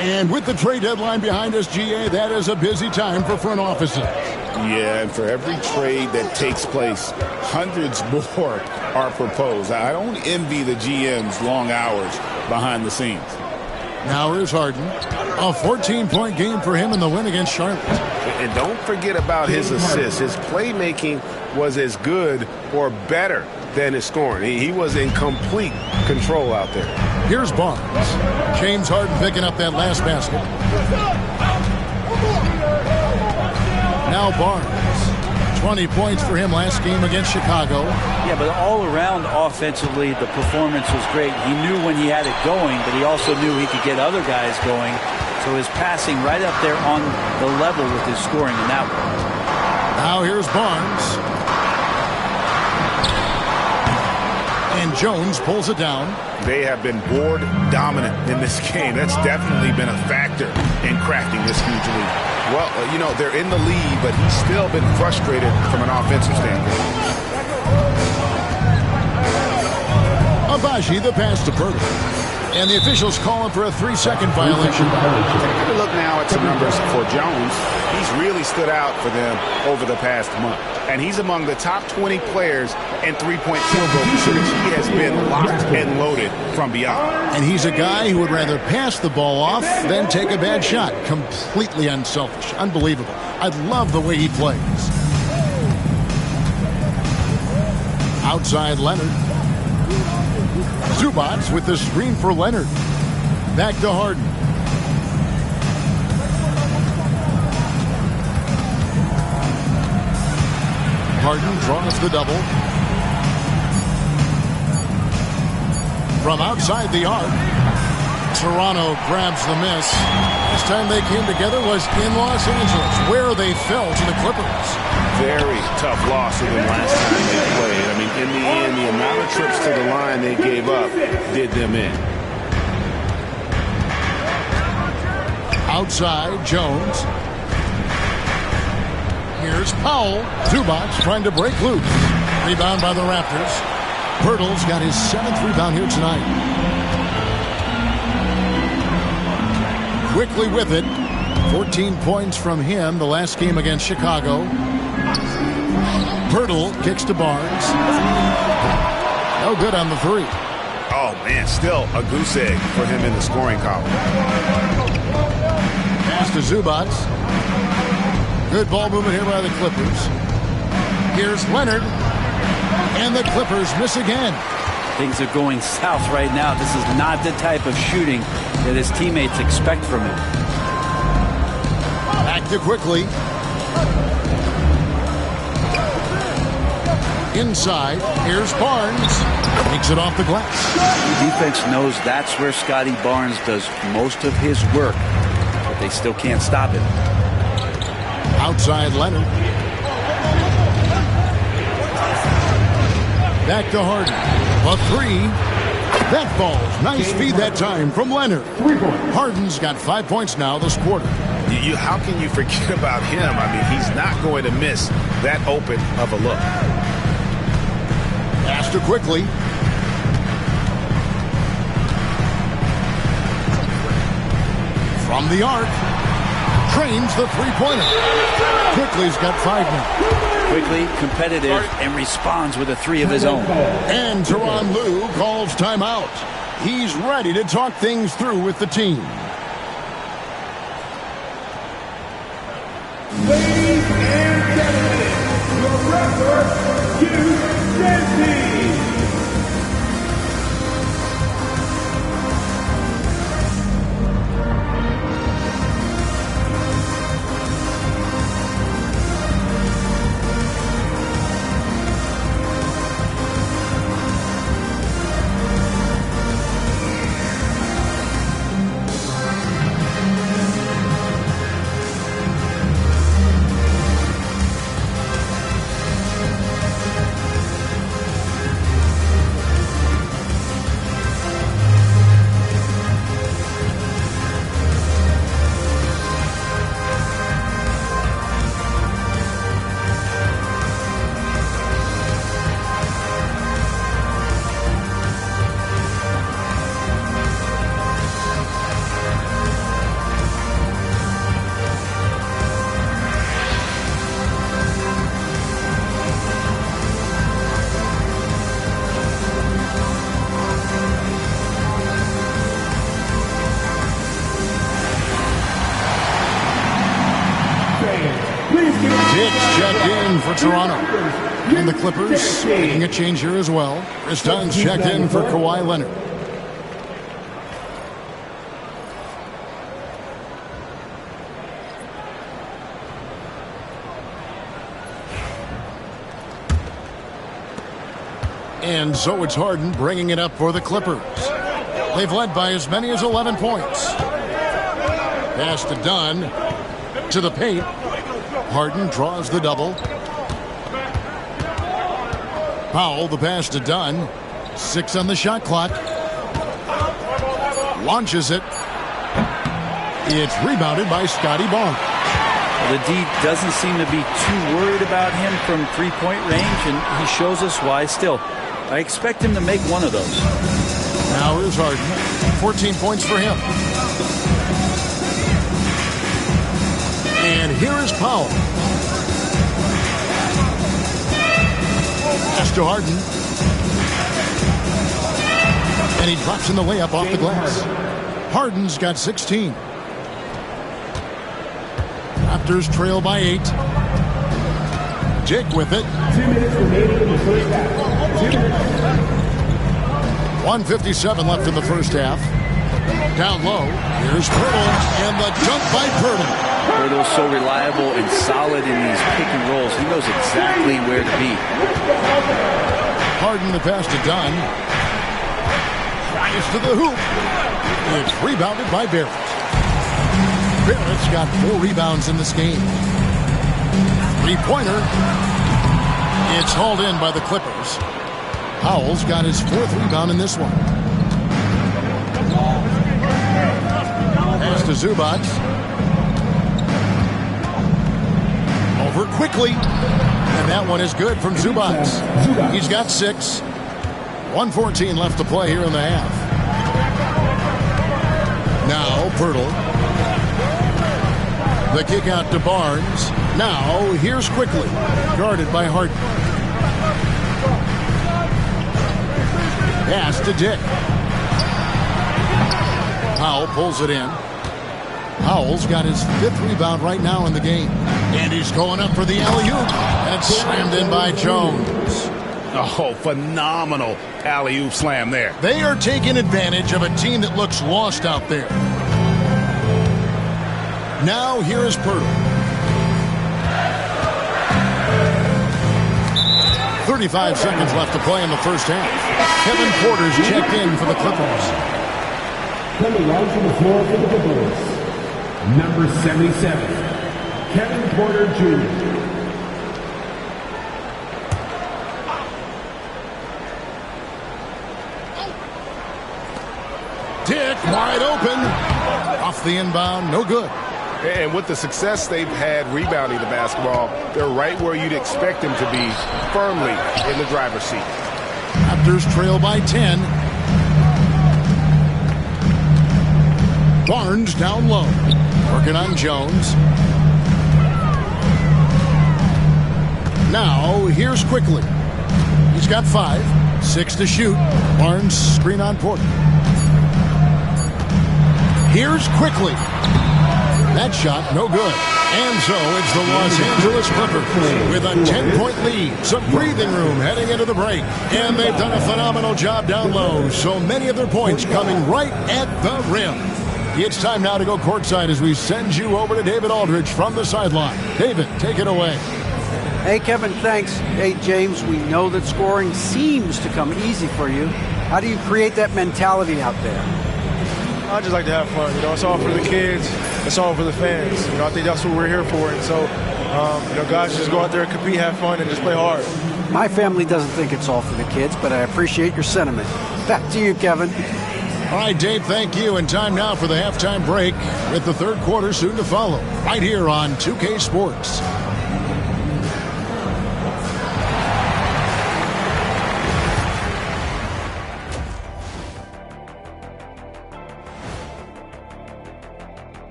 And with the trade deadline behind us, GA, that is a busy time for front offices. Yeah, and for every trade that takes place, hundreds more are proposed. I don't envy the GM's long hours behind the scenes. Now here's Harden. A 14-point game for him in the win against Charlotte. And don't forget about his assists. His playmaking was as good or better than his scoring. He was in complete control out there. Here's Barnes. James Harden picking up that last basket. Now Barnes. 20 points for him last game against Chicago. Yeah, but all around offensively, the performance was great. He knew when he had it going, but he also knew he could get other guys going. So his passing right up there on the level with his scoring in that one. Now here's Barnes. And Jones pulls it down. They have been board dominant in this game. That's definitely been a factor in crafting this huge lead. Well, you know, they're in the lead, but he's still been frustrated from an offensive standpoint. Abaji, the pass to Burton. And the officials calling for a 3-second violation. Take a look now at some numbers for Jones. He's really stood out for them over the past month. And he's among the top 20 players in three-point field goal percentage. He has been locked and loaded from beyond. And he's a guy who would rather pass the ball off than take a bad shot. Completely unselfish. Unbelievable. I love the way he plays. Outside Leonard. Zubats with the screen for Leonard. Back to Harden. Harden draws the double. From outside the arc, Toronto grabs the miss. Last time they came together was in Los Angeles, where they fell to the Clippers. Very tough loss for them last time they played. I mean, in the end, the amount of trips to the line they gave up did them in. Outside, Jones. Here's Powell. Zubats trying to break loose. Rebound by the Raptors. Pirtle's got his 7th rebound here tonight. Quickly with it. 14 points from him the last game against Chicago. Pirtle kicks to Barnes. No good on the three. Oh, man, still a goose egg for him in the scoring column. Pass to Zubats. Good ball movement here by the Clippers. Here's Leonard. And the Clippers miss again. Things are going south right now. This is not the type of shooting that his teammates expect from him. Back to quickly. Inside, here's Barnes. Takes it off the glass. The defense knows that's where Scotty Barnes does most of his work, but they still can't stop him. Outside Leonard. Back to Harden. A three. That falls. Nice feed that time from Leonard. Harden's got 5 points now this quarter. How can you forget about him? I mean, he's not going to miss that open of a look. Pass to quickly. From the arc. Trains the three-pointer. Quickly's got 5 now. Quickly, competitive, and responds with a 3 of his own. And Tyronn Lue calls timeout. He's ready to talk things through with the team. Ladies and gentlemen, your referee, Hugh Dempsey. Dick's checked in for Toronto. And the Clippers making a change here as well. Chris Dunn's checked in for Kawhi Leonard. And so it's Harden bringing it up for the Clippers. They've led by as many as 11 points. Pass to Dunn. To the paint. Harden draws the double. Powell, the pass to Dunn. 6 on the shot clock. Launches it. It's rebounded by Scotty Barnes. The D doesn't seem to be too worried about him from three-point range, and he shows us why still. I expect him to make one of those. Now here's Harden. 14 points for him. And here is Powell. Pass to Harden. And he drops in the layup off the glass. Harden's got 16. Raptors trail by 8. Jake with it. 2 minutes remaining in the first half. 1:57 left in the first half. Down low. Here's Pirtle. And the jump by Pirtle. Pirtle's so reliable and solid in these pick and rolls. He knows exactly where to be. Harden the pass to Dunn. Tries to the hoop. It's rebounded by Barrett. Barrett's got 4 rebounds in this game. Three-pointer. It's hauled in by the Clippers. Powell's got his 4th rebound in this one. Pass to Zubac. Over quickly. And that one is good from Zubac. He's got 6. 1:14 left to play here in the half. Now Pirtle. The kick out to Barnes. Now here's quickly. Guarded by Harden. Pass to Dick. Powell pulls it in. Powell's got his 5th rebound right now in the game. And he's going up for the alley-oop. And it's slammed in by Jones. Oh, phenomenal alley-oop slam there. They are taking advantage of a team that looks lost out there. Now here is Pirtle. 35 seconds left to play in the first half. Kevin Porter's checked in for the Clippers. Coming out to the floor for the Clippers, number 77, Kevin Porter Jr. Dick wide open. Off the inbound, no good. And with the success they've had rebounding the basketball, they're right where you'd expect them to be, firmly in the driver's seat. Raptors trail by 10. Barnes down low. Working on Jones. Now, here's quickly. He's got 5. 6 to shoot. Barnes screen on Porter. Here's quickly. That shot, no good. And so it's the Los Angeles Clippers with a 10-point lead. Some breathing room heading into the break. And they've done a phenomenal job down low. So many of their points coming right at the rim. It's time now to go courtside as we send you over to David Aldridge from the sideline. David, take it away. Hey, Kevin, thanks. Hey, James, we know that scoring seems to come easy for you. How do you create that mentality out there? I just like to have fun. You know, it's all for the kids. It's all for the fans. You know, I think that's what we're here for. And so, you know, guys, just go out there and compete, have fun, and just play hard. My family doesn't think it's all for the kids, but I appreciate your sentiment. Back to you, Kevin. All right, Dave, thank you. And time now for the halftime break with the third quarter soon to follow. Right here on 2K Sports.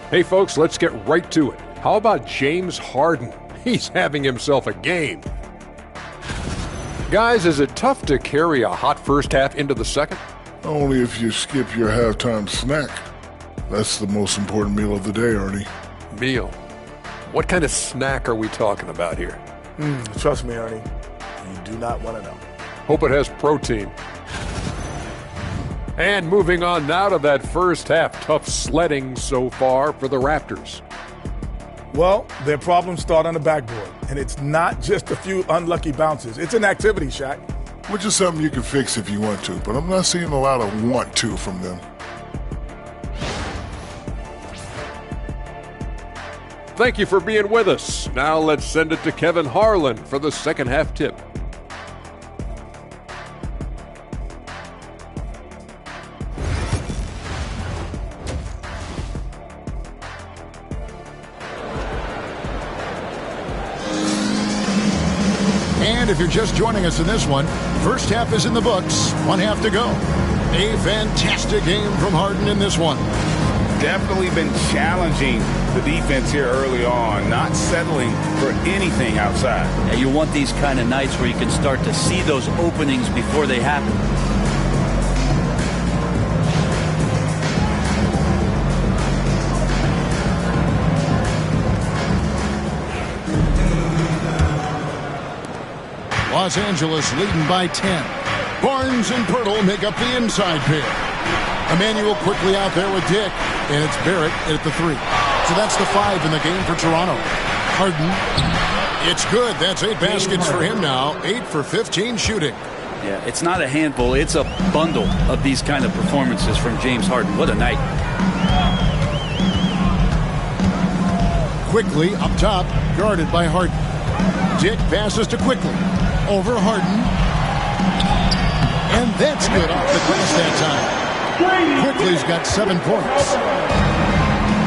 Hey, folks, let's get right to it. How about James Harden? He's having himself a game. Guys, is it tough to carry a hot first half into the second? Only if you skip your halftime snack. That's the most important meal of the day, Ernie. Meal. What kind of snack are we talking about here? Trust me, Ernie, you do not want to know. Hope it has protein. And moving on now to that first half. Tough sledding so far for the Raptors. Well, their problems start on the backboard, and it's not just a few unlucky bounces. It's an activity, Shaq. Which is something you can fix if you want to, but I'm not seeing a lot of want to from them. Thank you for being with us. Now let's send it to Kevin Harlan for the second half tip. And if you're just joining us in this one, first half is in the books, 1 half to go. A fantastic game from Harden in this one. Definitely been challenging the defense here early on, not settling for anything outside. Yeah, you want these kind of nights where you can start to see those openings before they happen. Los Angeles leading by 10. Barnes and Pirtle make up the inside pair. Emmanuel quickly out there with Dick, and it's Barrett at the 3. So that's the 5 in the game for Toronto. Harden, it's good. That's 8 baskets for him now. 8 for 15 shooting. Yeah, it's not a handful. It's a bundle of these kind of performances from James Harden. What a night. Quickly up top, guarded by Harden. Dick passes to Quickly. Over Harden. And that's good off the glass that time. Quickly's got 7 points.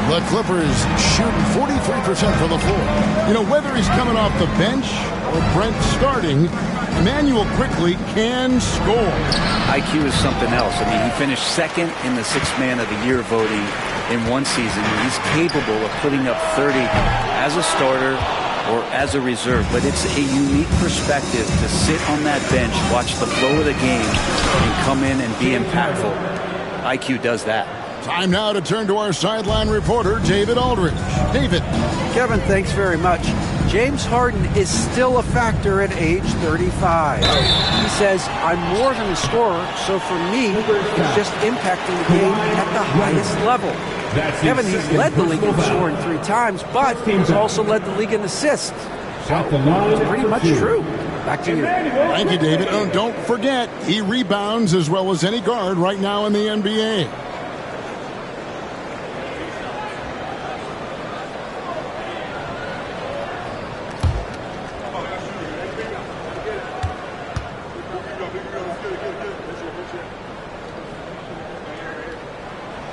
The Clippers shooting 43% from the floor. You know, whether he's coming off the bench or Brent starting, Emmanuel Quickly can score. IQ is something else. I mean, he finished second in the Sixth Man of the Year voting in one season. He's capable of putting up 30 as a starter or as a reserve, but it's a unique perspective to sit on that bench, watch the flow of the game, and come in and be impactful. IQ does that. Time now to turn to our sideline reporter, David Aldridge. David. Kevin, thanks very much. James Harden is still a factor at age 35. He says, I'm more than a scorer, so for me, he's just impacting the game at the highest level. Kevin, he's led the league in scoring 3 times, but he's also led the league in assists. So it's pretty much true. Back to you. Thank you, David. Oh, don't forget, he rebounds as well as any guard right now in the NBA.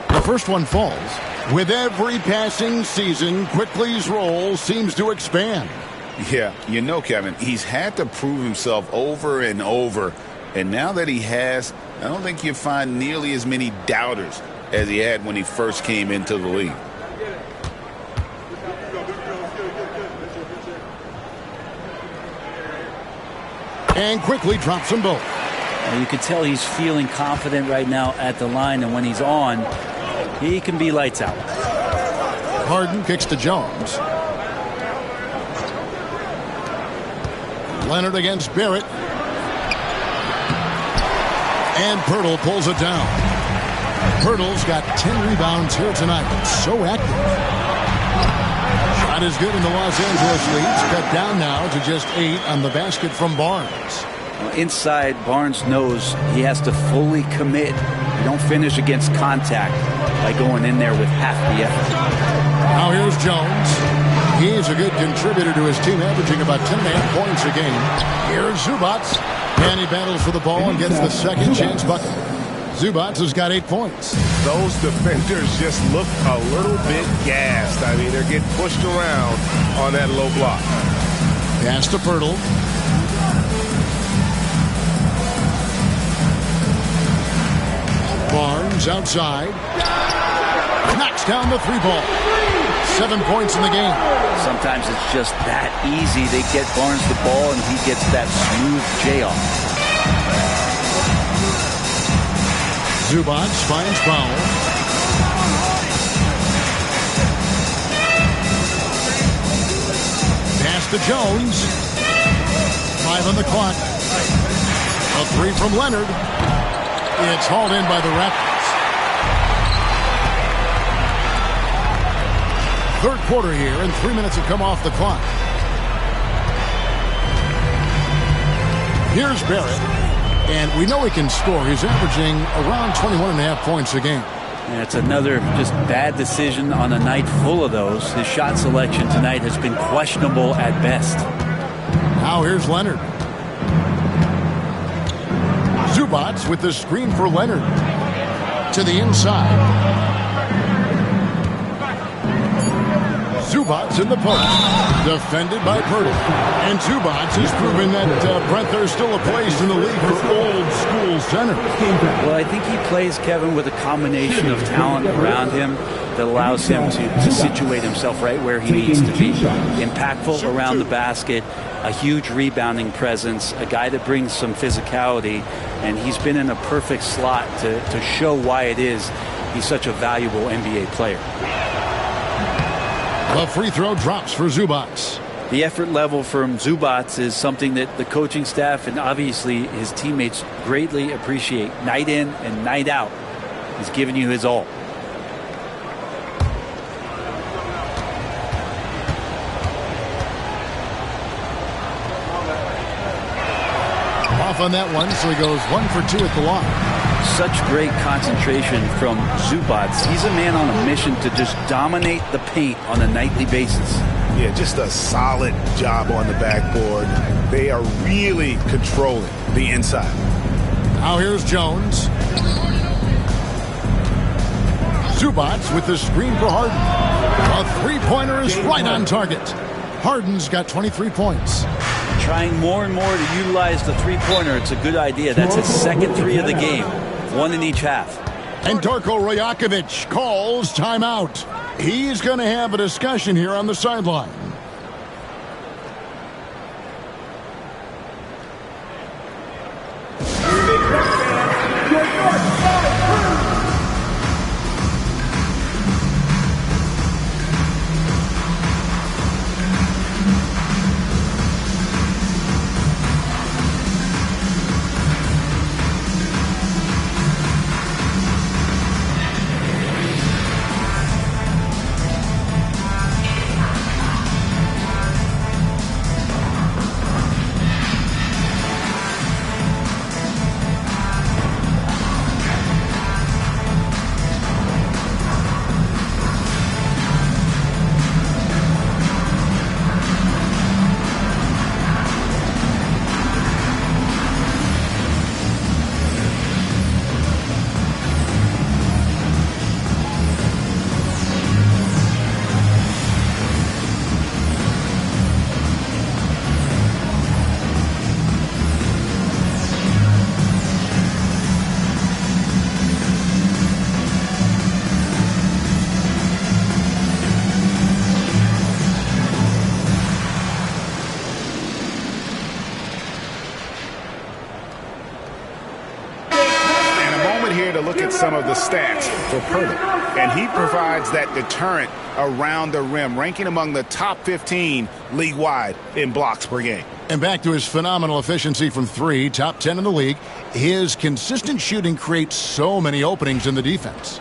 The first one falls. With every passing season, Quickly's role seems to expand. Yeah, you know, Kevin, he's had to prove himself over and over. And now that he has, I don't think you'll find nearly as many doubters as he had when he first came into the league. And Quickly drops them both. You can tell he's feeling confident right now at the line, and when he's on, he can be lights out. Harden kicks to Jones. Leonard against Barrett. And Pirtle pulls it down. Pirtle's got 10 rebounds here tonight. So active. Shot is good in the Los Angeles leads. Cut down now to just 8 on the basket from Barnes. Well, inside, Barnes knows he has to fully commit. You don't finish against contact by going in there with half the effort. Now here's Jones. He's a good contributor to his team, averaging about 10.5 points a game. Here's Zubac. And he battles for the ball and gets the second chance bucket. Zubac has got 8 points. Those defenders just look a little bit gassed. I mean, they're getting pushed around on that low block. Pass to Pirtle. Barnes outside. Knocks down the 3 ball. 7 points in the game. Sometimes it's just that easy. They get Barnes the ball, and he gets that smooth J-off. Zubac finds Powell. to Jones. 5 on the clock. A 3 from Leonard. It's hauled in by the Raptors. Third quarter here, and 3 minutes have come off the clock. Here's Barrett, and we know he can score. He's averaging around 21.5 points a game. And it's another just bad decision on a night full of those. His shot selection tonight has been questionable at best. Now here's Leonard. Zubats with the screen for Leonard. To the inside. Zubats in the post. Defended by Purtle. And Zubats has proven that, Brent, there's still a place in the league for old school centers. Well, I think he plays, Kevin, with a combination of talent around him that allows him to situate himself right where he needs to be. Impactful around the basket, a huge rebounding presence, a guy that brings some physicality, and he's been in a perfect slot to show why it is he's such a valuable NBA player. The free throw drops for Zubats. The effort level from Zubats is something that the coaching staff and obviously his teammates greatly appreciate. Night in and night out, he's giving you his all. Off on that one, so he goes 1 for 2 at the line. Such great concentration from Zubats. He's a man on a mission to just dominate the paint on a nightly basis. Yeah, just a solid job on the backboard. They are really controlling the inside. Now here's Jones. Zubats with the screen for Harden. A three-pointer is right on target. Harden's got 23 points. Trying more and more to utilize the three-pointer. It's a good idea. That's his second 3 of the game. 1 in each half. And Darko Rajakovic calls timeout. He's going to have a discussion here on the sideline. Some of the stats for Purtle, and he provides that deterrent around the rim, ranking among the top 15 league-wide in blocks per game. And back to his phenomenal efficiency from 3, top 10 in the league. His consistent shooting creates so many openings in the defense.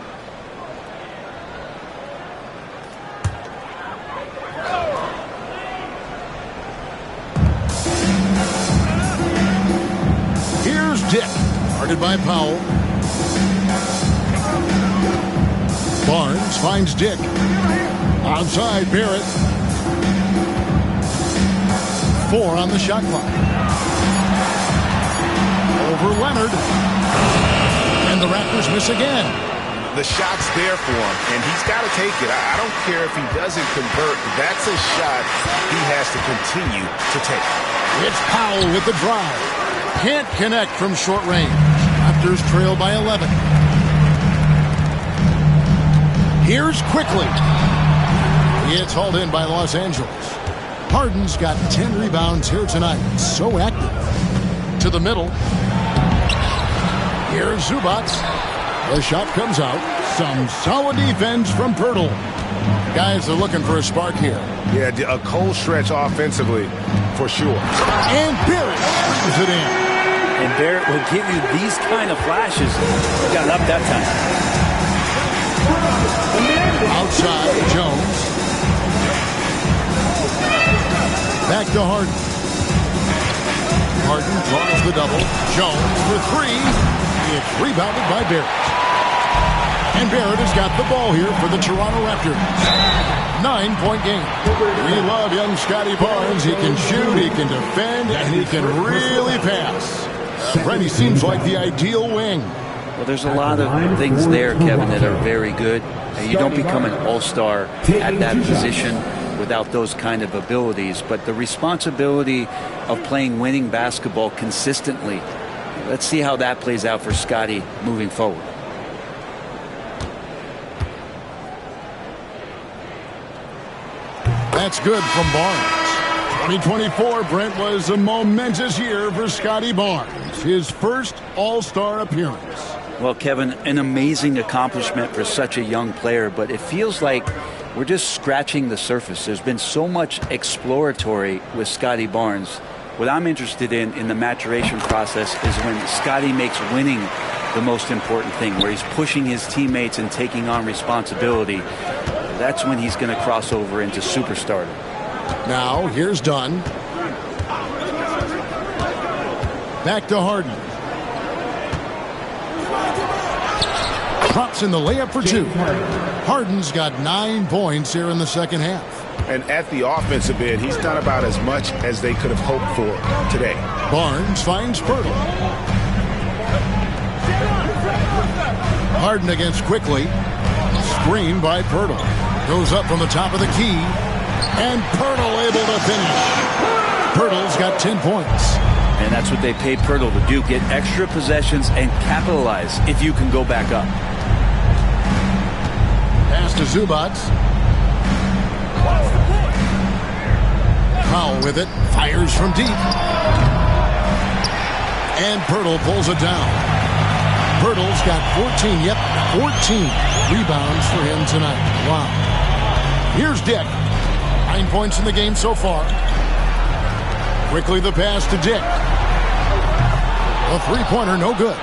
Here's Dick, guarded by Powell. Barnes finds Dick. Outside Barrett. 4 on the shot clock. Over Leonard. And the Raptors miss again. The shot's there for him, and he's got to take it. I don't care if he doesn't convert. That's a shot he has to continue to take. It's Powell with the drive. Can't connect from short range. Raptors trail by 11. Here's quickly. It's hauled in by Los Angeles. Harden's got 10 rebounds here tonight. So active. To the middle. Here's Zubats. The shot comes out. Some solid defense from Purtle. Guys are looking for a spark here. Yeah, a cold stretch offensively, for sure. And Barrett brings it in. And Barrett will give you these kind of flashes. Got it up that time. Outside, Jones. Back to Harden. Harden draws the double. Jones for three. It's rebounded by Barrett. And Barrett has got the ball here for the Toronto Raptors. 9-point game. We love young Scotty Barnes. He can shoot, he can defend, and he can really pass. Brent, he seems like the ideal wing. Well, there's a lot of things there, Kevin, that are very good. You don't become an all-star at that position without those kind of abilities. But the responsibility of playing winning basketball consistently, let's see how that plays out for Scotty moving forward. That's good from Barnes. 2024, Brent, was a momentous year for Scotty Barnes. His first All-Star appearance. Well, Kevin, an amazing accomplishment for such a young player, but it feels like we're just scratching the surface. There's been so much exploratory with Scotty Barnes. What I'm interested in the maturation process is when Scotty makes winning the most important thing, where he's pushing his teammates and taking on responsibility. That's when he's going to cross over into superstardom. Now, here's Dunn. Back to Harden. Drops in the layup for two. Harden's got 9 points here in the second half. And at the offensive end, he's done about as much as they could have hoped for today. Barnes finds Pirtle. Harden against Quickly. Screen by Pirtle. Goes up from the top of the key. And Pirtle able to finish. Pirtle's got 10 points. And that's what they pay Pirtle to do. Get extra possessions and capitalize if you can go back up. Pass to Zubac. Powell with it. Fires from deep. And Pirtle pulls it down. Pirtle's got 14. Yep, 14 rebounds for him tonight. Wow. Here's Dick. 9 points in the game so far. Quickly the pass to Dick. A three-pointer, no good.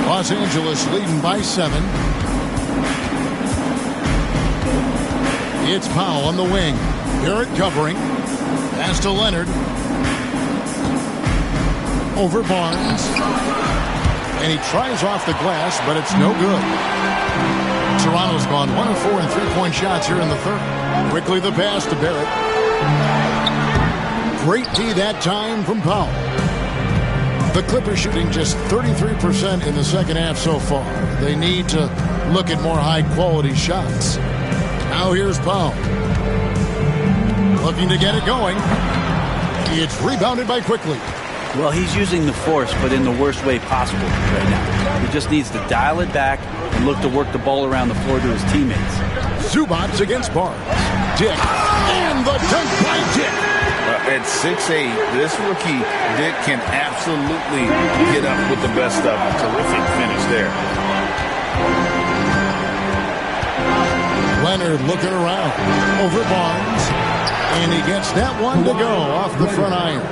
Los Angeles leading by 7. It's Powell on the wing. Barrett covering. Pass to Leonard. Over Barnes. And he tries off the glass, but it's no good. Toronto's gone 1 of 4 in three-point shots here in the third. Quickly the pass to Barrett. Great D that time from Powell. The Clippers shooting just 33% in the second half so far. They need to look at more high-quality shots. Now here's Powell. Looking to get it going. It's rebounded by Quickly. Well, he's using the force, but in the worst way possible right now. He just needs to dial it back and look to work the ball around the floor to his teammates. Zubac against Barnes. Dick. And the dunk by Dick. At 6'8", this rookie, Dick, can absolutely get up with the best of them. Terrific finish there. Leonard looking around. Over Barnes. And he gets that one to go off the front iron.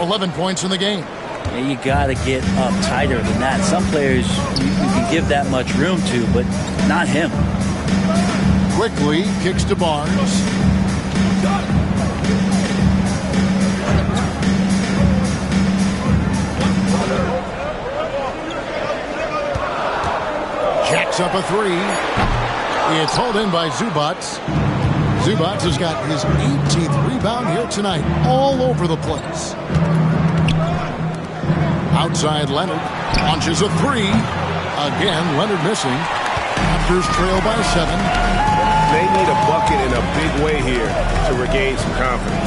11 points in the game. Yeah, you got to get up tighter than that. Some players you can give that much room to, but not him. Quickly kicks to Barnes. Jacks up a three. It's hauled in by Zubac. Zubac has got his 18th rebound here tonight. All over the place. Outside Leonard. Launches a three. Again, Leonard missing. Raptors trail by 7. They need a bucket in a big way here to regain some confidence.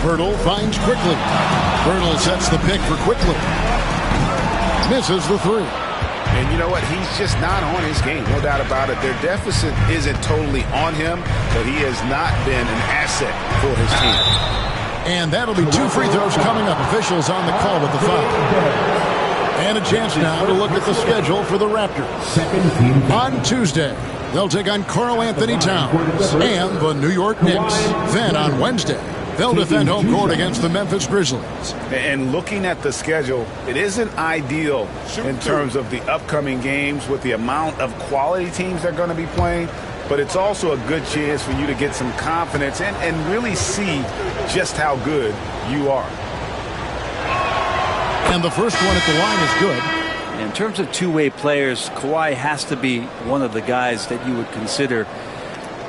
Pirtle finds Quickly. Pirtle sets the pick for Quickly. Misses the three. And you know what? He's just not on his game. No doubt about it. Their deficit isn't totally on him, but he has not been an asset for his team. And that'll be 2 free throws coming up. Officials on the call with the foul. And a chance now to look at the schedule for the Raptors. On Tuesday, they'll take on Karl Anthony Towns and the New York Knicks. Then on Wednesday, they'll defend home court against the Memphis Grizzlies. And looking at the schedule, it isn't ideal in terms of the upcoming games with the amount of quality teams they're going to be playing, but it's also a good chance for you to get some confidence and really see just how good you are. And the first one at the line is good. In terms of two-way players, Kawhi has to be one of the guys that you would consider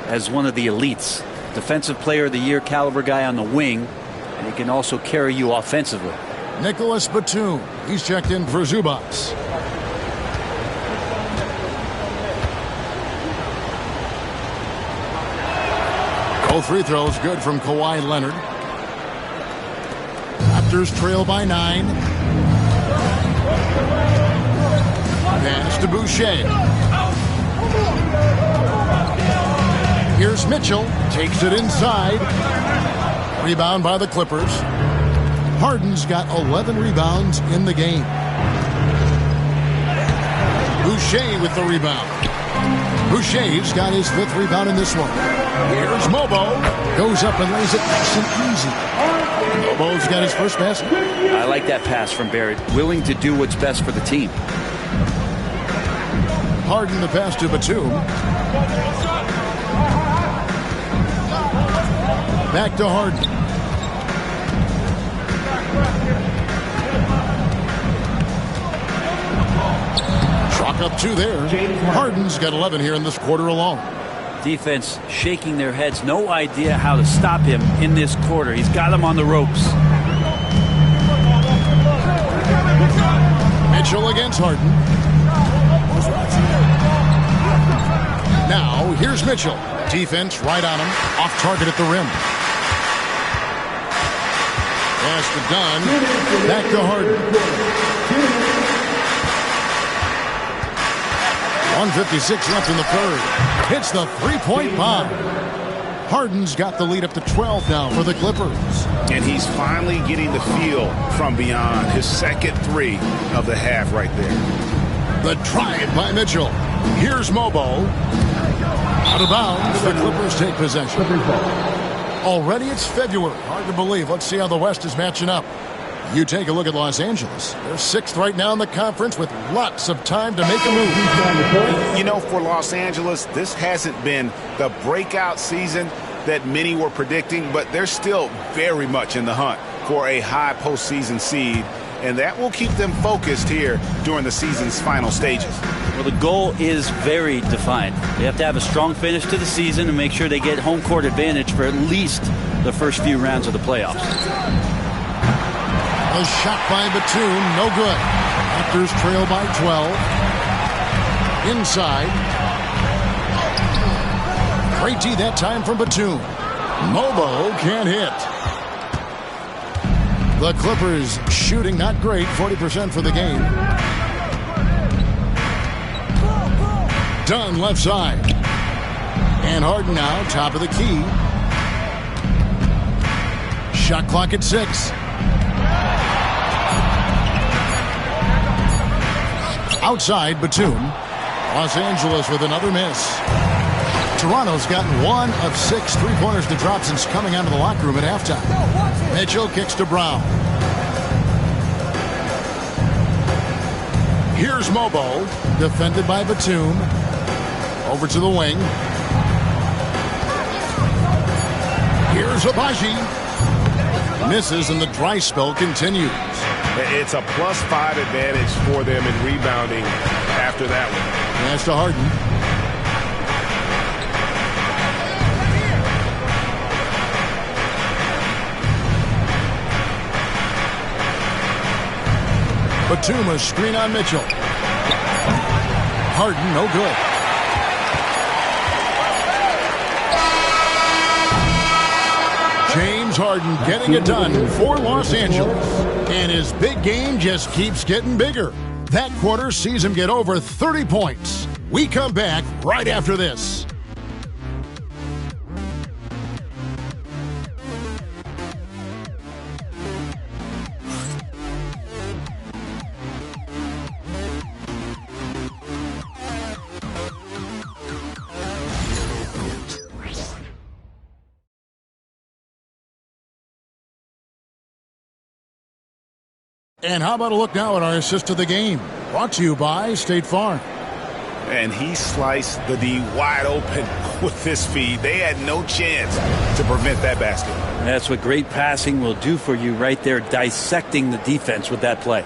as one of the elites. Defensive Player of the Year caliber guy on the wing, and he can also carry you offensively. Nicholas Batum, he's checked in for Zubats. Both free throws good from Kawhi Leonard. Raptors trail by 9. Pass to Boucher. Here's Mitchell. Takes it inside. Rebound by the Clippers. Harden's got 11 rebounds in the game. Boucher with the rebound. Boucher's got his 5th rebound in this one. Here's Mobo. Goes up and lays it nice and easy. Mobo's got his first basket. I like that pass from Barrett. Willing to do what's best for the team. Harden the pass to Batum. Back to Harden. Chalk up 2 there. Harden's got 11 here in this quarter alone. Defense shaking their heads. No idea how to stop him in this quarter. He's got him on the ropes. Mitchell against Harden. Now, here's Mitchell. Defense right on him. Off target at the rim. Pass to Dunn. Back to Harden. 1:56 left in the third. Hits the three-point bomb. Harden's got the lead up to 12 now for the Clippers. And he's finally getting the feel from beyond. His second 3 of the half right there. The drive by Mitchell. Here's Mobo. Out of bounds. The Clippers take possession. Already it's February. Hard to believe. Let's see how the West is matching up. You take a look at Los Angeles. They're 6th right now in the conference with lots of time to make a move. You know, for Los Angeles, this hasn't been the breakout season that many were predicting, but they're still very much in the hunt for a high postseason seed, and that will keep them focused here during the season's final stages. Well, the goal is very defined. They have to have a strong finish to the season and make sure they get home court advantage for at least the first few rounds of the playoffs. A shot by Batum, no good. Raptors trail by 12. Inside. Great D that time from Batum. Mobo can't hit. The Clippers shooting not great, 40% for the game. Dunn left side. And Harden now, top of the key. Shot clock at 6. Outside, Batum. Los Angeles with another miss. Toronto's gotten 1 of 6 3-pointers to drop since coming out of the locker room at halftime. Mitchell kicks to Brown. Here's Mobo, defended by Batum. Over to the wing. Here's Abaji. Misses and the dry spell continues. It's a +5 advantage for them in rebounding after that one. Pass to Harden. Batum, a screen on Mitchell. Harden, no good. James Harden getting it done for Los Angeles. And his big game just keeps getting bigger. That quarter sees him get over 30 points. We come back right after this. And how about a look now at our assist of the game? Brought to you by State Farm. And he sliced the D wide open with his feed. They had no chance to prevent that basket. That's what great passing will do for you right there, dissecting the defense with that play.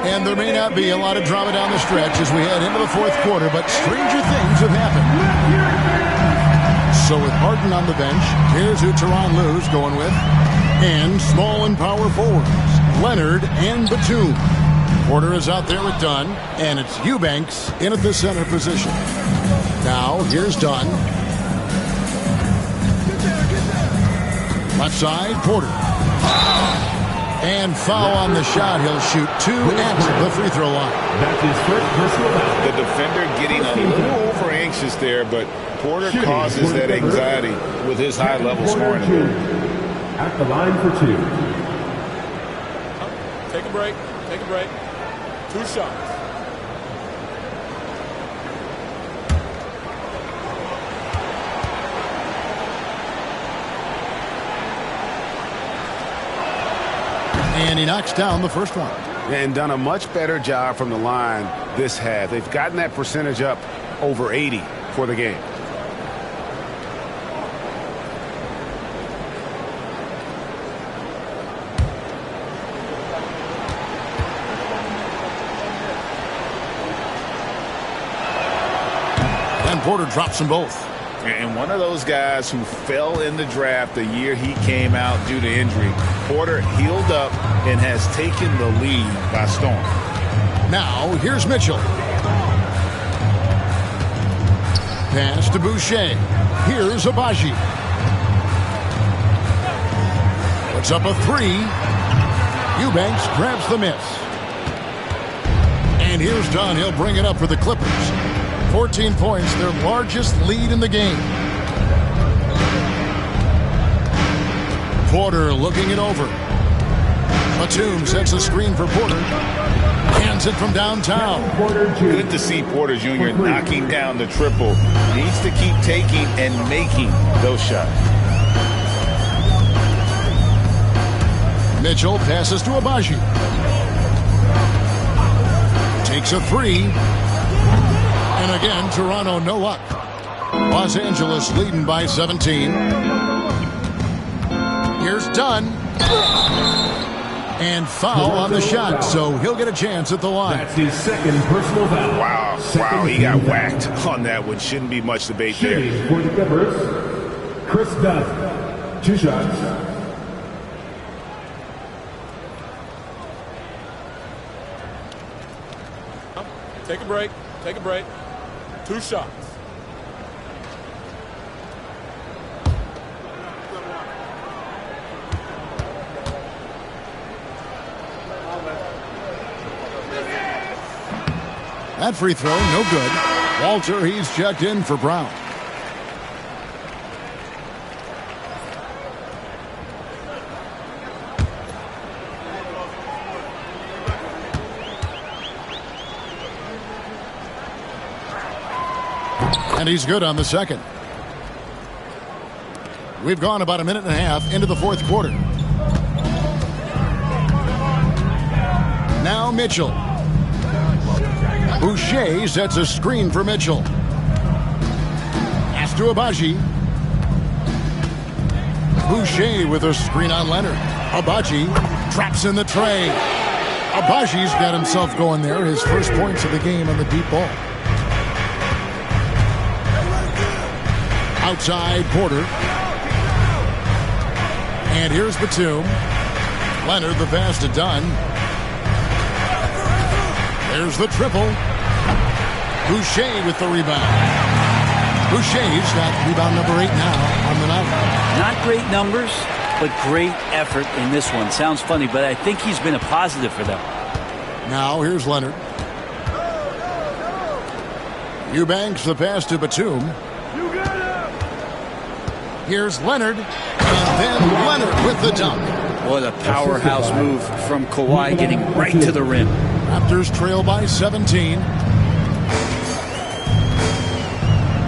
And there may not be a lot of drama down the stretch as we head into the fourth quarter, but stranger things have happened. So with Harden on the bench, here's who Tyronn Lue's going with. And small and power forwards, Leonard and Batum. Porter is out there with Dunn, and it's Eubanks in at the center position. Now, here's Dunn. Left side, Porter. And foul on the shot. He'll shoot 2 at the free throw line. That's his first personal foul. The defender getting a little over anxious there, but Porter causes that anxiety with his high-level scoring. At the line for 2. Take a break. Take a break. 2 shots. And he knocks down the first one. And done a much better job from the line this half. They've gotten that percentage up over 80 for the game. And Porter drops them both. And one of those guys who fell in the draft the year he came out due to injury. Porter healed up and has taken the lead by storm. Now, here's Mitchell. Pass to Boucher. Here's Abaji. Puts up a 3. Eubanks grabs the miss. And here's Dunn. He'll bring it up for the Clippers. 14 points, their largest lead in the game. Porter looking it over. Batum sets a screen for Porter. Hands it from downtown. Good to see Porter Jr. knocking down the triple. Needs to keep taking and making those shots. Mitchell passes to Abaji. Takes a 3. And again, Toronto no luck. Los Angeles leading by 17. Here's Dunn. And foul on the shot, so he'll get a chance at the line. That's his second personal foul. Wow, he got whacked on that one. Shouldn't be much debate there. Shooting for the Clippers, Chris Dunn. 2 shots. Take a break. Take a break. 2 shots. That free throw, no good. Walter, he's checked in for Brown. And he's good on the second. We've gone about a minute and a half into the fourth quarter. Now Mitchell. Boucher sets a screen for Mitchell. Pass to Abaji. Boucher with a screen on Leonard. Abaji traps in the tray. Abaji's got himself going there. His first points of the game on the deep ball. Outside Porter. And here's Batum. Leonard the pass to Dunn. There's the triple. Boucher with the rebound. Boucher's got rebound number 8 now on the night. Not great numbers, but great effort in this one. Sounds funny, but I think he's been a positive for them. Now here's Leonard. Eubanks the pass to Batum. Here's Leonard, and then Leonard with the dunk. What a powerhouse move from Kawhi, getting right to the rim. Raptors trail by 17.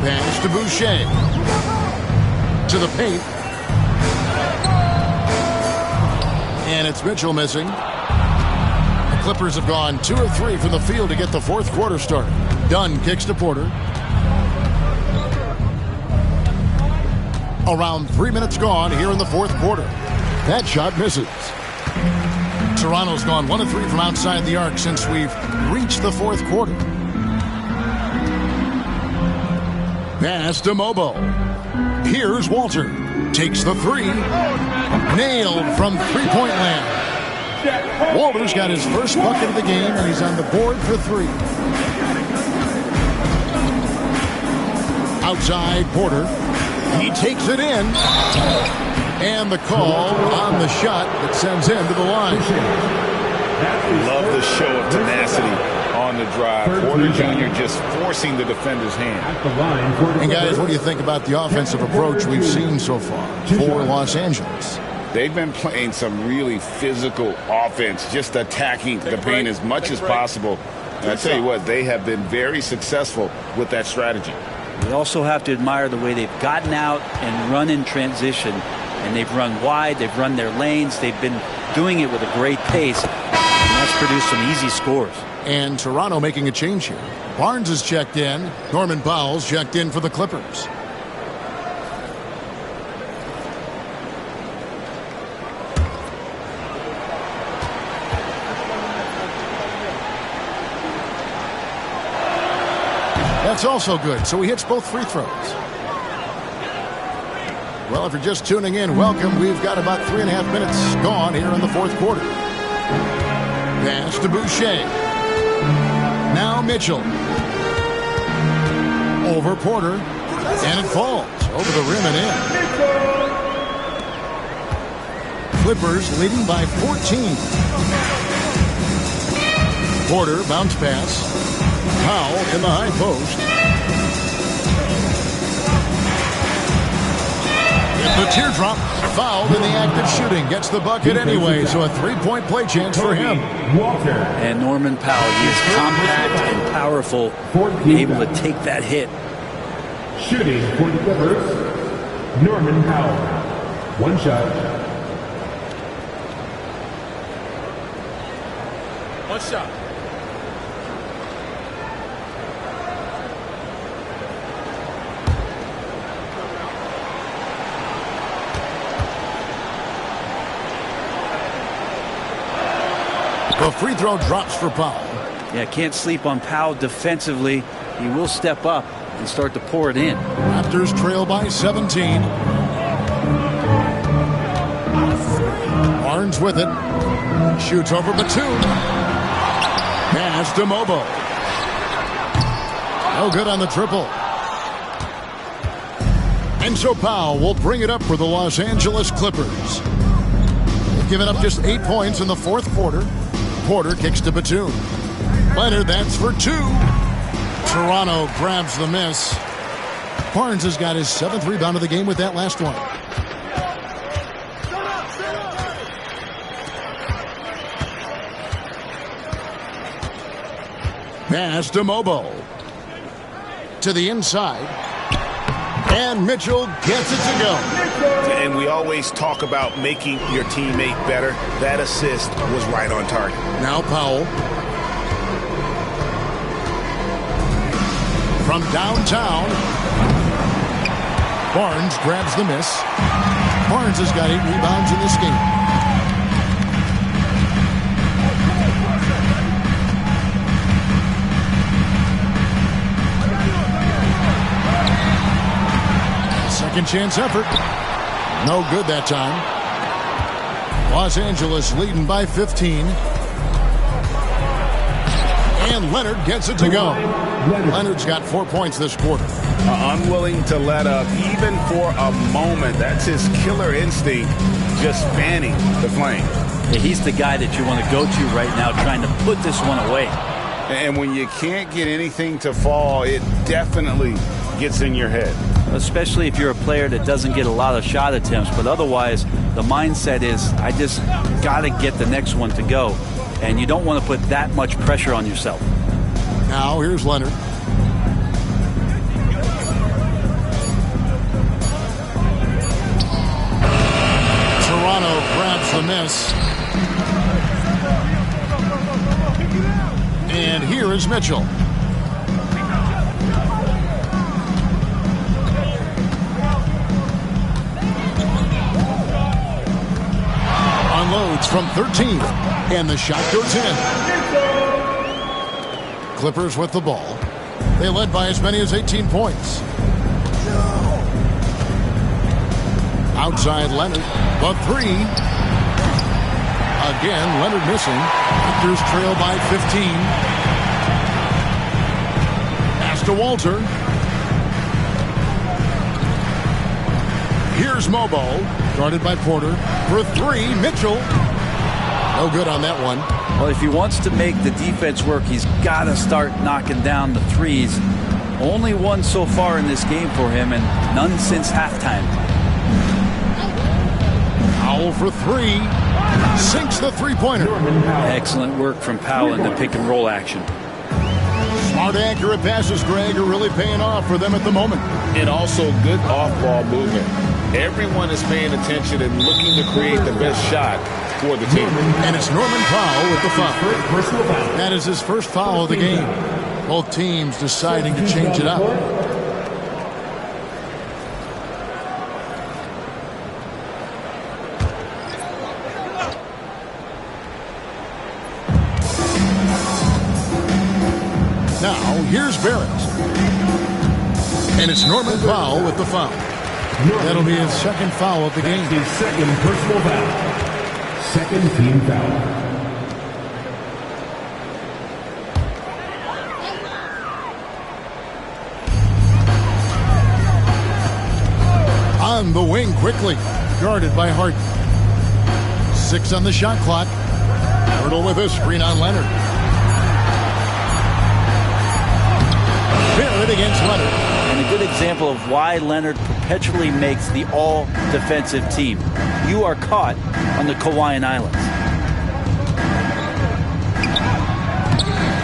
Pass to Boucher. To the paint. And it's Mitchell missing. The Clippers have gone 2 of 3 from the field to get the fourth quarter started. Dunn kicks to Porter. Around 3 minutes gone here in the fourth quarter. That shot misses. Toronto's gone 1 of 3 from outside the arc since we've reached the fourth quarter. Pass to Mobo. Here's Walter. Takes the three. Nailed from three-point land. Walter's got his first bucket of the game, and he's on the board for 3. Outside Porter. He takes it in. And the call on the shot that sends him to the line. Love the show of tenacity on the drive. Porter Jr. just forcing the defender's hand. And guys, what do you think about the offensive approach we've seen so far for Los Angeles? They've been playing some really physical offense, just attacking the paint as much as possible. And I tell you what, they have been very successful with that strategy. We also have to admire the way they've gotten out and run in transition. And they've run wide, they've run their lanes, they've been doing it with a great pace, and that's produced some easy scores. And Toronto making a change here. Barnes is checked in. Norman Powell's checked in for the Clippers. That's also good, so he hits both free throws. Well, if you're just tuning in, welcome. We've got about 3.5 minutes gone here in the fourth quarter. Pass to Boucher. Now Mitchell. Over Porter. And it falls over the rim and in. Clippers leading by 14. Porter bounce pass. Powell in the high post. The teardrop fouled in the act of shooting. Gets the bucket anyway, so a 3-point play chance for him. And Norman Powell, he is compact and powerful, able to take that hit. Shooting for the Clippers, Norman Powell. 1 shot. 1 shot. The free throw drops for Powell. Yeah, can't sleep on Powell defensively. He will step up and start to pour it in. Raptors trail by 17. Barnes with it. Shoots over Batum. Pass to Mobo. No good on the triple. And so Powell will bring it up for the Los Angeles Clippers. They've given up just 8 points in the fourth quarter. Porter kicks to Batum. Leonard, that's for 2. Toronto grabs the miss. Barnes has got his 7th rebound of the game with that last one. Pass to Mobo. To the inside. And Mitchell gets it to go. And we always talk about making your teammate better. That assist was right on target. Now Powell. From downtown. Barnes grabs the miss. Barnes has got 8 rebounds in this game. Second chance effort. No good that time. Los Angeles leading by 15. And Leonard gets it to go. Leonard's got 4 points this quarter. Unwilling to let up even for a moment. That's his killer instinct, just fanning the flame. Yeah, he's the guy that you want to go to right now, trying to put this one away. And when you can't get anything to fall, it definitely gets in your head. Especially if you're a player that doesn't get a lot of shot attempts. But otherwise, the mindset is, I just got to get the next one to go. And you don't want to put that much pressure on yourself. Now, here's Leonard. Toronto grabs the miss. And here is Mitchell. Unloads from 13, and the shot goes in. Clippers with the ball. They led by as many as 18 points. Outside Leonard, the three. Again, Leonard missing. Raptors trail by 15. Pass to Walter. Here's Mobo, guarded by Porter. For three, Mitchell. No good on that one. Well, if he wants to make the defense work, he's got to start knocking down the threes. Only one so far in this game for him, and none since halftime. Powell for three. Sinks the three-pointer. Excellent work from Powell in the pick-and-roll action. Smart, accurate passes, Greg, are really paying off for them at the moment. And also good off-ball movement. Everyone is paying attention and looking to create the best shot for the team. And it's Norman Powell with the foul. That is his first foul of the game. Both teams deciding to change it up. Now, here's Barrett. And it's Norman Powell with the foul. That'll be his second foul of the game. His second personal foul. Second team foul. On the wing quickly, guarded by Harden. 6 on the shot clock. Hurdle with a screen on Leonard. Barrett against Leonard. And a good example of why Leonard perpetually makes the all-defensive team. You are caught on the Hawaiian Islands.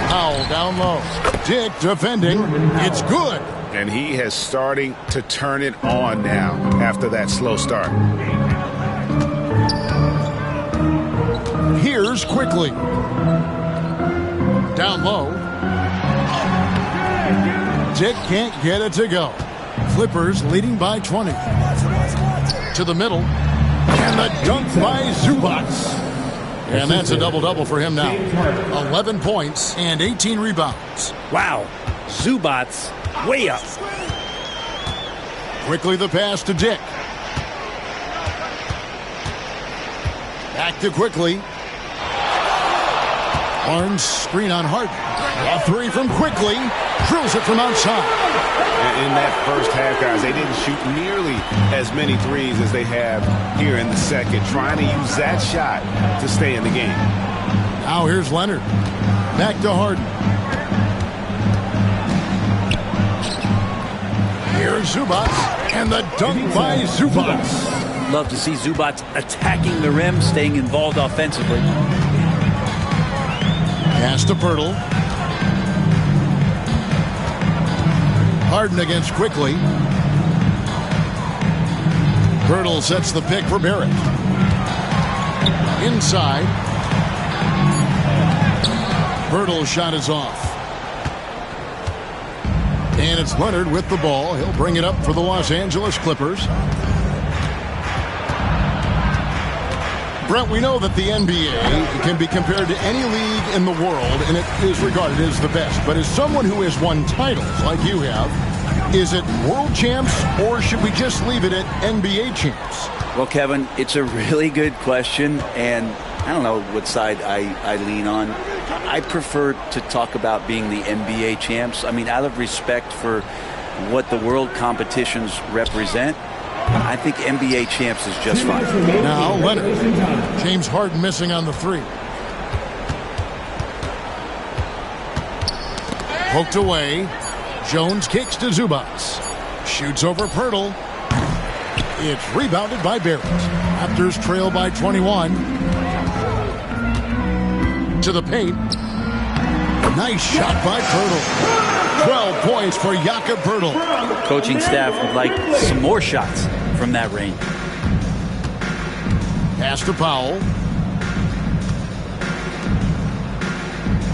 Powell down low. Dick defending. It's good. And he has starting to turn it on now after that slow start. Here's quickly. Down low. Dick can't get it to go. Clippers leading by 20. To the middle. And the dunk by Zubac. And that's a double-double for him now. 11 points and 18 rebounds. Wow. Zubac way up. Quickly the pass to Dick. Back to Quickly. Barnes screen on Harden. A three from Quickly. Drills it from outside. In that first half, guys, they didn't shoot nearly as many threes as they have here in the second, trying to use that shot to stay in the game. Now here's Leonard. Back to Harden. Here's Zubac. And the dunk by Zubac. Love to see Zubac attacking the rim, staying involved offensively. Pass to Pirtle. Harden against Quickly. Pirtle sets the pick for Barrett. Inside. Pirtle's shot is off. And it's Leonard with the ball. He'll bring it up for the Los Angeles Clippers. Brent, we know that the NBA can be compared to any league in the world, and it is regarded as the best. But as someone who has won titles like you have, is it world champs, or should we just leave it at NBA champs? Well, Kevin, it's a really good question, and I don't know what side I lean on. I prefer to talk about being the NBA champs. I mean, out of respect for what the world competitions represent, I think NBA champs is just fine. Now Leonard. James Harden missing on the three. Poked away. Jones kicks to Zubac. Shoots over Pirtle. It's rebounded by Barrett. Raptors trail by 21. To the paint. Nice shot by Pirtle. 12 points for Jakob Pirtle. Coaching staff would like some more shots from that range. Pass to Powell.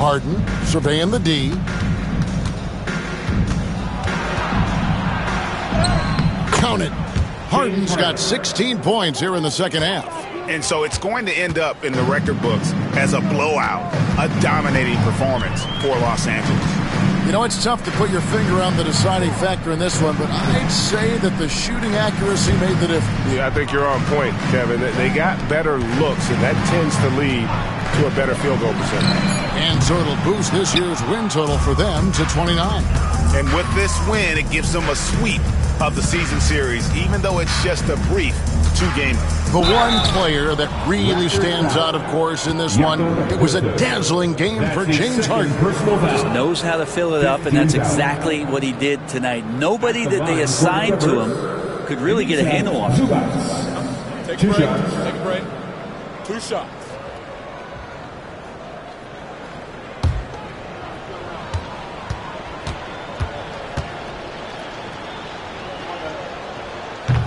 Harden surveying the D. Count it. Harden's got 16 points here in the second half. And so it's going to end up in the record books as a blowout, a dominating performance for Los Angeles. You know, it's tough to put your finger on the deciding factor in this one, but I'd say that the shooting accuracy made the difference. Yeah, I think you're on point, Kevin. They got better looks, and that tends to lead to a better field goal percentage. And so it'll boost this year's win total for them to 29. And with this win, it gives them a sweep of the season series, even though it's just a brief two-game. The one player that really stands out, of course, in this one, it was a dazzling game for James Harden. Just knows how to fill it up, and that's exactly what he did tonight. Nobody that they assigned to him could really get a handle on him. Take a break. Take a break. 2 shots.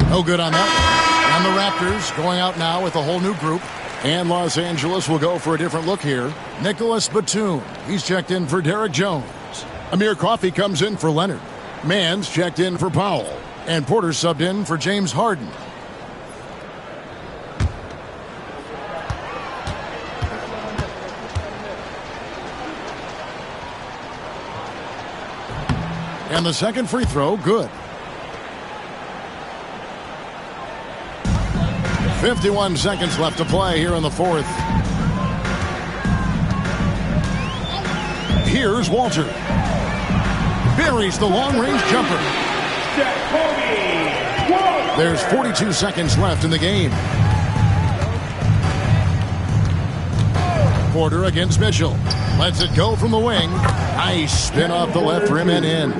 No good on that one. And the Raptors going out now with a whole new group. And Los Angeles will go for a different look here. Nicholas Batum. He's checked in for Derek Jones. Amir Coffey comes in for Leonard. Mann's checked in for Powell. And Porter subbed in for James Harden. And the second free throw, good. 51 seconds left to play here in the fourth. Here's Walter. Buries the long-range jumper. There's 42 seconds left in the game. Porter against Mitchell. Lets it go from the wing. Nice spin off the left rim and in.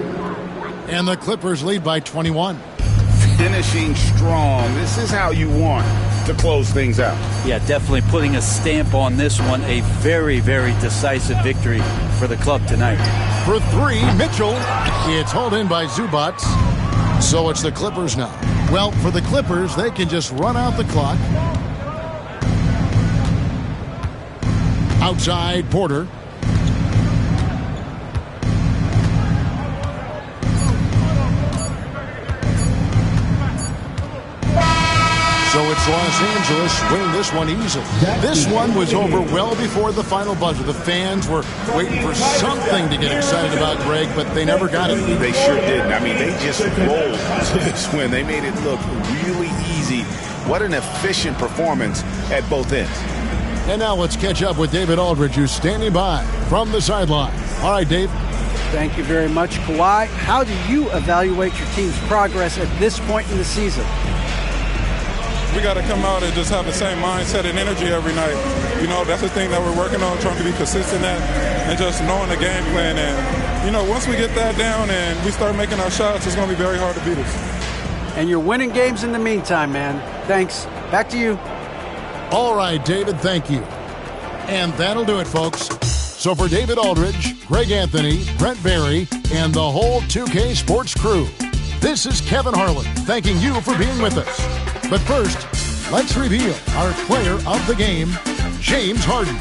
And the Clippers lead by 21. Finishing strong. This is how you want to close things out. Yeah, definitely putting a stamp on this one. A very, very decisive victory for the club tonight. For three, Mitchell. It's hauled in by Zubac. So it's the Clippers now. Well, for the Clippers, they can just run out the clock. Outside, Porter. So it's Los Angeles winning this one easily. This one was over well before the final buzzer. The fans were waiting for something to get excited about, Greg, but they never got it. They sure didn't. I mean, they just rolled to this win. They made it look really easy. What an efficient performance at both ends. And now let's catch up with David Aldridge, who's standing by from the sideline. All right, Dave. Thank you very much, Kawhi. How do you evaluate your team's progress at this point in the season? We got to come out and just have the same mindset and energy every night. You know, that's the thing that we're working on, trying to be consistent at, and just knowing the game plan. And, you know, once we get that down and we start making our shots, it's going to be very hard to beat us. And you're winning games in the meantime, man. Thanks. Back to you. All right, David, thank you. And that'll do it, folks. So for David Aldridge, Greg Anthony, Brent Barry, and the whole 2K Sports crew, this is Kevin Harlan thanking you for being with us. But first, let's reveal our player of the game, James Harden.